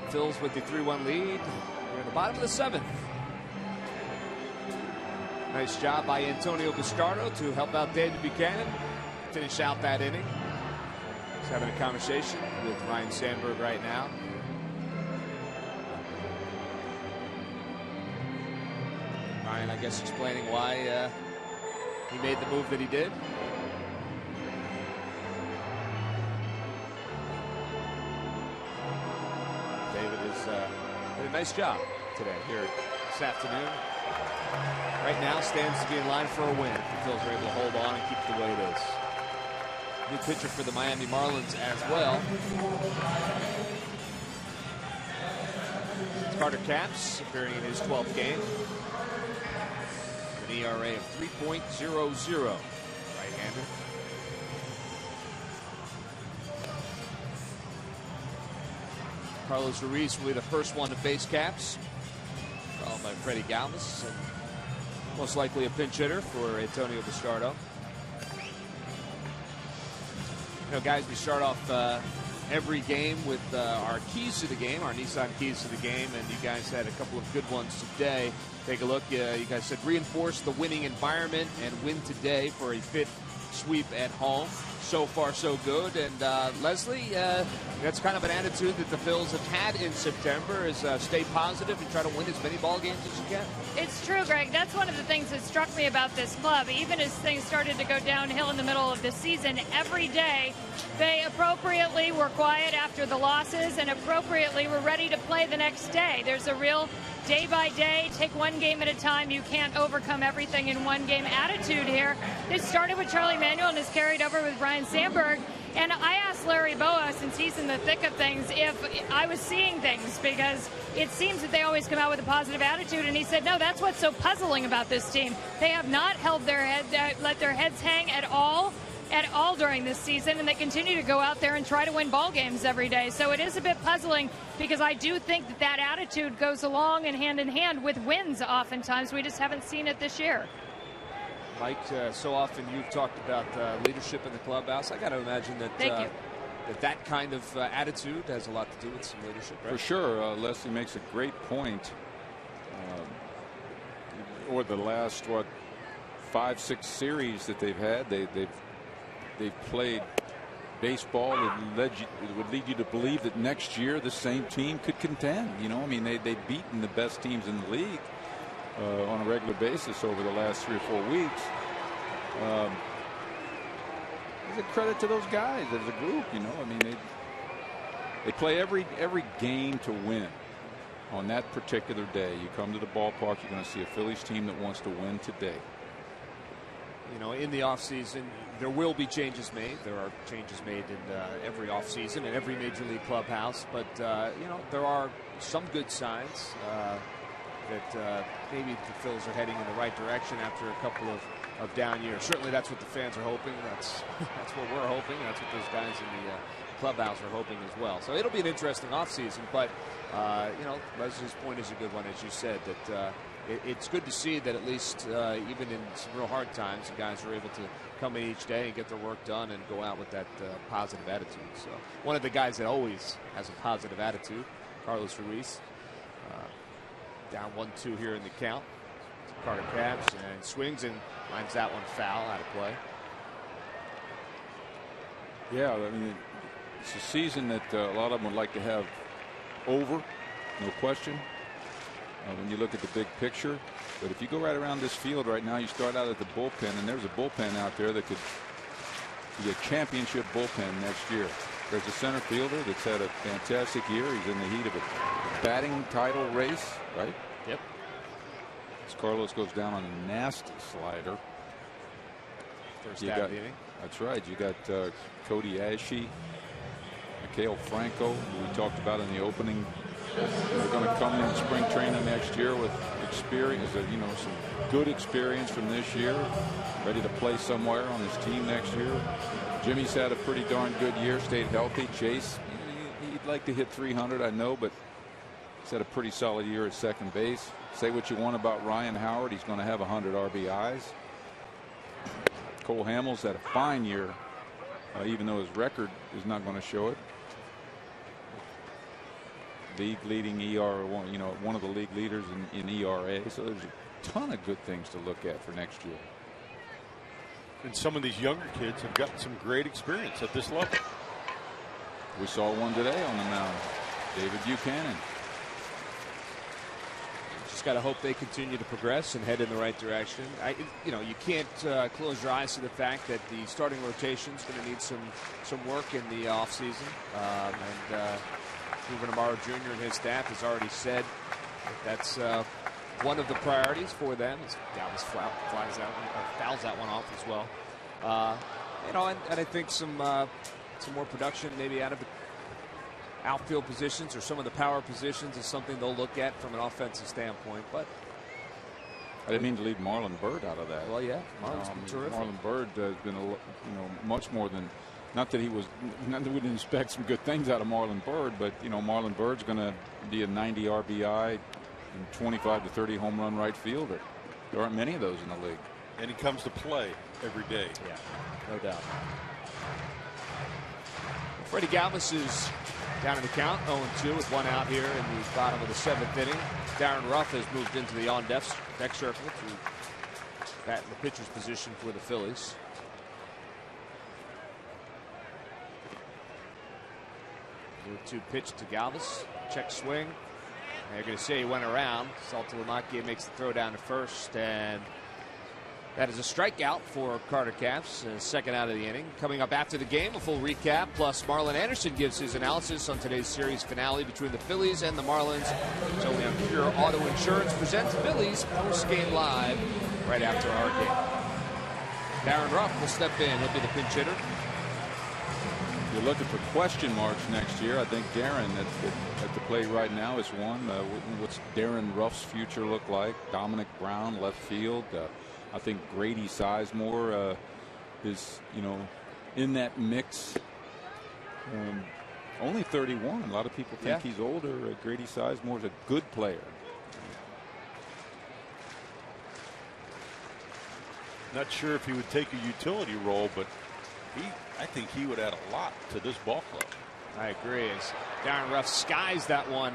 Phils with the 3-1 lead. We're in the bottom of the 7th. Nice job by Antonio Bastardo to help out David Buchanan finish out that inning. He's having a conversation with Ryan Sandberg right now. Ryan, I guess, explaining why he made the move that he did. David did a nice job today here this afternoon. Right now stands to be in line for a win if the Phils are able to hold on and keep it the way it is. New pitcher for the Miami Marlins as well. Carter Capps appearing in his 12th game. An ERA of 3.00. Right-hander. Carlos Ruiz will be the first one to face Capps, followed by Freddie Galvis, and most likely a pinch hitter for Antonio Bastardo. You know, guys, we start off every game with our keys to the game, our Nissan keys to the game, and you guys had a couple of good ones today. Take a look. You guys said reinforce the winning environment and win today for a 5th sweep at home. So far, so good. And Leslie, that's kind of an attitude that the Phils have had in September, is stay positive and try to win as many ball games as you can. It's true, Greg. That's one of the things that struck me about this club. Even as things started to go downhill in the middle of the season, every day they appropriately were quiet after the losses and appropriately were ready to play the next day. There's a real day by day, take one game at a time. You can't overcome everything in one game attitude here. It started with Charlie Manuel and has carried over with Brian Sandberg. And I asked Larry Boa, since he's in the thick of things, if I was seeing things, because it seems that they always come out with a positive attitude. And he said, no, that's what's so puzzling about this team. They have not held their head, let their heads hang at all during this season, and they continue to go out there and try to win ball games every day. So it is a bit puzzling, because I do think that that attitude goes along and hand in hand with wins oftentimes. We just haven't seen it this year. Mike, so often you've talked about leadership in the clubhouse. I got to imagine that that kind of attitude has a lot to do with some leadership, right? For sure. Leslie makes a great point. Over the last, 5-6 series that they've had, they've played baseball that would lead you to believe that next year the same team could contend. You know, I mean, they've beaten the best teams in the league on a regular basis over the last 3 or 4 weeks. It's a credit to those guys as a group. You know, I mean, they play every game to win. On that particular day, you come to the ballpark, you're going to see a Phillies team that wants to win today. You know, in the offseason, there will be changes made. There are changes made in every offseason and every major league clubhouse. But, you know, there are some good signs that maybe the Phils are heading in the right direction after a couple of down years. Certainly that's what the fans are hoping. That's what we're hoping. That's what those guys in the clubhouse are hoping as well. So it'll be an interesting offseason. But, you know, Leslie's point is a good one, as you said, that it's good to see that at least even in some real hard times, the guys are able to come in each day and get their work done and go out with that positive attitude. So one of the guys that always has a positive attitude, Carlos Ruiz, down 1-2 here in the count. Carter Capps and swings and lines that one foul, out of play. Yeah, I mean, it's a season that a lot of them would like to have over, no question. When you look at the big picture. But if you go right around this field right now, you start out at the bullpen, and there's a bullpen out there that could be a championship bullpen next year. There's a center fielder that's had a fantastic year. He's in the heat of a batting title race, right? Yep. As Carlos goes down on a nasty slider. First half of the inning. That's right. You got Cody Ashe, Mikhail Franco, who we talked about in the opening. They're going to come in spring training next year with experience, you know, some good experience from this year, ready to play somewhere on his team next year. Jimmy's had a pretty darn good year, stayed healthy. Chase, he'd like to hit 300, I know, but he's had a pretty solid year at second base. Say what you want about Ryan Howard, he's going to have 100 RBIs. Cole Hamels had a fine year, even though his record is not going to show it. league-leading ERA, one of the league leaders in ERA. So there's a ton of good things to look at for next year. And some of these younger kids have got some great experience at this level. We saw one today on the mound, David Buchanan. Just got to hope they continue to progress and head in the right direction. You can't close your eyes to the fact that the starting rotation is going to need some work in the offseason. Ruben Amaro Jr. and his staff has already said that's one of the priorities for them. Dallas fouls that one off as well. And I think some more production maybe out of the outfield positions or some of the power positions is something they'll look at from an offensive standpoint. But I didn't mean to leave Marlon Byrd out of that. Well, yeah, Marlon's been terrific. Marlon Byrd has been much more than, not that we didn't expect some good things out of Marlon Byrd, but Marlon Byrd's going to be a 90 RBI and 25 to 30 home run right fielder. There aren't many of those in the league. And he comes to play every day. Yeah, no doubt. Freddie Galvis is down in the count, 0-2 with one out here in the bottom of the 7th inning. Darren Ruff has moved into the on-deck circle to bat in the pitcher's position for the Phillies. The 2 pitch to Galvis. Check swing. They're going to say he went around. Saltalamacchia makes the throw down to first, and that is a strikeout for Carter Capps, second out of the inning. Coming up after the game, a full recap, plus Marlon Anderson gives his analysis on today's series finale between the Phillies and the Marlins. It's only on Pure Auto Insurance presents Phillies post-game live right after our game. Darren Ruff will step in. He'll be the pinch hitter. You're looking for question marks next year. I think Darren at the plate right now is one. What's Darren Ruff's future look like? Dominic Brown, left field. I think Grady Sizemore is, in that mix. Only 31. A lot of people think he's older. Grady Sizemore's a good player. Not sure if he would take a utility role, but I think he would add a lot to this ball club. I agree. As Darren Ruff skies that one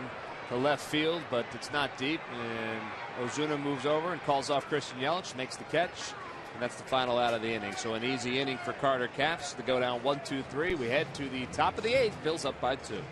to left field, but it's not deep, and Ozuna moves over and calls off Christian Yelich, makes the catch, and that's the final out of the inning. So an easy inning for Carter Capps to go down 1-2-3. We head to the top of the 8th. Bills up by 2.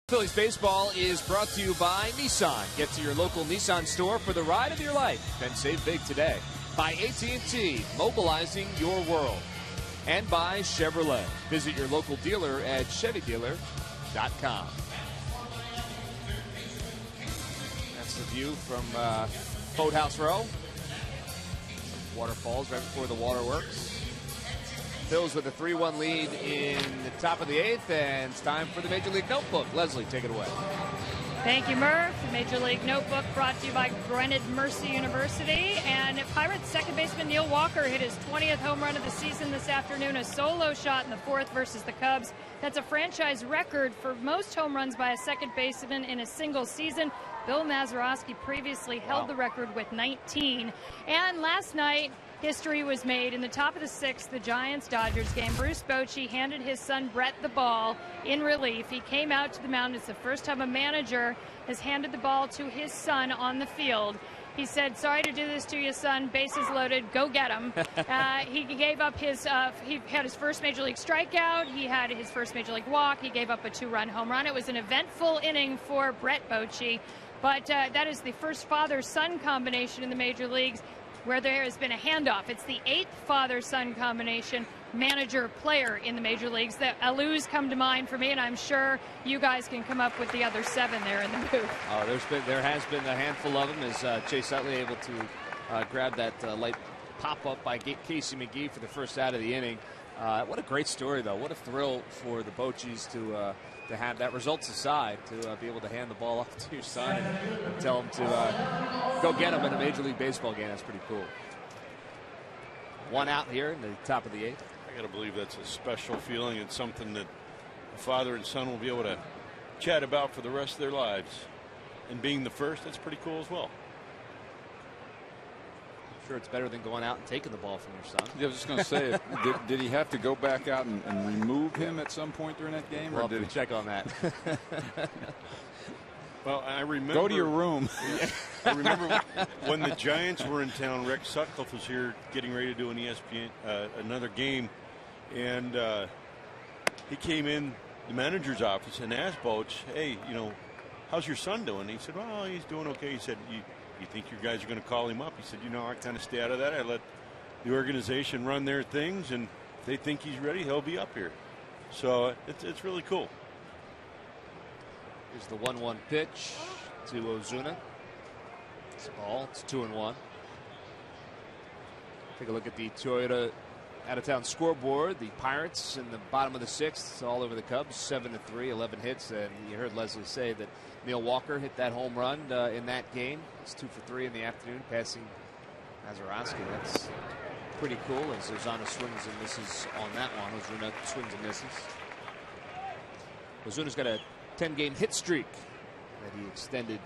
Phillies baseball is brought to you by Nissan. Get to your local Nissan store for the ride of your life. Then save big today. By AT&T, mobilizing your world. And by Chevrolet. Visit your local dealer at ChevyDealer.com. That's the view from Boathouse Row. Waterfalls right before the waterworks. Phils with a 3-1 lead in the top of the 8th, and it's time for the Major League Notebook. Leslie, take it away. Thank you, Murph. The Major League Notebook brought to you by Granite Mercy University. And Pirates second baseman Neil Walker hit his 20th home run of the season this afternoon, a solo shot in the fourth versus the Cubs. That's a franchise record for most home runs by a second baseman in a single season. Bill Mazeroski previously held the record with 19. And last night, history was made in the top of the sixth, the Giants-Dodgers game. Bruce Bochy handed his son Brett the ball in relief. He came out to the mound. It's the first time a manager has handed the ball to his son on the field. He said, "Sorry to do this to you, son. Bases loaded. Go get him." He gave up his, he had his first Major League strikeout. He had his first Major League walk. He gave up a 2-run home run. It was an eventful inning for Brett Bochy. But that is the first father-son combination in the major leagues where there has been a handoff. It's the 8th father-son combination, manager-player in the major leagues. The Alous come to mind for me, and I'm sure you guys can come up with the other 7 there in the booth. Oh, there has been a handful of them as Chase Utley able to grab that late pop-up by Casey McGee for the first out of the inning. What a great story, though. What a thrill for the Bochis to have that, results aside, to be able to hand the ball off to your son and tell him to go get him in a Major League Baseball game. That's pretty cool. 1 out here in the top of the 8th. I got to believe that's a special feeling and something that a father and son will be able to chat about for the rest of their lives. And being the first, that's pretty cool as well. Sure, it's better than going out and taking the ball from your son. I was just going to say, did he have to go back out and remove him at some point during that game? We'll have to check on that. Well, I remember. Go to your room. I remember when the Giants were in town. Rex Sutcliffe was here getting ready to do an ESPN another game, and he came in the manager's office and asked Boch, "Hey, how's your son doing?" And he said, "Well, he's doing okay." He said, You think your guys are going to call him up? He said, I kind of stay out of that. I let the organization run their things, and if they think he's ready, he'll be up here. So it's really cool. Here's the 1-1 pitch to Ozuna. It's a ball. It's 2-1. Take a look at the Toyota out-of-town scoreboard. The Pirates in the bottom of the 6th, all over the Cubs, 7-3, 11 hits. And you heard Leslie say that Neil Walker hit that home run in that game. It's 2 for 3 in the afternoon, passing Mazeroski. That's pretty cool as Ozuna swings and misses on that one. Ozuna swings and misses. Ozuna's got a 10-game hit streak that he extended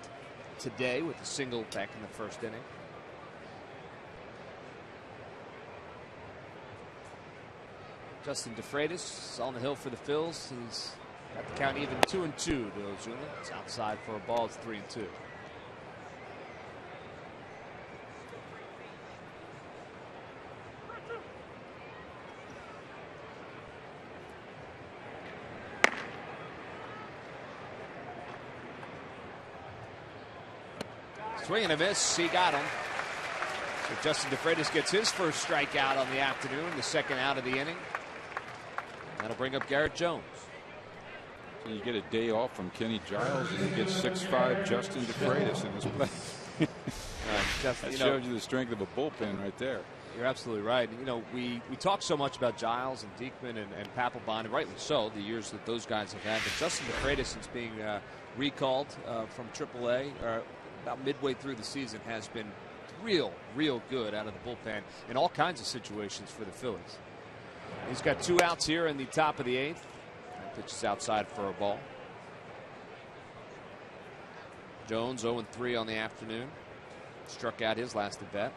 today with a single back in the first inning. Justin DeFreitas on the hill for the Phils. He's got the count even 2-2 to Ozuna. It's outside for a ball. It's 3-2. Swing and a miss. He got him. So Justin DeFreitas gets his first strikeout on the afternoon, the second out of the inning. That'll bring up Garrett Jones. So you get a day off from Kenny Giles, and you get 6'5" Justin DeFreitas in his play. That shows you the strength of a bullpen right there. You're absolutely right. We talk so much about Giles and Diekman and Papelbon, and rightly so, the years that those guys have had. But Justin DeFreitas, since being recalled from AAA, about midway through the season, has been real good out of the bullpen in all kinds of situations for the Phillies. He's got 2 outs here in the top of the 8th. That pitch is outside for a ball. Jones 0-3 on the afternoon. Struck out his last at bat.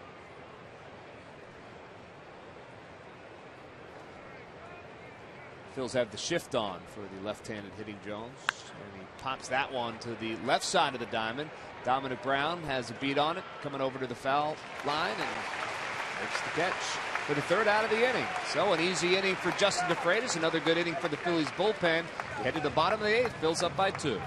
Phils have the shift on for the left-handed hitting Jones. And he pops that one to the left side of the diamond. Dominic Brown has a beat on it, coming over to the foul line and makes the catch for the 3rd out of the inning. So an easy inning for Justin DeFreitas. Another good inning for the Phillies bullpen. Head to the bottom of the 8th. Phils up by 2.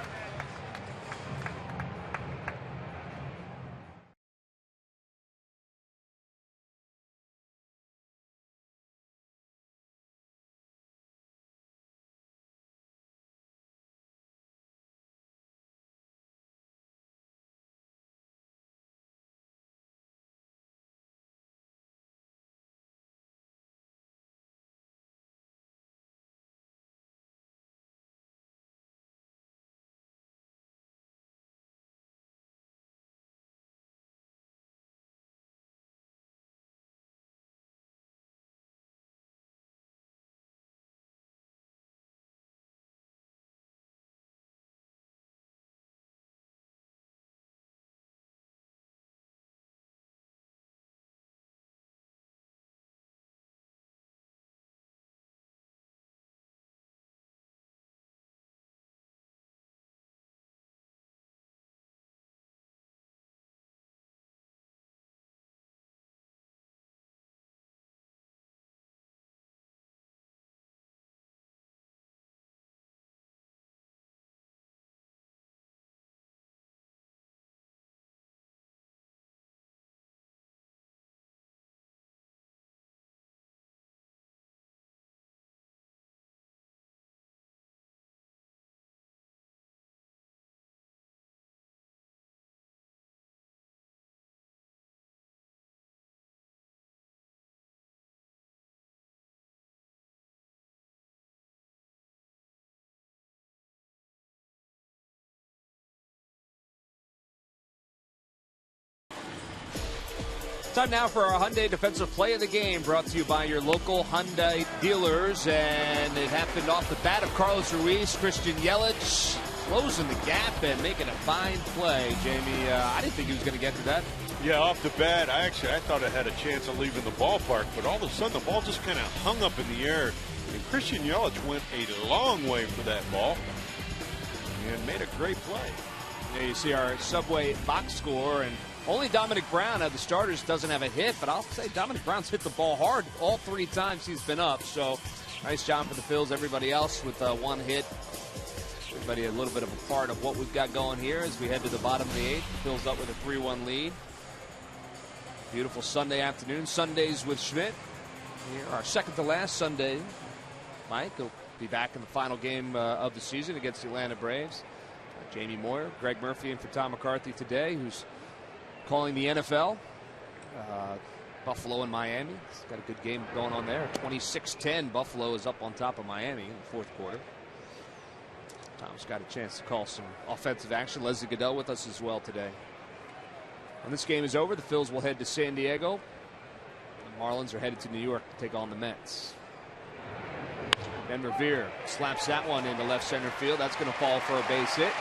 Time now for our Hyundai Defensive Play of the Game, brought to you by your local Hyundai dealers. And it happened off the bat of Carlos Ruiz. Christian Yelich closing the gap and making a fine play. Jamie, I didn't think he was going to get to that. Yeah, off the bat, I thought it had a chance of leaving the ballpark, but all of a sudden the ball just kind of hung up in the air. And Christian Yelich went a long way for that ball and made a great play. Yeah, you see our Subway box score, and only Dominic Brown of the starters doesn't have a hit, but I'll say Dominic Brown's hit the ball hard all 3 times he's been up. So nice job for the Phils. Everybody else with 1 hit. Everybody a little bit of a part of what we've got going here as we head to the bottom of the 8th. Phils up with a 3-1 lead. Beautiful Sunday afternoon. Sundays with Schmidt. Here, our second to last Sunday. Mike will be back in the final game of the season against the Atlanta Braves. Jamie Moyer, Greg Murphy, and for Tom McCarthy today, who's calling the NFL. Buffalo and Miami. It's got a good game going on there. 26-10. Buffalo is up on top of Miami in the 4th quarter. Tom's got a chance to call some offensive action. Leslie Goodell with us as well today. When this game is over, the Phils will head to San Diego. The Marlins are headed to New York to take on the Mets. Ben Revere slaps that one into left center field. That's going to fall for a base hit.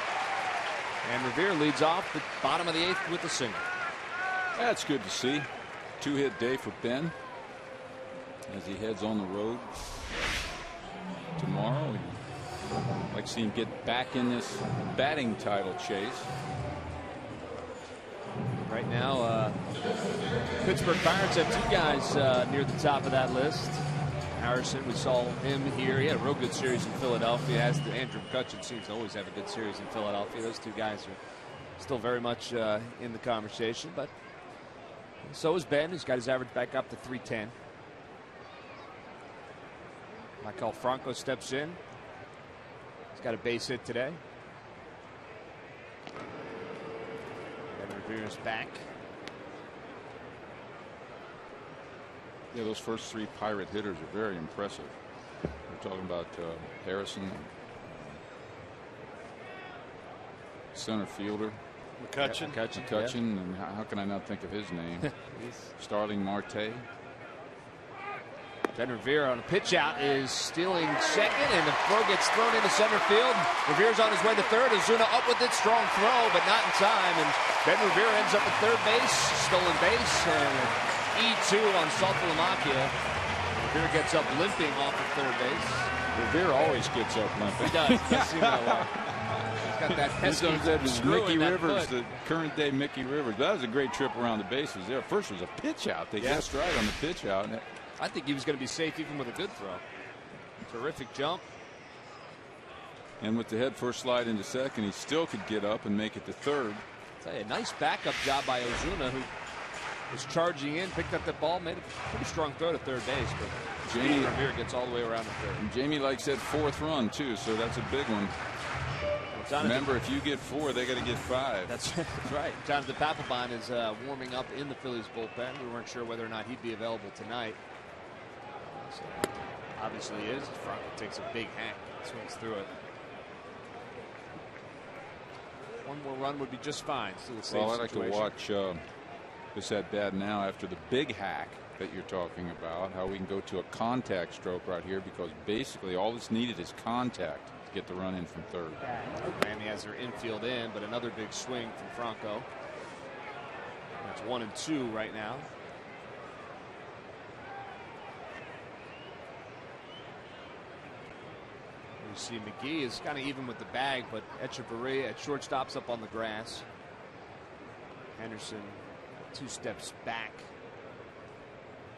And Revere leads off the bottom of the 8th with a single. That's good to see. 2-hit day for Ben as he heads on the road tomorrow. I'd like to see him get back in this batting title chase. Right now, Pittsburgh Pirates have 2 guys near the top of that list. Harrison, we saw him here. He had a real good series in Philadelphia. As the Andrew McCutchen seems to always have a good series in Philadelphia. Those 2 guys are still very much in the conversation. But so is Ben, who's got his average back up to 310. Michael Franco steps in. He's got a base hit today. Ben Revere's back. Yeah, those first 3 Pirate hitters are very impressive. We're talking about Harrison, center fielder. McCutchen. Yeah. And how can I not think of his name? Starling Marte. Ben Revere on a pitch out is stealing second, and the throw gets thrown into center field. Revere's on his way to third. Ozuna up with it, strong throw, but not in time. And Ben Revere ends up at third base, stolen base, and E2 on Saltalamacchia. Revere gets up limping off of third base. Revere always gets up limping. He does. It does seem that way. He's got that pesky screw Mickey in that Rivers, foot. the current day Mickey Rivers. That was a great trip around the bases there. First was a pitch out. They guessed right on the pitch out. I think he was going to be safe even with a good throw. Terrific jump. And with the head first slide into second, he still could get up and make it to third. I'll tell you, a nice backup job by Ozuna, who was charging in, picked up that ball, made a pretty strong throw to third base. But Jamie Revere gets all the way around to third. And Jamie likes that 4th run, too, so that's a big one. Remember, if you get 4, they got to get 5. That's right. Jonathan Papelbon is warming up in the Phillies bullpen. We weren't sure whether or not he'd be available tonight. So obviously he is. Franco takes a big hack and swings through it. One more run would be just fine. Still a safe Well, I'd like situation. to watch this at bat now after the big hack that you're talking about, how we can go to a contact stroke right here, because basically all that's needed is contact to get the run in from third. Miami has their infield in, but another big swing from Franco. That's 1 and 2 right now. You see McGee is kind of even with the bag, but Echeverria at shortstop's up on the grass. Henderson 2 steps back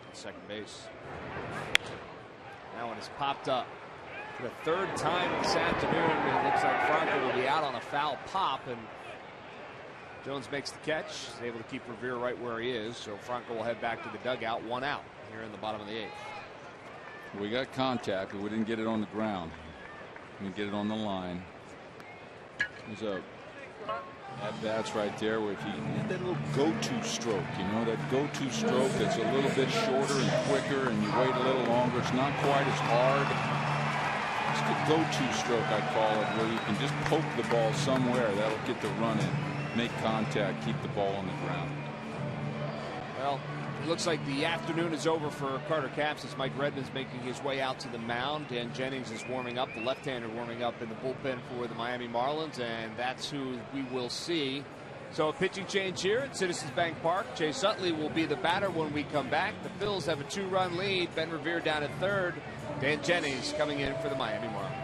at second base. That one is popped up for the 3rd time this afternoon. It looks like Franco will be out on a foul pop, and Jones makes the catch. He's able to keep Revere right where he is, so Franco will head back to the dugout, 1 out here in the bottom of the 8th. We got contact, but we didn't get it on the ground. We get it on the line. There's a at-bats right there where if you had that little go-to stroke, you know, that go-to stroke that's a little bit shorter and quicker, and you wait a little longer. It's not quite as hard. It's the go-to stroke, I call it, where you can just poke the ball somewhere. That'll get the run in, make contact, keep the ball on the ground. Well, it looks like the afternoon is over for Carter Capps as Mike Redmond's making his way out to the mound. Dan Jennings is warming up, the left-hander warming up in the bullpen for the Miami Marlins, and that's who we will see. So a pitching change here at Citizens Bank Park. Chase Utley will be the batter when we come back. The Phils have a 2-run lead. Ben Revere down at third. Dan Jennings coming in for the Miami Marlins.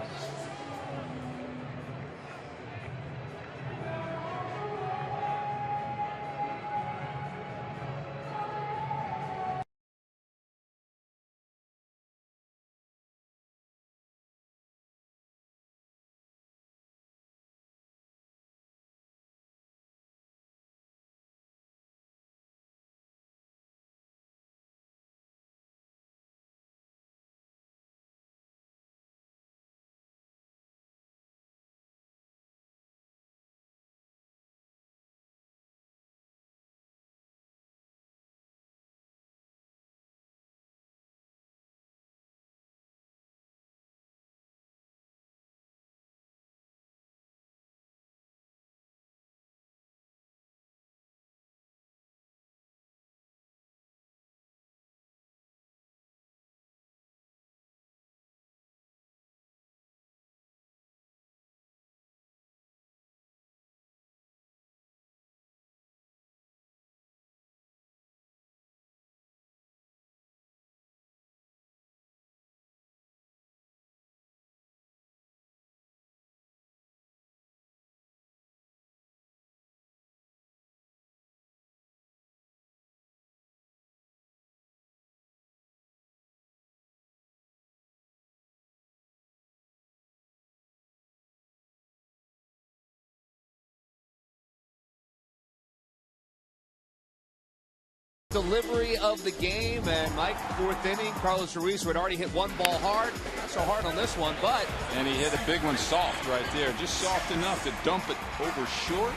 Delivery of the game, and Mike, fourth inning, Carlos Ruiz, who had already hit one ball hard, not so hard on this one, but and he hit a big one soft right there, just soft enough to dump it over short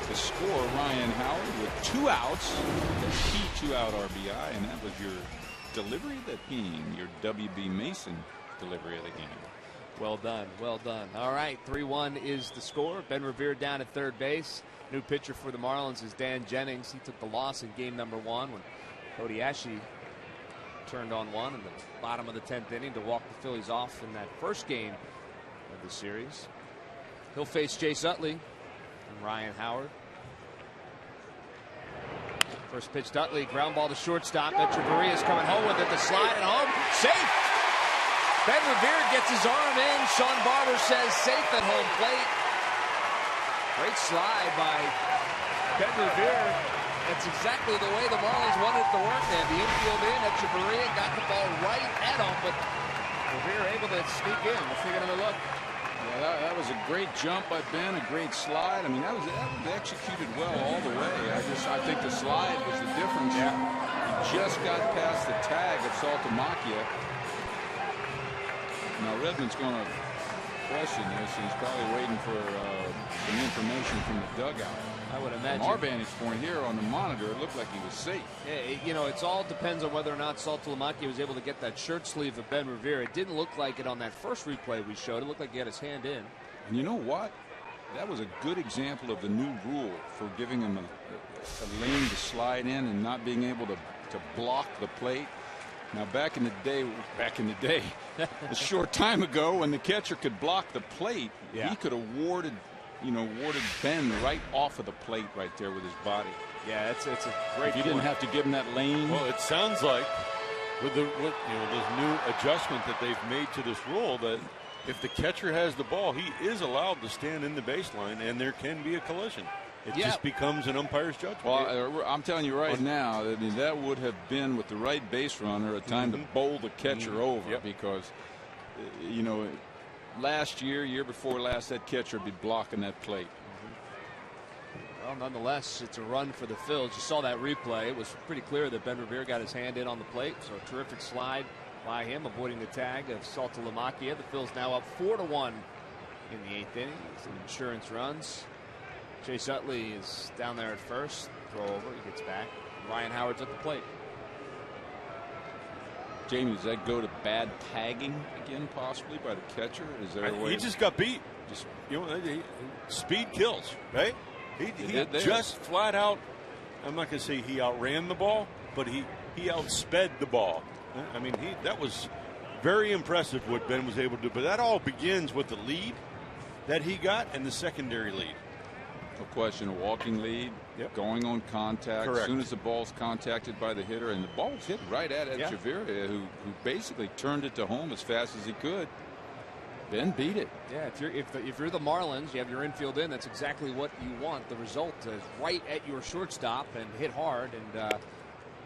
to score Ryan Howard with 2 outs, the key 2-out RBI, and that was your delivery of that game, your W.B. Mason delivery of the game. Well done, well done. All right, 3-1 is the score. Ben Revere down at third base. New pitcher for the Marlins is Dan Jennings. He took the loss in game number 1 when Cody Ashe turned on one in the bottom of the 10th inning to walk the Phillies off in that first game of the series. He'll face Chase Utley and Ryan Howard. First pitch to Utley, ground ball to shortstop. Echeverria is coming home with it. The slide at home, safe. Ben Revere gets his arm in. Sean Barber says safe at home plate. Great slide by Ben Revere. That's exactly the way the Marlins wanted it to work. They had the infield in. Echeverria got the ball right at him, but Revere able to sneak in. Let's take another look. Yeah, that was a great jump by Ben, a great slide. I mean, that was executed well all the way. I think the slide was the difference. Yeah. He just got past the tag of Saltalamacchia. Now Redmond's going to question this. He's probably waiting for some information from the dugout. I would imagine. From our vantage point here on the monitor, it looked like he was safe. Yeah, you know, it all depends on whether or not Saltalamacchia was able to get that shirt sleeve of Ben Revere. It didn't look like it on that first replay we showed. It looked like he had his hand in. And you know what? That was a good example of the new rule for giving him a lane to slide in and not being able to block the plate. Now, back in the day, a short time ago, when the catcher could block the plate, he could have warded Ben right off of the plate right there with his body. Yeah, it's a great. You didn't have to give him that lane. Well, it sounds like with this new adjustment that they've made to this rule, that if the catcher has the ball, he is allowed to stand in the baseline, and there can be a collision. It just becomes an umpire's judgment. Well, I'm telling you right now, I mean, that would have been, with the right base runner, a time to bowl the catcher over, because, you know, year before last, that catcher would be blocking that plate. Well, nonetheless, it's a run for the Phils. You saw that replay. It was pretty clear that Ben Revere got his hand in on the plate, so a terrific slide by him, avoiding the tag of Saltalamacchia. The Phils now up 4-1 in the 8th inning. Some insurance runs. Chase Utley is down there at first. Throw over. He gets back. Ryan Howard's at the plate. Jamie, does that go to bad tagging again, possibly by the catcher? Is there a way? He just got beat. Speed kills, right? He just flat out I'm not going to say he outran the ball, but he outsped the ball. I mean, that was very impressive what Ben was able to do. But that all begins with the lead that he got and the secondary lead. No question, a walking lead, going on contact. Correct. As soon as the ball's contacted by the hitter, and the ball was hit right at Echeverria, who basically turned it to home as fast as he could. Ben beat it. Yeah, if you're the Marlins, you have your infield in. That's exactly what you want. The result is right at your shortstop and hit hard, and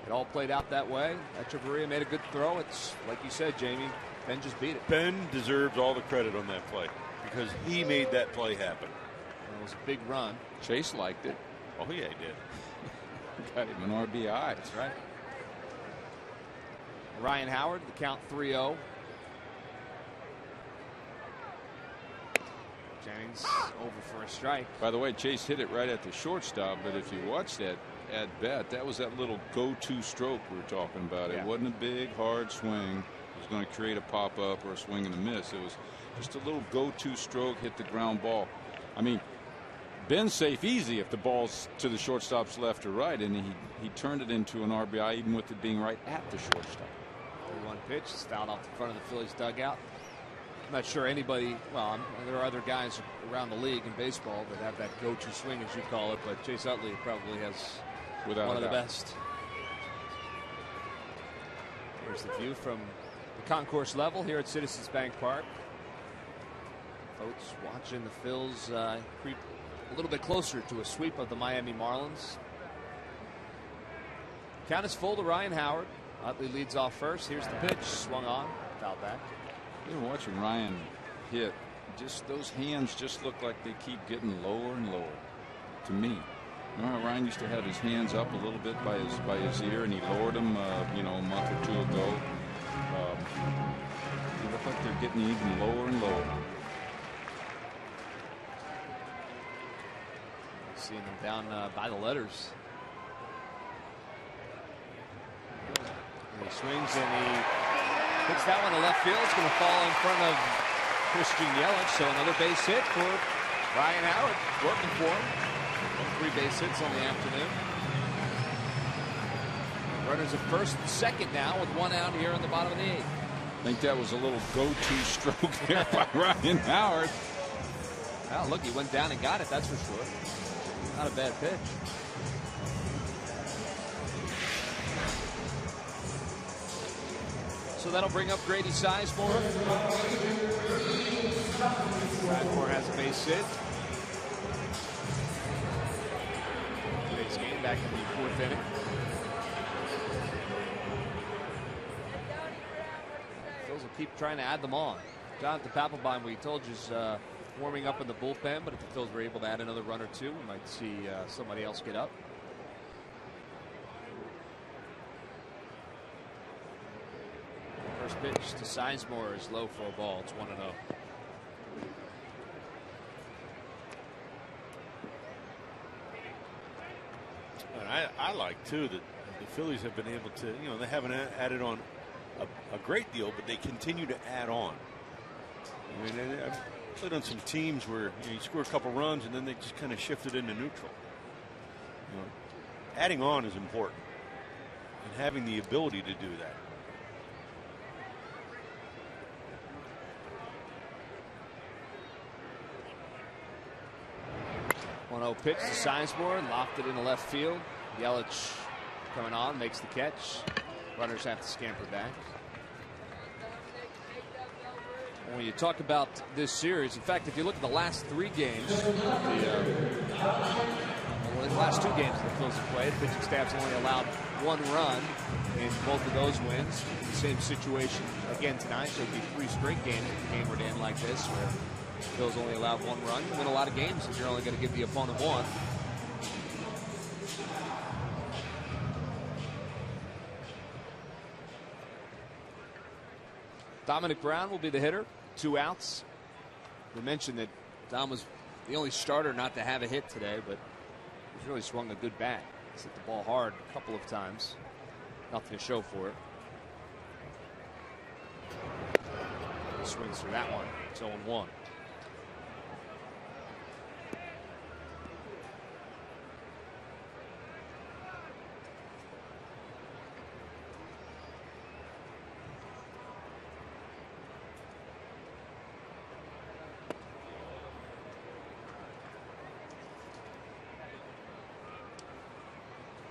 it all played out that way. Echeverria made a good throw. It's like you said, Jamie. Ben just beat it. Ben deserves all the credit on that play because he made that play happen. It was a big run. Chase liked it. Oh yeah, he did. Got him an RBI. That's right. Ryan Howard, the count 3-0. Jennings over for a strike. By the way, Chase hit it right at the shortstop, but if you watch that at bat, that was that little go-to stroke we were talking about. Yeah. It wasn't a big, hard swing. It was going to create a pop-up or a swing and a miss. It was just a little go-to stroke, hit the ground ball. I mean, Ben's safe easy if the ball's to the shortstop's left or right, and he turned it into an RBI even with it being right at the shortstop. 1 pitch, it's fouled off the front of the Phillies dugout. I'm not sure anybody, well, there are other guys around the league in baseball that have that go-to swing, as you call it, but Chase Utley probably has Without one a of the doubt. best. Here's the view from the concourse level here at Citizens Bank Park. Folks watching the Phils creep a little bit closer to a sweep of the Miami Marlins. Count is full to Ryan Howard. Utley leads off first. Here's the pitch. Swung on. Fouled back. You're watching Ryan hit. Just those hands just look like they keep getting lower and lower to me. Remember, Ryan used to have his hands up a little bit by his ear, and he lowered them, a month or two ago. They look like they're getting even lower and lower. Seeing them down by the letters. And he swings and he hits that one to left field. It's going to fall in front of Christian Yelich. So another base hit for Ryan Howard. Working for him. 3 base hits on the afternoon. Runners at first and second now with 1 out here in the bottom of the 8th. I think that was a little go-to stroke there by Ryan Howard. Well, look, he went down and got it, that's for sure. Not a bad pitch. So that'll bring up Grady Sizemore. Sizemore has a base hit. Today's game back in the 4th inning. Phils will keep trying to add them on. Jonathan Papelbon, we told you, is warming up in the bullpen, but if the Phils were able to add another run or two, we might see somebody else get up. First pitch to Sizemore is low for a ball. It's 1-0. And I like too that the Phillies have been able to, they haven't added on a great deal, but they continue to add on. I mean, I've played on some teams where you score a couple runs and then they just kind of shift it into neutral. Adding on is important, and having the ability to do that. Pitch to Sizemore, locked it into left field. Yelich coming on, makes the catch. Runners have to scamper back. When you talk about this series, in fact, if you look at the last 3 games, the last 2 games the Phils have played, pitching staff's only allowed 1 run in both of those wins. The same situation again tonight, so it'd be 3 straight games if the game were to end like this, where Phil's only allowed 1 run. You win a lot of games if you're only going to give the opponent 1. Dominic Brown will be the hitter. 2 outs. We mentioned that Dom was the only starter not to have a hit today, but he's really swung a good bat. He's hit the ball hard a couple of times. Nothing to show for it. He swings through that one. It's 0-1.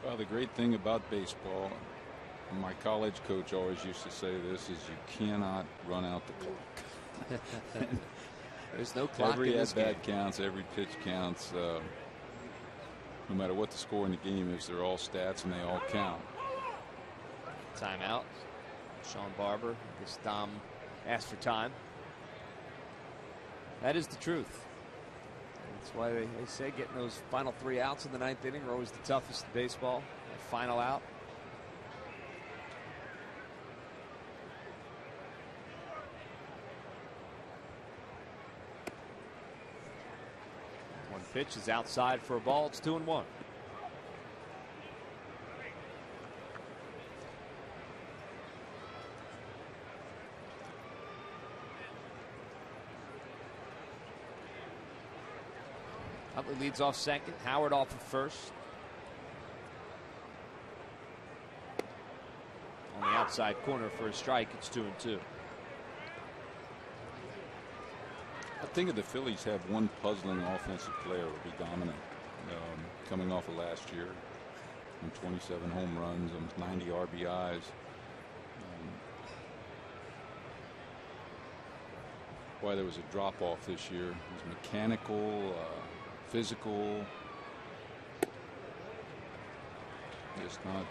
Well, the great thing about baseball, my college coach always used to say this, is you cannot run out the clock. There's no clock every in this game. at-bat counts, every pitch counts. No matter what the score in the game is, they're all stats and they all count. Timeout. Sean Barber. I guess Dom asked for time. That is the truth. That's why they say getting those final 3 outs in the 9th inning are always the toughest in baseball. That final out. One pitch is outside for a ball. It's 2-1. Utley leads off second. Howard off of first. On the outside corner for a strike, it's 2-2. I think if the Phillies have one puzzling offensive player, it would be dominant. Coming off of last year, 27 home runs, almost 90 RBIs. Why there was a drop off this year. It was mechanical, physical. It's not.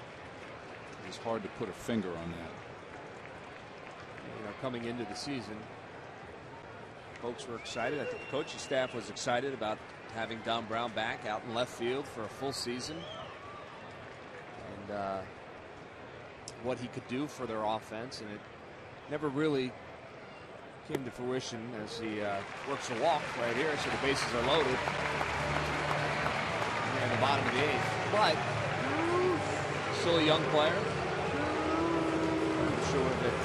It's hard to put a finger on that. You know, coming into the season, folks were excited. I think the coaching staff was excited about having Don Brown back out in left field for a full season, and what he could do for their offense, and it never really came to fruition as he works a walk right here, so the bases are loaded here in the bottom of the 8th. But still a young player. I'm sure that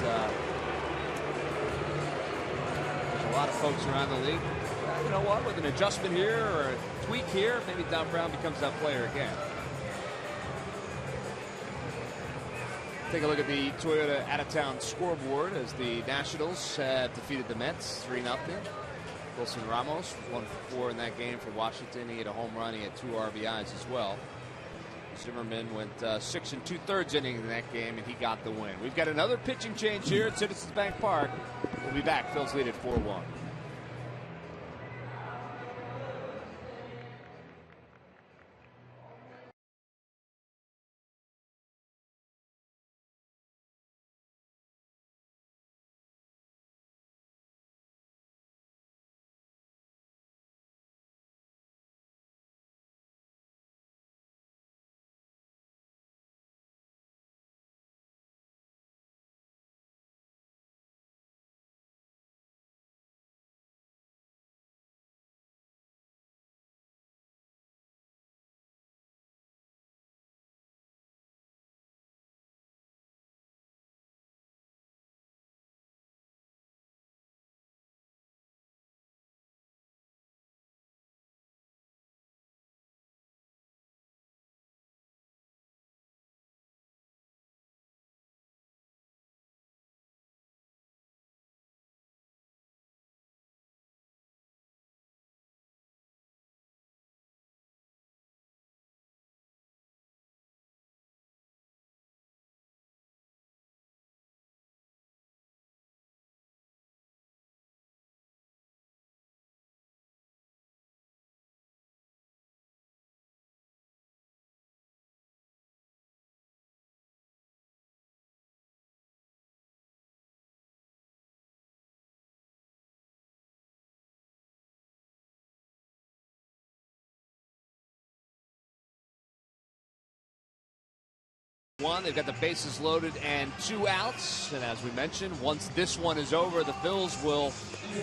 there's a lot of folks around the league. You know what? With an adjustment here or a tweak here, maybe Don Brown becomes that player again. Take a look at the Toyota out-of-town scoreboard as the Nationals have defeated the Mets 3-0. Wilson Ramos was 1 for 4 in that game for Washington. He had a home run. He had 2 RBIs as well. Zimmerman went 6 2/3 innings in that game, and he got the win. We've got another pitching change here at Citizens Bank Park. We'll be back. Phil's lead at 4-1. They've got the bases loaded and 2 outs. And as we mentioned, once this one is over, the Phils will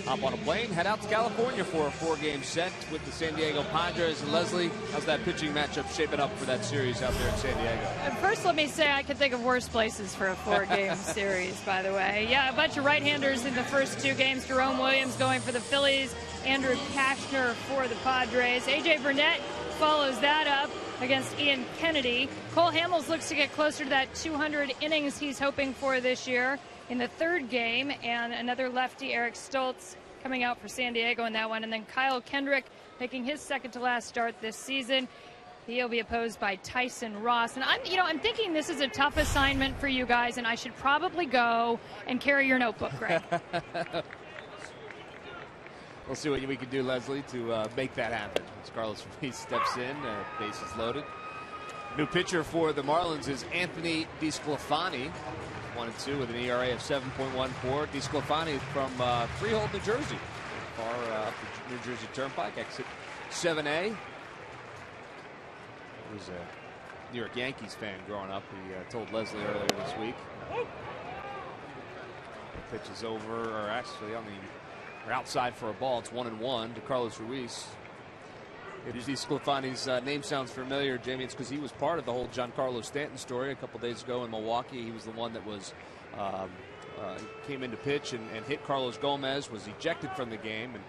hop on a plane, head out to California for a 4-game set with the San Diego Padres. And Leslie, how's that pitching matchup shaping up for that series out there in San Diego? First, let me say I could think of worse places for a 4-game series, by the way. Yeah, a bunch of right-handers in the first 2 games. Jerome Williams going for the Phillies. Andrew Kashner for the Padres. A.J. Burnett follows that up against Ian Kennedy. Cole Hamels looks to get closer to that 200 innings he's hoping for this year in the 3rd game. And another lefty, Eric Stoltz, coming out for San Diego in that one. And then Kyle Kendrick making his second to last start this season. He'll be opposed by Tyson Ross. And I'm thinking this is a tough assignment for you guys, and I should probably go and carry your notebook, Greg. We'll see what we can do, Leslie, to make that happen. As Carlos Ruiz steps in, bases loaded. New pitcher for the Marlins is Anthony DeSclafani, 1-2 with an ERA of 7.14. DeSclafani from Freehold, New Jersey, far up the New Jersey Turnpike, exit 7A. He was a New York Yankees fan growing up. He told Leslie earlier this week. The pitch is over, or actually on the outside for a ball. It's 1-1 to Carlos Ruiz. If DeSclafani's name sounds familiar, Jamie, it's because he was part of the whole Giancarlo Stanton story a couple days ago in Milwaukee. He was the one that was came in to pitch and hit Carlos Gomez, was ejected from the game, and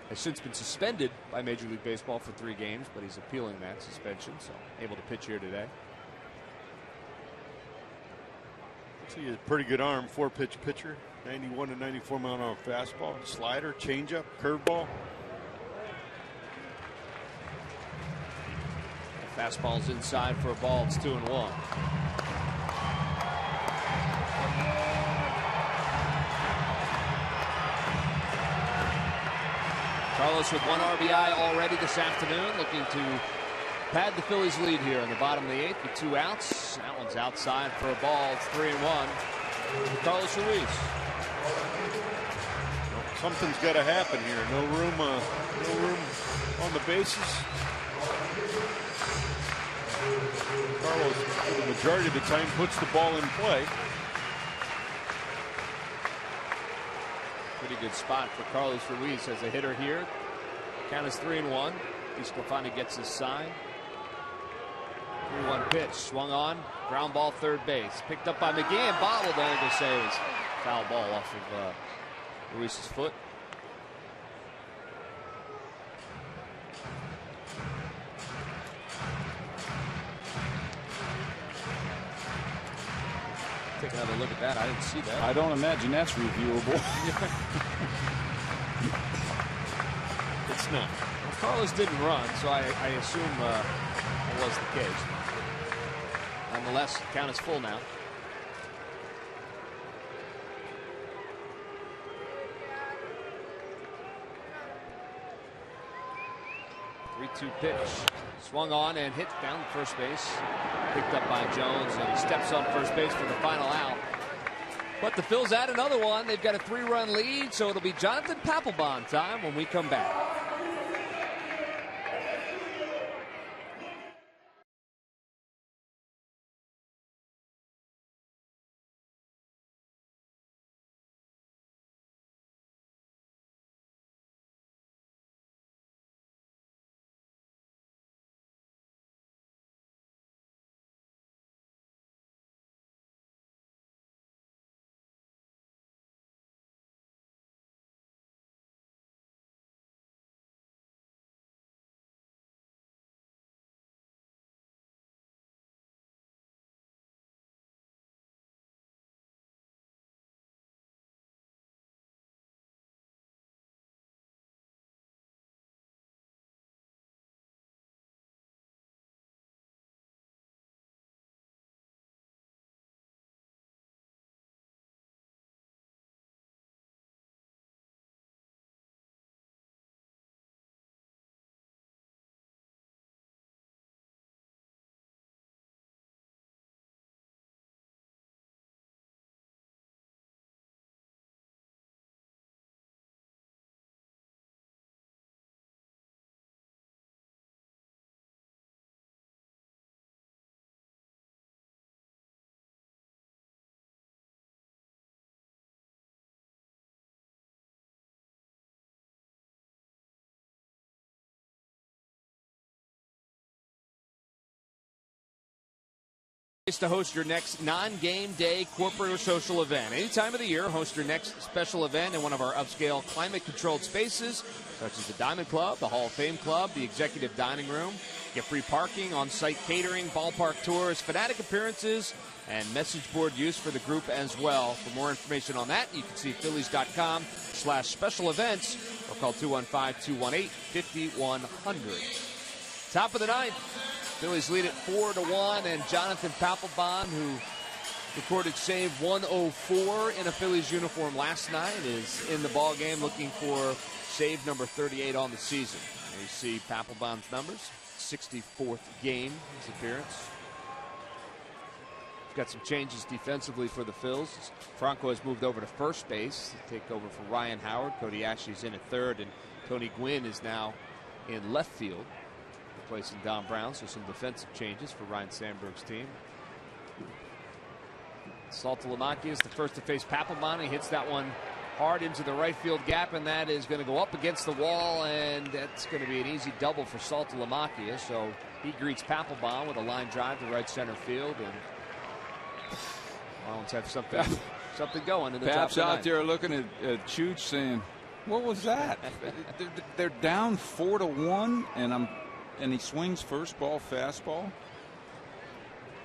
has since been suspended by Major League Baseball for 3 games, but he's appealing that suspension, so able to pitch here today. So he has a pretty good arm, 4-pitch pitcher, 91 to 94 mile an hour fastball, slider, changeup, curveball. Fastball's inside for a ball. It's 2-1. Carlos with 1 RBI already this afternoon, looking to pad the Phillies lead here in the bottom of the 8th with 2 outs. That one's outside for a ball. It's 3-1. Carlos Ruiz. Something's got to happen here. No room on the bases. Carlos, for the majority of the time, puts the ball in play. Pretty good spot for Carlos Ruiz as a hitter here. Count is 3-1. DeSclafani gets his sign. 3-1 pitch. Swung on. Ground ball, third base. Picked up by McGee and bobbled. Only to say it was foul ball off of Ruiz's foot. Take another look at that. I didn't see that. I don't imagine that's reviewable. It's not. Well, Carlos didn't run, so I assume it was the case. Nonetheless, count is full now. 3-2 pitch. Swung on and hit down first base. Picked up by Jones, and he steps on first base for the final out. But the Phils add another one. They've got a 3-run lead, so it'll be Jonathan Papelbon time when we come back. To host your next non-game day corporate or social event. Any time of the year, host your next special event in one of our upscale climate-controlled spaces, such as the Diamond Club, the Hall of Fame Club, the Executive Dining Room. Get free parking, on-site catering, ballpark tours, Fanatic appearances, and message board use for the group as well. For more information on that, you can see Phillies.com/special events or call 215-218-5100. Top of the 9th. Phillies lead it 4-1, and Jonathan Papelbon, who recorded save 104 in a Phillies uniform last night, is in the ball game looking for save number 38 on the season. And you see Papelbon's numbers, 64th game, his appearance. We've got some changes defensively for the Phils. Franco has moved over to first base to take over for Ryan Howard. Cody Ashley's in at third, and Tony Gwynn is now in left field, replacing Don Brown. So some defensive changes for Ryan Sandberg's team. Saltalamacchia is the first to face Papelbon. He hits that one hard into the right field gap, and that is going to go up against the wall, and that's going to be an easy double for Saltalamacchia. So he greets Papelbon with a line drive to right center field, and Marlins have something going in the Pap's top of the out ninth. there looking at Chooch saying, "What was that?" they're down 4-1, and he swings first ball fastball.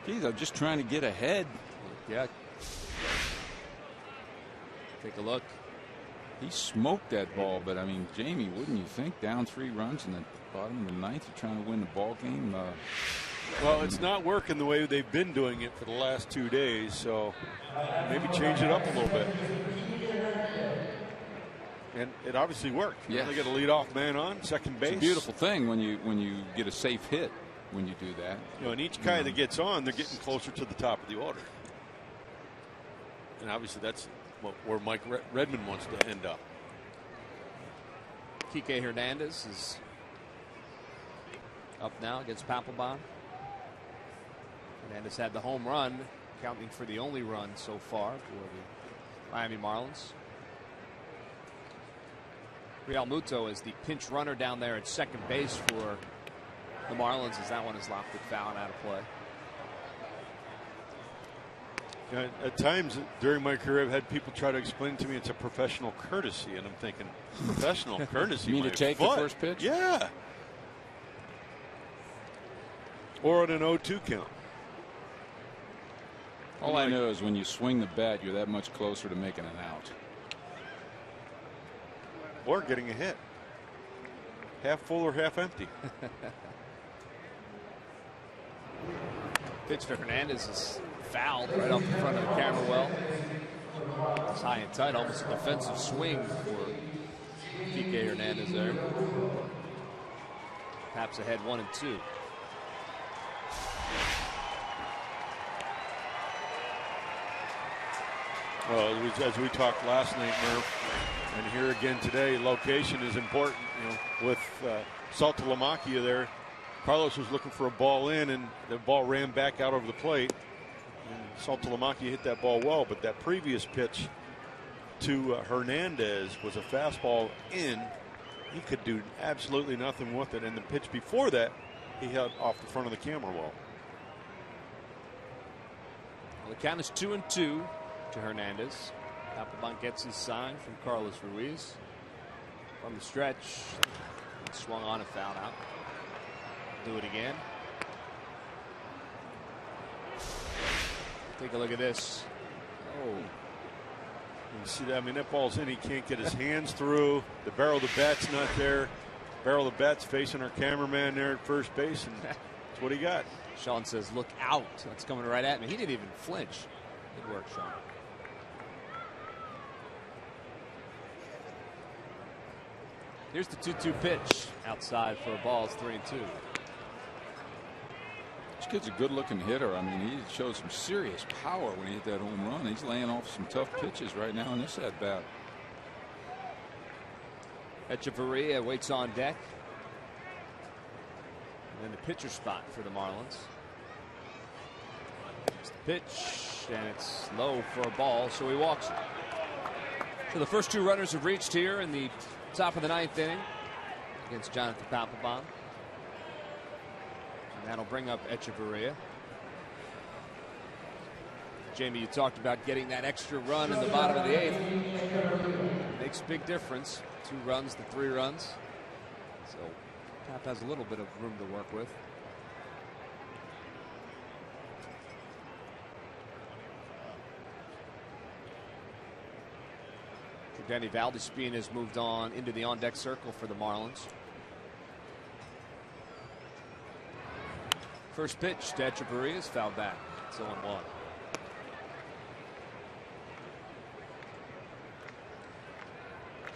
Geez, I'm just trying to get ahead. Yeah. Take a look. He smoked that ball, but I mean, Jamie, wouldn't you think down 3 runs in the bottom of the ninth, you're trying to win the ball game? Well, it's not working the way they've been doing it for the last 2 days, so maybe change it up a little bit. And it obviously worked. Yeah. They get a leadoff man on second base. It's a beautiful thing when you get a safe hit when you do that. And each guy that gets on, they're getting closer to the top of the order. And obviously that's where Mike Redmond wants to end up. Kike Hernandez is up now against Papelbon. Hernandez had the home run, counting for the only run so far for the Miami Marlins. Real Muto is the pinch runner down there at second base for the Marlins, as that one is lofted foul and out of play. At times during my career, I've had people try to explain to me it's a professional courtesy, and I'm thinking, professional courtesy? You mean to take the first pitch? Yeah. Or on an 0-2 count. All I know is when you swing the bat, you're that much closer to making an out. Or getting a hit. Half full or half empty. Pitch to Hernandez is fouled right off the front of the camera well. It's high and tight, almost a defensive swing for Kike Hernandez there. Paps ahead 1-2. Well, as we talked last night, Murph, and here again today, location is important. With Saltalamacchia there, Carlos was looking for a ball in, and the ball ran back out over the plate. And Saltalamacchia hit that ball well, but that previous pitch to Hernandez was a fastball in. He could do absolutely nothing with it, and the pitch before that, he held off the front of the camera well. Well, the count is 2-2 to Hernandez. Papelbon gets his sign from Carlos Ruiz. From the stretch, swung on and fouled out. Do it again. Take a look at this. Oh. You see that? I mean, that ball's in. He can't get his hands through. The barrel of the bat's not there. Barrel of the bat's facing our cameraman there at first base, and that's what he got. Sean says, look out. That's coming right at me. He didn't even flinch. Good work, Sean. Here's the 2-2 pitch. Outside for a ball. It's 3-2. This kid's a good-looking hitter. I mean, he showed some serious power when he hit that home run. He's laying off some tough pitches right now in this at-bat. Echeverria waits on deck. And then the pitcher spot for the Marlins. It's the pitch, and it's low for a ball, so he walks it. So the first 2 runners have reached here in the top of the 9th inning against Jonathan Papelbon. And that'll bring up Echeverria. Jamie, you talked about getting that extra run in the bottom of the 8th. Makes a big difference. 2 runs to 3 runs. So Pap has a little bit of room to work with. Danny Valdespin has moved on into the on-deck circle for the Marlins. First pitch to Echeverria is fouled back. It's 0-1.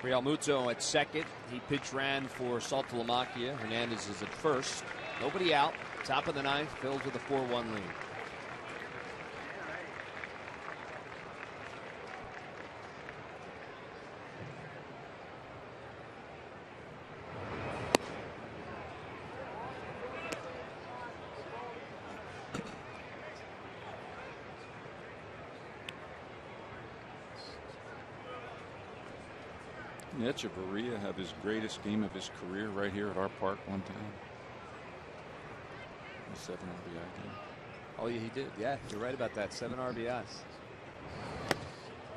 Realmuto at second. He pitch ran for Saltalamacchia. Hernandez is at first. Nobody out. Top of the ninth. Phillies with a 4-1 lead. Echeverria have his greatest game of his career right here at our park one time. A 7 RBI game. Oh, yeah, he did. Yeah, you're right about that. 7 RBIs.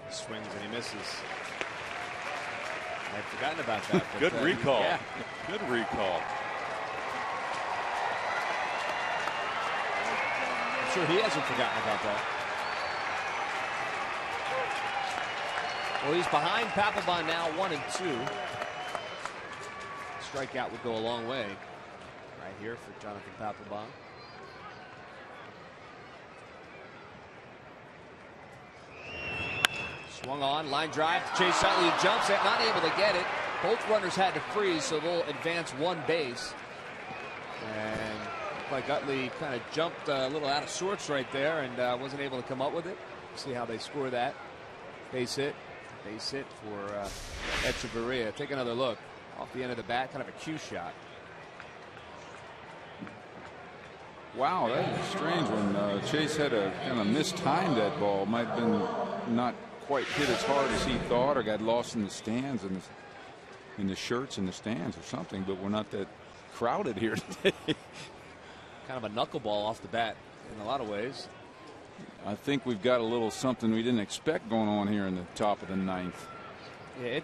He swings and he misses. I had forgotten about that. But, Good recall. Yeah. Good recall. I'm sure he hasn't forgotten about that. Well, he's behind Papelbon now, 1-2. Strikeout would go a long way right here for Jonathan Papelbon. Swung on, line drive. Chase Utley jumps it, not able to get it. Both runners had to freeze, so they'll advance one base. And looked like Utley kind of jumped a little out of sorts right there and wasn't able to come up with it. See how they score that. Base hit. Base hit for Echeverria. Take another look. Off the end of the bat, kind of a cue shot. Wow, that is strange when Chase had a kind of mistimed that ball. Might have been not quite hit as hard as he thought, or got lost in the stands and in the shirts in the stands or something. But we're not that crowded here today. Kind of a knuckleball off the bat in a lot of ways. I think we've got a little something we didn't expect going on here in the top of the ninth. Yeah,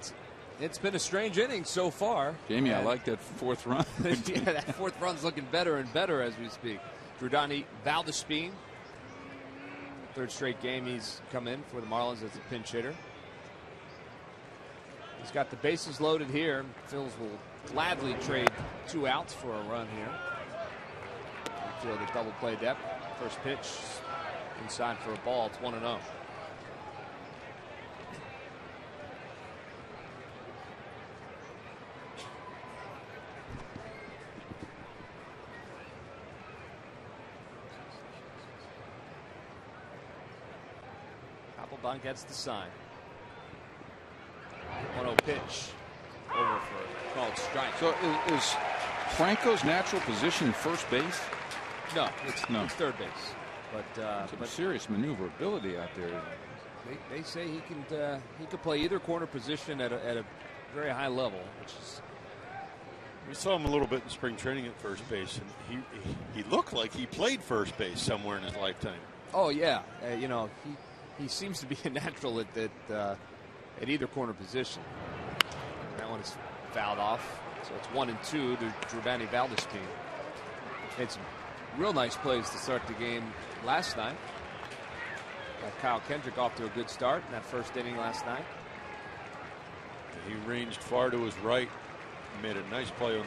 it's been a strange inning so far. Jamie, I like that fourth run. Yeah, that fourth run's looking better and better as we speak. Jordani Valdespin, third straight game he's come in for the Marlins as a pinch hitter. He's got the bases loaded here. Phils will gladly trade 2 outs for a run here. Feel the double play depth. First pitch inside for a ball. It's 1-0. Papelbon gets the sign. 1-0 pitch over for called strike. So is Franco's natural position first base? No, it's third base. But some serious maneuverability out there. They say he could play either corner position at a very high level, which is. We saw him a little bit in spring training at first base, and he looked like he played first base somewhere in his lifetime. Oh yeah, you know he seems to be a natural at either corner position. That one is fouled off, so it's 1-2 to Jordani Valdespin. Made some real nice plays to start the game last night. Got Kyle Kendrick off to a good start in that first inning last night. He ranged far to his right. Made a nice play on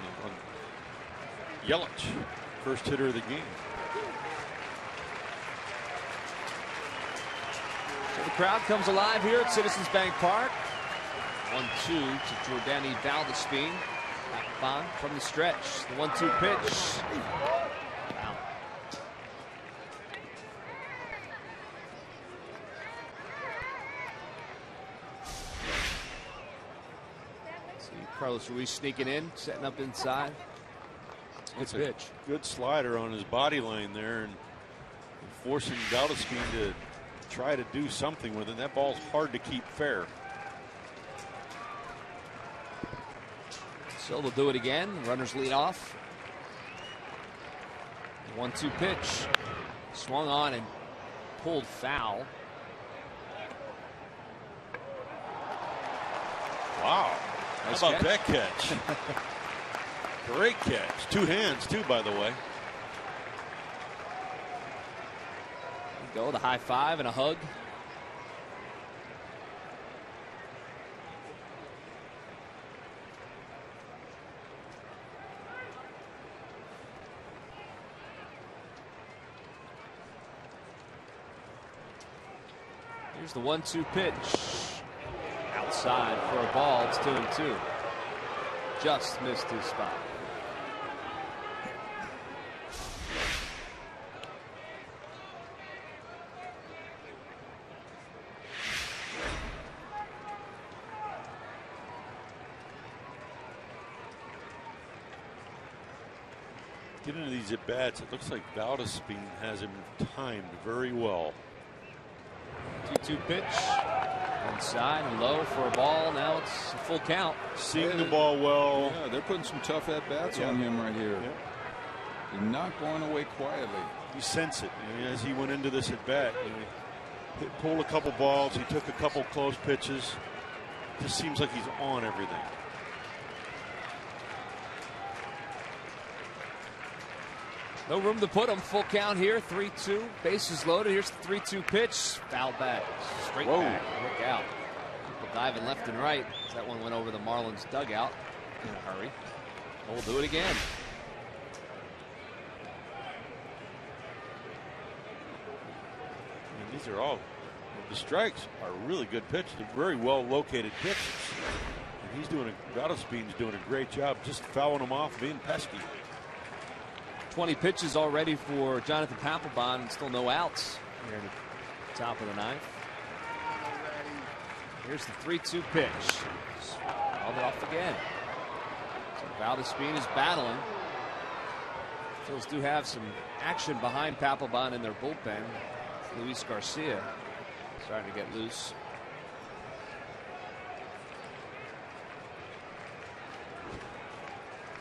Yelich, first hitter of the game. So the crowd comes alive here at Citizens Bank Park. 1-2 to Jordani Valdespin. Papelbon from the stretch. The 1-2 pitch. Wow. See Carlos Ruiz sneaking in, setting up inside. Good pitch. Good slider on his body line there, and forcing Valdespin to try to do something with it. That ball's hard to keep fair. So they'll do it again. Runners lead off. 1-2 pitch. Swung on and pulled foul. Wow. Nice How about catch. that catch? Great catch. 2 hands, too, by the way. Go the high five and a hug. Here's the 1-2 pitch. Outside for a ball. It's 2-2. Just missed his spot. Get into these at bats. It looks like Valdespin has him timed very well. 2-2 pitch. Inside and low for a ball. Now it's a full count. Seeing the ball well. Yeah, they're putting some tough at bats on him right here. Yeah. He's not going away quietly. You sense it. I mean, as he went into this at bat, he pulled a couple balls. He took a couple close pitches. Just seems like he's on everything. No room to put him. Full count here. 3-2. Bases loaded. Here's the 3-2 pitch. Foul back. Straight back. Look out. People diving left and right. That one went over the Marlins dugout in a hurry. We'll do it again. And these are all, the strikes are really good pitches. They're very well located pitches. And Valdespin's doing a great job just fouling them off, being pesky. 20 pitches already for Jonathan Papelbon, and still no outs here in the top of the ninth. Here's the 3-2 pitch. Fouled it off again. So Valdespin is battling. Phillies do have some action behind Papelbon in their bullpen. Luis Garcia starting to get loose.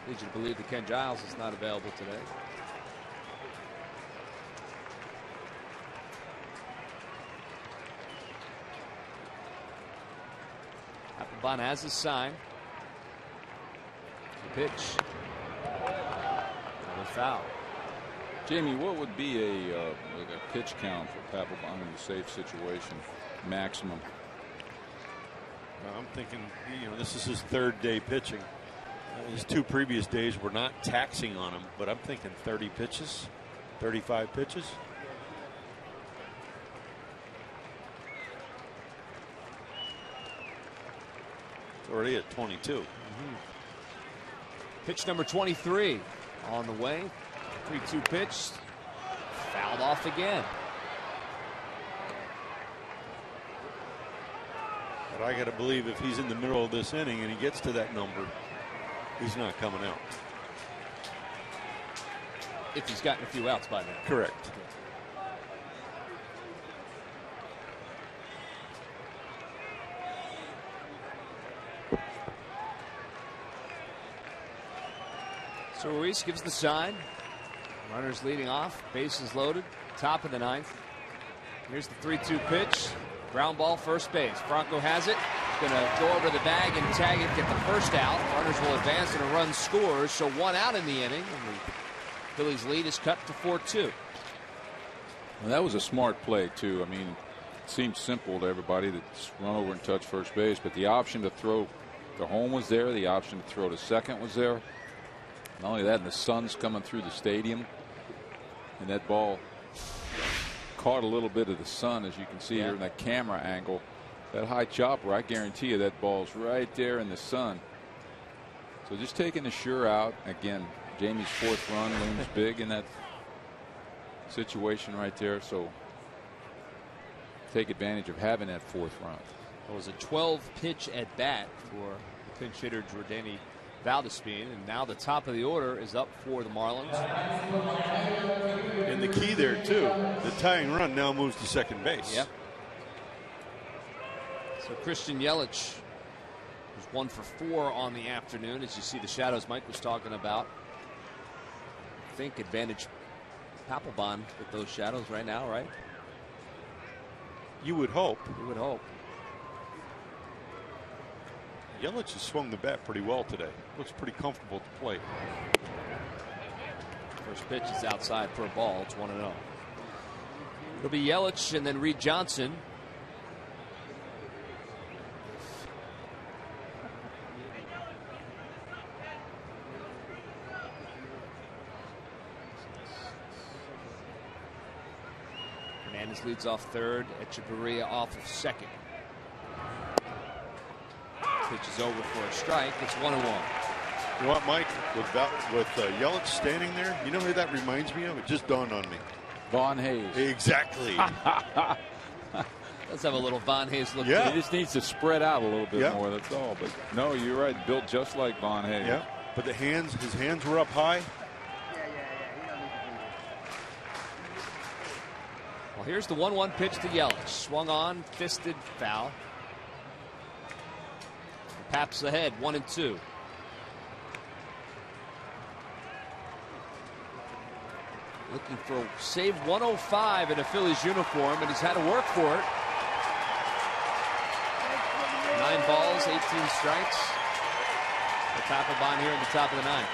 Leads you to believe that Ken Giles is not available today. Papelbon has his sign. The pitch. Another foul. Jamie, what would be like a pitch count for Papelbon in a safe situation, maximum? I'm thinking, this is his third day pitching. His 2 previous days were not taxing on him, but I'm thinking 30 pitches, 35 pitches. It's already at 22. Pitch number 23 on the way. 3-2 pitch. Fouled off again. But I got to believe if he's in the middle of this inning and he gets to that number, he's not coming out. If he's gotten a few outs by then. Correct. So Ruiz gives the sign. Runners leading off. Bases loaded. Top of the ninth. Here's the 3-2 pitch. Ground ball, first base. Franco has it. Going to go over the bag and tag it, get the first out. Runners will advance and a run scores. So 1 out in the inning. And the Phillies lead is cut to 4-2. Well, that was a smart play, too. I mean, it seems simple to everybody that's run over and touch first base, but the option to throw to home was there. The option to throw to second was there. Not only that, and the sun's coming through the stadium, and that ball caught a little bit of the sun, as you can see here in that camera angle. That high chopper, I guarantee you that ball's right there in the sun. So just taking the sure out. Again, Jamie's 4th run looms big in that situation right there. So take advantage of having that 4th run. It was a 12-pitch at bat for the pinch hitter Jordani Valdespin, and now the top of the order is up for the Marlins. And the key there too, the tying run now moves to second base. Yep. So Christian Yelich was 1 for 4 on the afternoon, as you see the shadows Mike was talking about. I think advantage Papelbon with those shadows right now, right? You would hope. You would hope. Yelich has swung the bat pretty well today. Looks pretty comfortable at the plate. First pitch is outside for a ball. It's 1-0. It'll be Yelich and then Reed Johnson. Hernandez leads off third. Echeverria off of second. Pitch is over for a strike. It's 1-1. You know what, Mike? With Yelich standing there, you know who that reminds me of? It just dawned on me. Von Hayes. Exactly. Let's have a little Von Hayes look. Yeah. He just needs to spread out a little bit more. That's all. But no, you're right. Built just like Von Hayes. Yeah. But his hands were up high. Well, here's the 1-1 pitch to Yelich. Swung on, fisted, foul. Paps ahead, 1-2. Looking for save 105 in a Phillies uniform, and he's had to work for it. 9 balls, 18 strikes. The Papelbon here in the top of the 9th.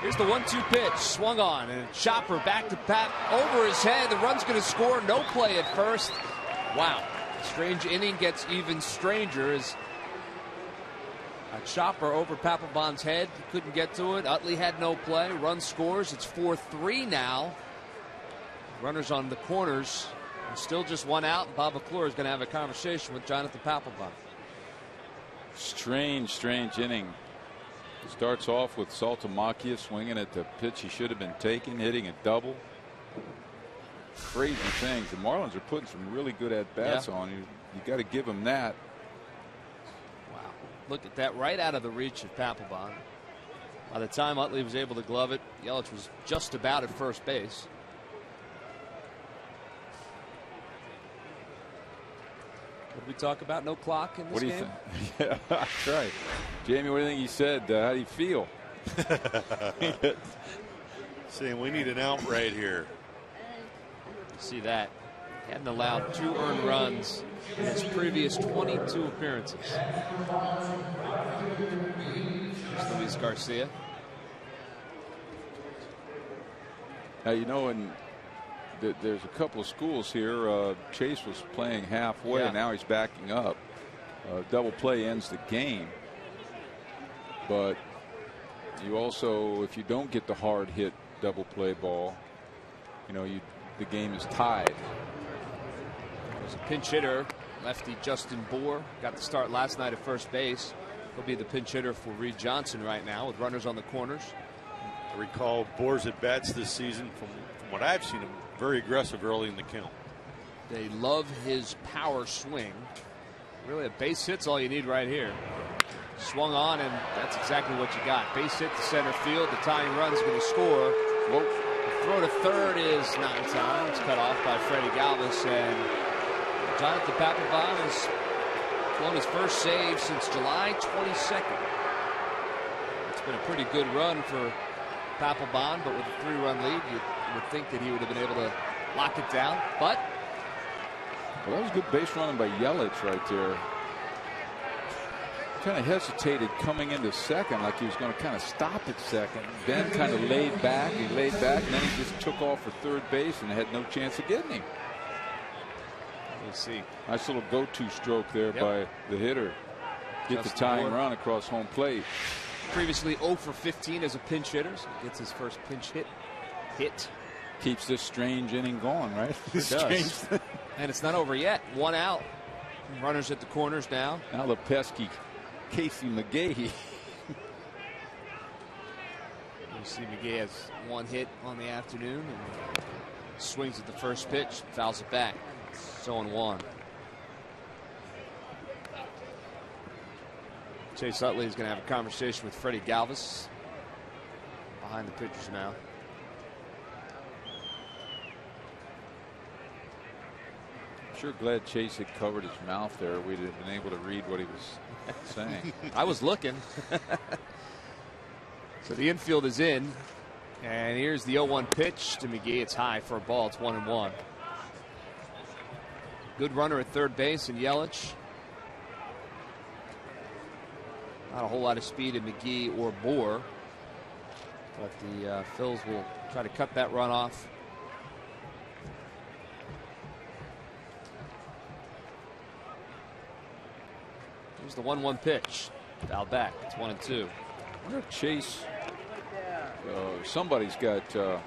Here's the 1-2 pitch, swung on, and a chopper back to Pap over his head. The run's going to score, no play at first. Wow, strange inning gets even stranger as a chopper over Papelbon's head. He couldn't get to it. Utley had no play. Run scores. It's 4-3 now. Runners on the corners. And still just 1 out. And Bob McClure is going to have a conversation with Jonathan Papelbon. Strange inning. He starts off with Saltalamacchia swinging at the pitch he should have been taking, hitting a double. Crazy things. The Marlins are putting some really good at-bats on. You got to give them that. Look at that, right out of the reach of Papelbon. By the time Utley was able to glove it, Yelich was just about at first base. What did we talk about? No clock in this game? What do you think? Yeah, that's right. Jamie, what do you think he said? How do you feel? Saying we need an out right here. See that. Hadn't allowed 2 earned runs in his previous 22 appearances. Here's Luis Garcia. Now, you know, there's a couple of schools here. Chase was playing halfway. Yeah. Now he's backing up. Double play ends the game. But you also, if you don't get the hard hit double play ball, you know, the game is tied. There's a pinch hitter, lefty Justin Bohr, got the start last night at first base. He'll be the pinch hitter for Reed Johnson right now with runners on the corners. I recall Bohr's at bats this season, from what I've seen him, very aggressive early in the count. They love his power swing. Really, a base hit's all you need right here. Swung on, and that's exactly what you got. Base hit to center field. The tying run's going to score. Whoa. The throw to third is not in time. It's cut off by Freddie Galvis, and Jonathan Papelbon has blown his first save since July 22nd. It's been a pretty good run for Papelbon, but with a 3-run lead, you would think that he would have been able to lock it down. But well, that was good base running by Yelich right there. Kind of hesitated coming into second, like he was going to kind of stop at second. Then kind of laid back. He laid back, and then he just took off for third base and had no chance of getting him. We'll see. Nice little go-to stroke there by the hitter. Get the tying run across home plate. Previously 0 for 15 as a pinch hitter, so he gets his first pinch hit. Keeps this strange inning going, right? It does. And it's not over yet. 1 out. Runners at the corners now. Now the pesky Casey McGahee. You see McGahee has 1 hit on the afternoon and swings at the first pitch, fouls it back. 0-1. Chase Utley is going to have a conversation with Freddie Galvis behind the pitchers now. Sure glad Chase had covered his mouth there. We'd have been able to read what he was saying. I was looking. So the infield is in. And here's the 0-1 pitch to McGee. It's high for a ball. It's 1-1. Good runner at third base in Yelich. Not a whole lot of speed in McGee or Bohr. But the Phils will try to cut that run off. Here's the 1-1 pitch. Foul back. It's 1-2. I wonder if Chase somebody's got our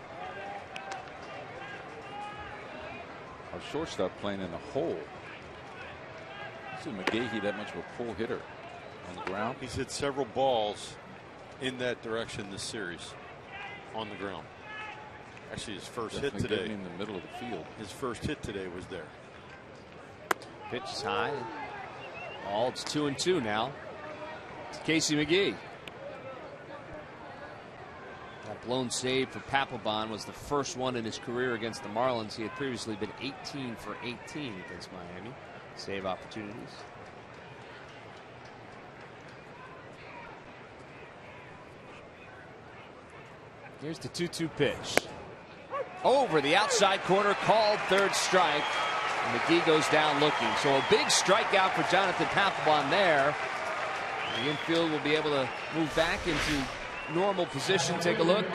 shortstop playing in the hole. This is McGahee, that much of a pull hitter on the ground. He's hit several balls in that direction this series on the ground. Actually, his first hit today in the middle of the field. His first hit today was there. Pitch is high. All it's 2-2 now. It's Casey McGee. That blown save for Papelbon was the first one in his career against the Marlins. He had previously been 18 for 18 against Miami. Save opportunities. Here's the 2-2 pitch. Over the outside corner, called third strike. And McGee goes down looking. So a big strikeout for Jonathan Papelbon there. The infield will be able to move back into normal position. Take a look.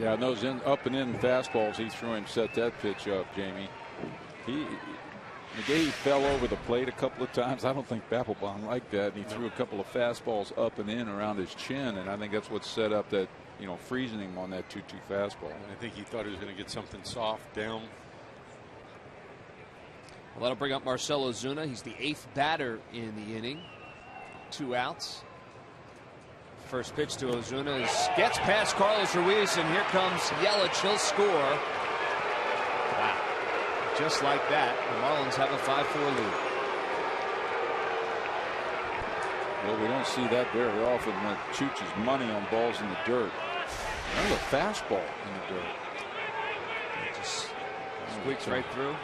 Yeah, those up and in fastballs he threw him set that pitch up, Jamie. McGahee fell over the plate a couple of times. I don't think Papelbon liked that. And he threw a couple of fastballs up and in around his chin, and I think that's what set up that, freezing him on that 2-2 fastball. I think he thought he was going to get something soft down. Well, that'll bring up Marcell Ozuna. He's the 8th batter in the inning. 2 outs. First pitch to Ozuna gets past Carlos Ruiz, and here comes Yelich. He'll score. Wow. Just like that, the Marlins have a 5-4 lead. Well, we don't see that very often when Chooch is money on balls in the dirt. There's a fastball in the dirt. It just squeaks right through.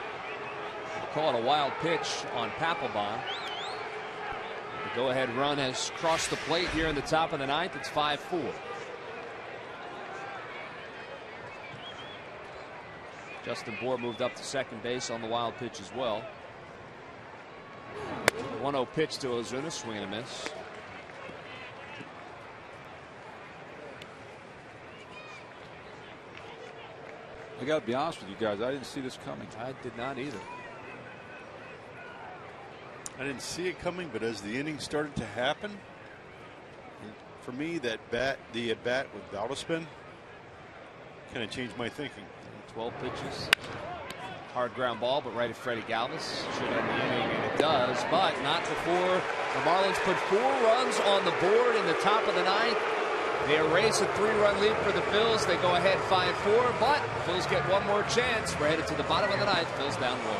We'll call it a wild pitch on Papelbon. The go-ahead run has crossed the plate here in the top of the 9th. It's 5-4. Justin Bour moved up to second base on the wild pitch as well. 1-0 pitch to Ozuna, swing and a miss. I got to be honest with you guys, I didn't see this coming. I did not either. I didn't see it coming, but as the inning started to happen, for me, the at bat with Valdespin kind of changed my thinking. 12 pitches. Hard ground ball, but right at Freddie Galvis. Should end the inning, and it does, but not before the Marlins put 4 runs on the board in the top of the 9th. They erase a 3-run lead for the Phils. They go ahead 5-4, but Phils get one more chance. We're headed to the bottom of the 9th. Phils down 1.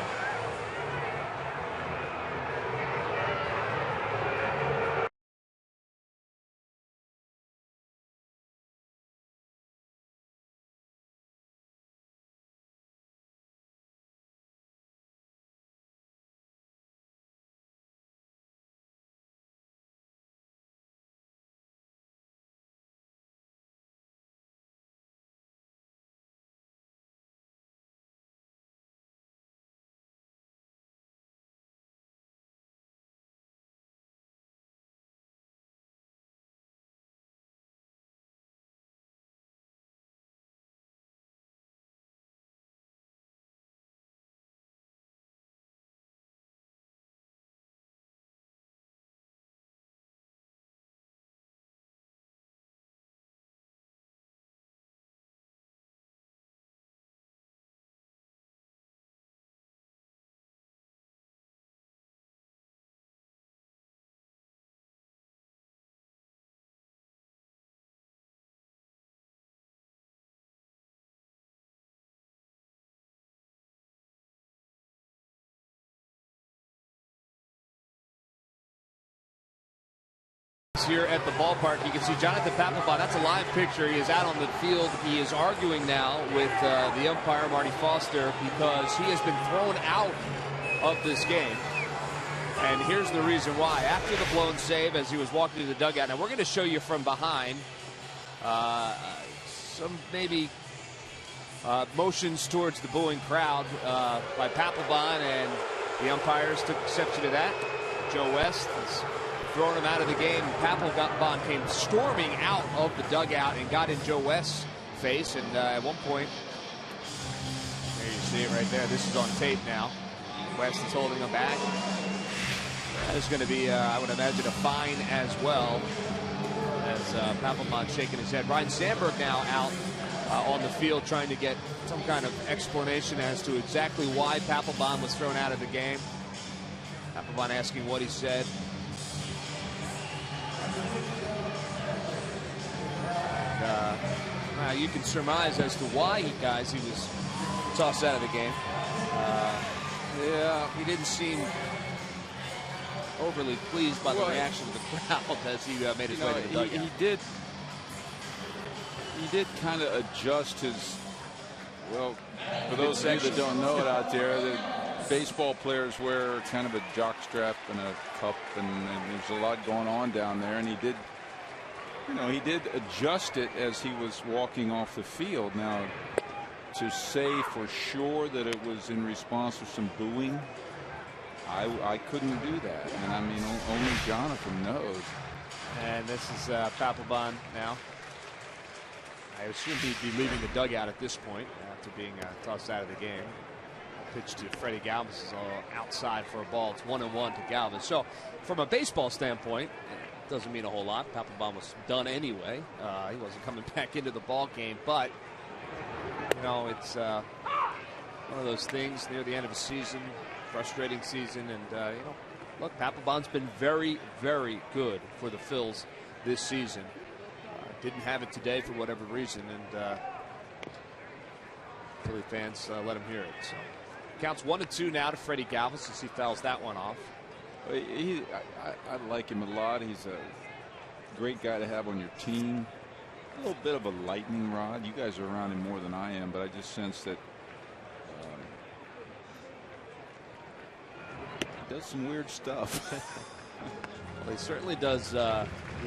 Here at the ballpark, you can see Jonathan Papelbon. That's a live picture. He is out on the field. He is arguing now with the umpire, Marty Foster, because he has been thrown out of this game. And here's the reason why. After the blown save, as he was walking to the dugout, now we're going to show you from behind some maybe motions towards the booing crowd by Papelbon, and the umpires took exception to that. Joe West has thrown him out of the game. Papelbon came storming out of the dugout and got in Joe West's face, and at one point, there you see it right there. This is on tape now. West is holding him back. That is going to be, I would imagine, a fine as well, as as Papelbon shaking his head. Ryan Sandberg now out on the field trying to get some kind of explanation as to exactly why Papelbon was thrown out of the game. Papelbon asking what he said. And, you can surmise as to why he was tossed out of the game. Yeah, he didn't seem overly pleased by the reaction of the crowd as he made his way to the dugout. He did kind of adjust his, well, for those of you that don't know it out there, the baseball players wear kind of a jockstrap and a cup, and there's a lot going on down there, and he did, he did adjust it as he was walking off the field. Now, to say for sure that it was in response to some booing, I couldn't do that, and I mean only Jonathan knows. And this is Papelbon now. I assume he'd be leaving the dugout at this point after being tossed out of the game. Pitch to Freddie Galvis is all outside for a ball. It's 1-1 to Galvis. So from a baseball standpoint, it doesn't mean a whole lot. Papelbon was done anyway. He wasn't coming back into the ball game, but it's one of those things near the end of a season, frustrating season, and look, Papelbon's been very, very good for the Phils this season. Didn't have it today for whatever reason, and Philly fans let him hear it. So counts 1-2 now to Freddie Galvis as he fouls that one off. I like him a lot. He's a great guy to have on your team. A little bit of a lightning rod. You guys are around him more than I am, but I just sense that he does some weird stuff. Well, he certainly does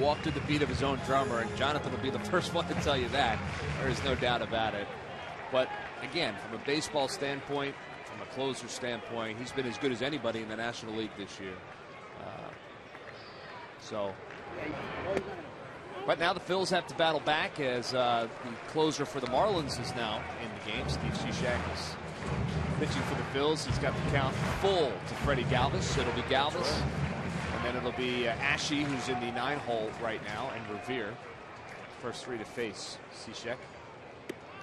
walk to the beat of his own drummer, and Jonathan will be the first one to tell you that. There is no doubt about it. But again, from a baseball standpoint, from a closer standpoint, he's been as good as anybody in the National League this year. But now the Phils have to battle back as the closer for the Marlins is now in the game. Steve Cishek is pitching for the Phils. He's got the count full to Freddie Galvis. It'll be Galvis. And then it'll be Ashe, who's in the 9-hole right now, and Revere. First three to face Cishek.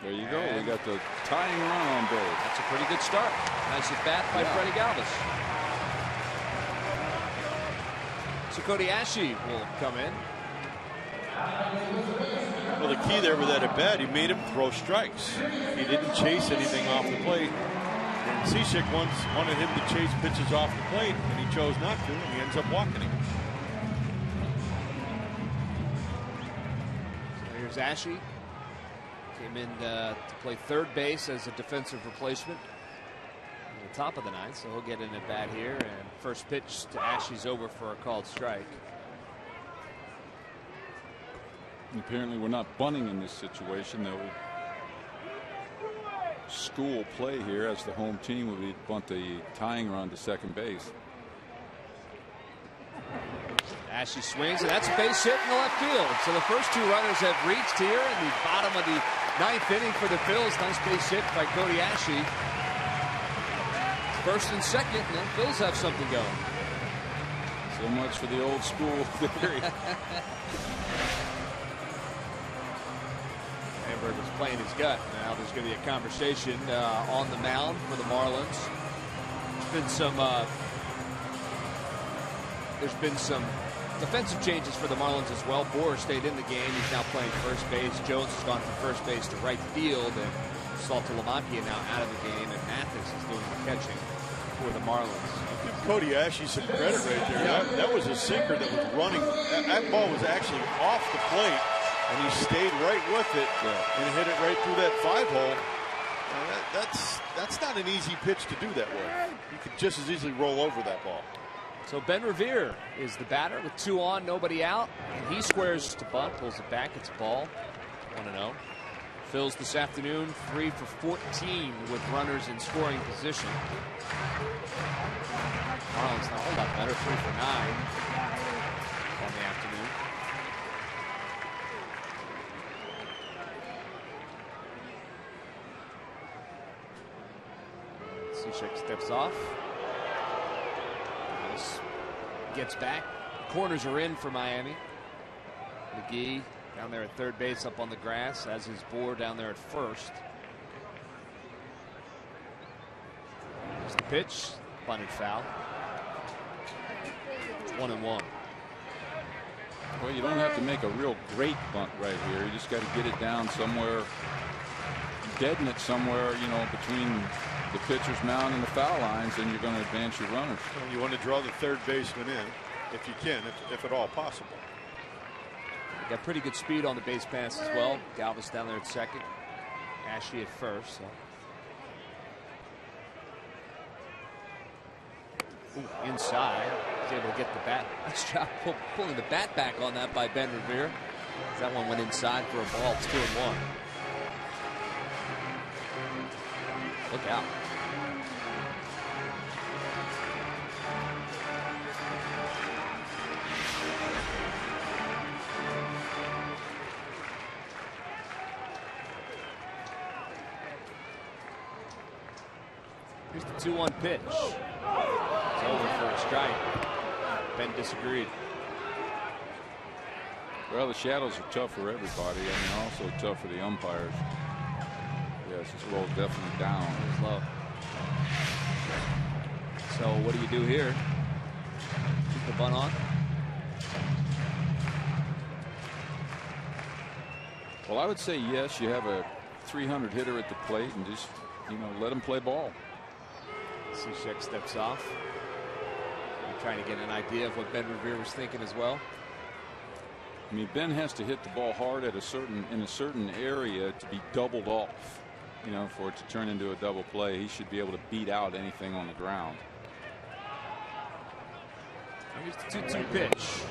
There you go. We got the tying run on board. That's a pretty good start. Nice at bat by Freddie Galvis. So Cody Ashe will come in. Well, the key there with that at bat, he made him throw strikes. He didn't chase anything off the plate. And Cishek once wanted him to chase pitches off the plate, and he chose not to, and he ends up walking him. So here's Ashe. Came in to play third base as a defensive replacement at the top of the ninth, so he'll get in at bat here. And first pitch to Ashe's over for a called strike. Apparently we're not bunting in this situation. They'll school play here as the home team will be bunt the tying run to second base. Ashe swings, and that's a base hit in the left field. So the first two runners have reached here in the bottom of the ninth inning for the Phils. Nice base hit by Cody Ashe. First and second, and the Phils have something going. So much for the old school theory. Hamburg is playing his gut. Now there's going to be a conversation on the mound for the Marlins. There's been some defensive changes for the Marlins as well. Boer stayed in the game. He's now playing first base. Jones has gone from first base to right field, and Saltalamacchia now out of the game, and Mathis is doing the catching for the Marlins. Give Cody Ashe some credit right there. Yeah. That was a sinker that was running. That ball was actually off the plate, and he stayed right with it and hit it right through that 5-hole. That's not an easy pitch to do that with. You could just as easily roll over that ball. So Ben Revere is the batter with 2 on, nobody out, and he squares to bunt, pulls it back, it's a ball. 1-0. Phils this afternoon 3 for 14 with runners in scoring position. Marlins not a whole lot better, 3 for 9 on the afternoon. Cishek steps off. Gets back. Corners are in for Miami. McGee down there at third base up on the grass, as is Bohr down there at first. There's the pitch, bunted foul. It's 1-1. Well, you don't have to make a real great bunt right here. You just got to get it down somewhere, deaden it somewhere, you know, between the pitcher's mound and the foul lines, and you're going to advance your runners. You want to draw the third baseman in, if you can, if at all possible. Got pretty good speed on the base pass as well. Galvis down there at second. Ashley at first. So. Ooh, inside. He's able to get the bat. Nice job pulling the bat back on that by Ben Revere. That one went inside for a ball. It's 2-1. Look out. Here's the 2-1 pitch. It's over for a strike. Ben disagreed. Well, the shadows are tough for everybody. I mean, also tough for the umpires. Yes, this ball's definitely down. It's low. So what do you do here? Keep the bunt on? Well, I would say yes. You have a 300 hitter at the plate, and just, you know, let him play ball. Cishek steps off. You're trying to get an idea of what Ben Revere was thinking as well. I mean, Ben has to hit the ball hard at in a certain area to be doubled off. You know, for it to turn into a double play. He should be able to beat out anything on the ground. Here's the 2-2 pitch.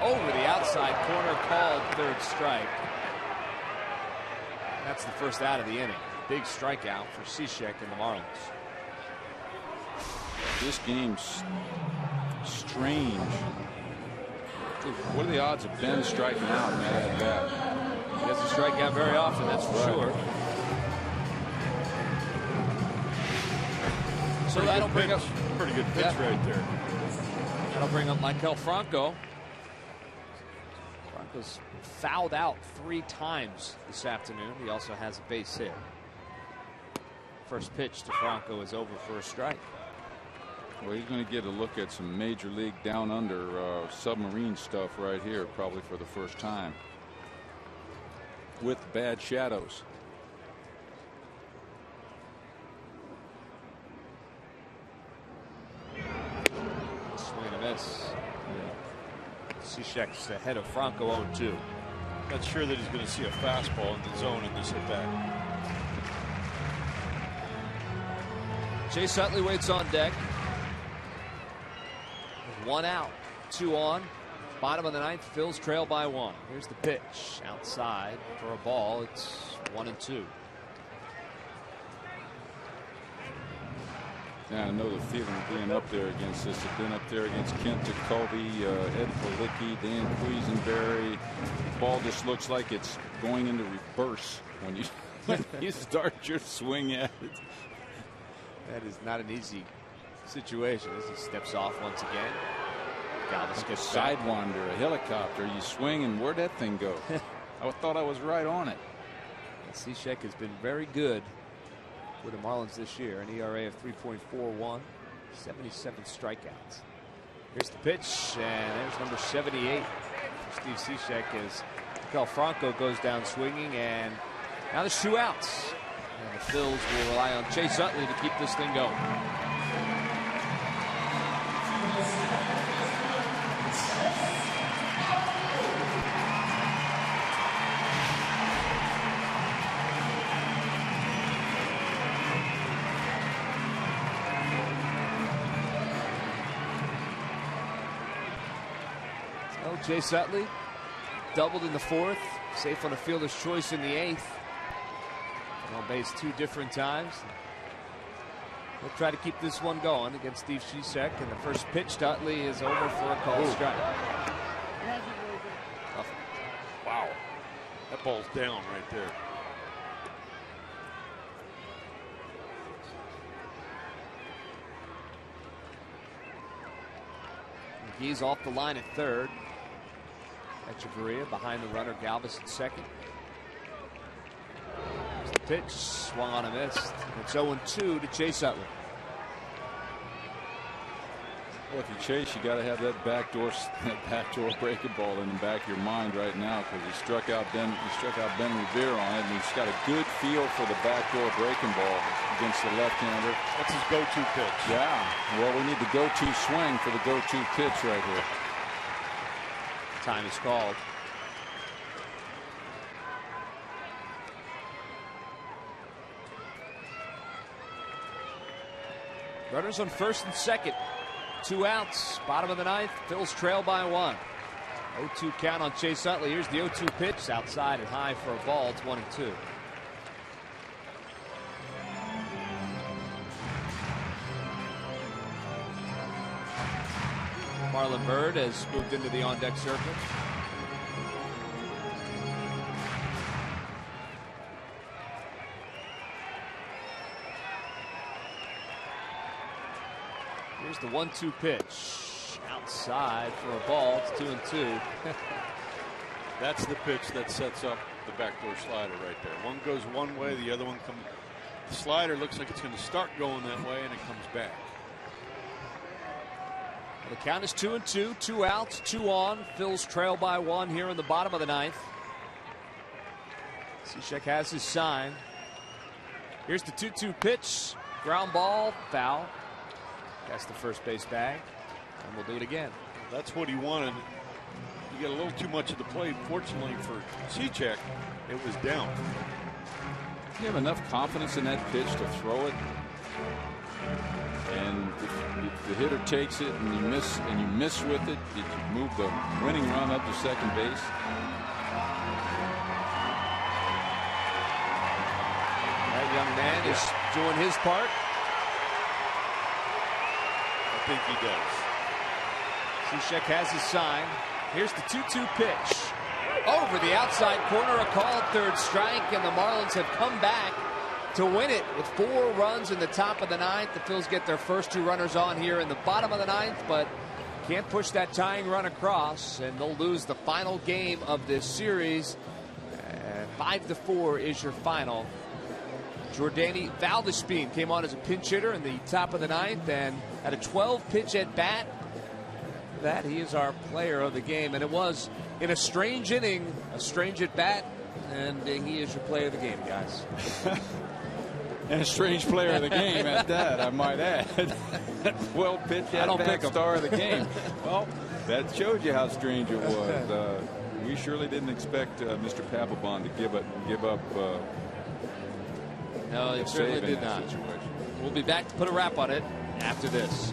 Over the outside corner, called third strike. That's the first out of the inning. Big strikeout for Cishek and the Marlins. This game's strange. What are the odds of Ben striking out, man, at bat? He doesn't strike out very often, that's for sure. So that'll bring up pretty good pitch right there. That'll bring up Michael Franco. Franco's fouled out 3 times this afternoon. He also has a base hit. First pitch to Franco is over for a strike. Well, he's going to get a look at some major league down under submarine stuff right here, probably for the first time, with bad shadows. Swing and a miss. Cishek's ahead of Franco 0-2. Not sure that he's going to see a fastball in the zone in this at bat. Chase Utley waits on deck. 1 out, 2 on. Bottom of the 9th, Phil's trail by 1. Here's the pitch outside for a ball. It's 1-2. Yeah, I know the feeling of being up there against this. I've been up there against Kent Jacoby, Ed Palicki, Dan Quisenberry. The ball just looks like it's going into reverse when you start your swing at it. That is not an easy situation as he steps off once again. Galvis gets sidewinder, a helicopter. You swing, and where'd that thing go? I thought I was right on it. Cishek has been very good with the Marlins this year. An ERA of 3.41, 77 strikeouts. Here's the pitch, and there's number 78 for Steve Cishek as Mikel Franco goes down swinging, and now there's 2 outs. And the Phils will rely on Chase Utley to keep this thing going. So Chase Utley doubled in the 4th, safe on a fielder's choice in the 8th. On base 2 different times. We'll try to keep this one going against Steve Cishek, and the first pitch to Utley is over for a called strike. Wow, that ball's down right there. McGee's off the line at third. Echeverria behind the runner, Galvis at second. There's the pitch, swung on and missed. It's 0-2 to Chase Utley. Well, if you chase, you got to have that backdoor breaking ball in the back of your mind right now, because he struck out Ben Revere on it, and he's got a good feel for the backdoor breaking ball against the left-hander. That's his go-to pitch. Yeah. Well, we need the go-to swing for the go-to pitch right here. Time is called. Runners on first and second. 2 outs. Bottom of the ninth. Phil's trail by 1. 0-2 count on Chase Utley. Here's the 0-2 pitch. Outside and high for a ball. It's 1-2. Marlon Byrd has moved into the on-deck circle. Here's the 1-2 pitch. Outside for a ball. It's 2-2. That's the pitch that sets up the backdoor slider right there. One goes one way, the other one comes. The slider looks like it's going to start going that way, and it comes back. Well, the count is 2-2. 2 outs, 2 on. Phil's trail by 1 here in the bottom of the ninth. Cishek has his sign. Here's the 2-2 pitch. Ground ball, foul. That's the first base bag, and we'll do it again. That's what he wanted. You get a little too much of the play. Fortunately for Cishek, it was down. You have enough confidence in that pitch to throw it, and if the hitter takes it and you miss with it, you move the winning run up to second base. That young man is doing his part. I think he does. Cishek has his sign. Here's the 2-2 pitch. Over the outside corner, a called third strike, and the Marlins have come back to win it with 4 runs in the top of the ninth. The Phils get their first 2 runners on here in the bottom of the ninth, but can't push that tying run across, and they'll lose the final game of this series. 5-4 is your final. Jordani Valdespin came on as a pinch hitter in the top of the ninth and had a 12-pitch at bat. That he is our player of the game, and it was in a strange inning, a strange at bat, and he is your player of the game, guys. And a strange player of the game at that, I might add. 12 pitch at bat, star of the game. Well, that showed you how strange it was. We surely didn't expect Mr. Papelbon to give up. No, it certainly did not. We'll be back to put a wrap on it after this.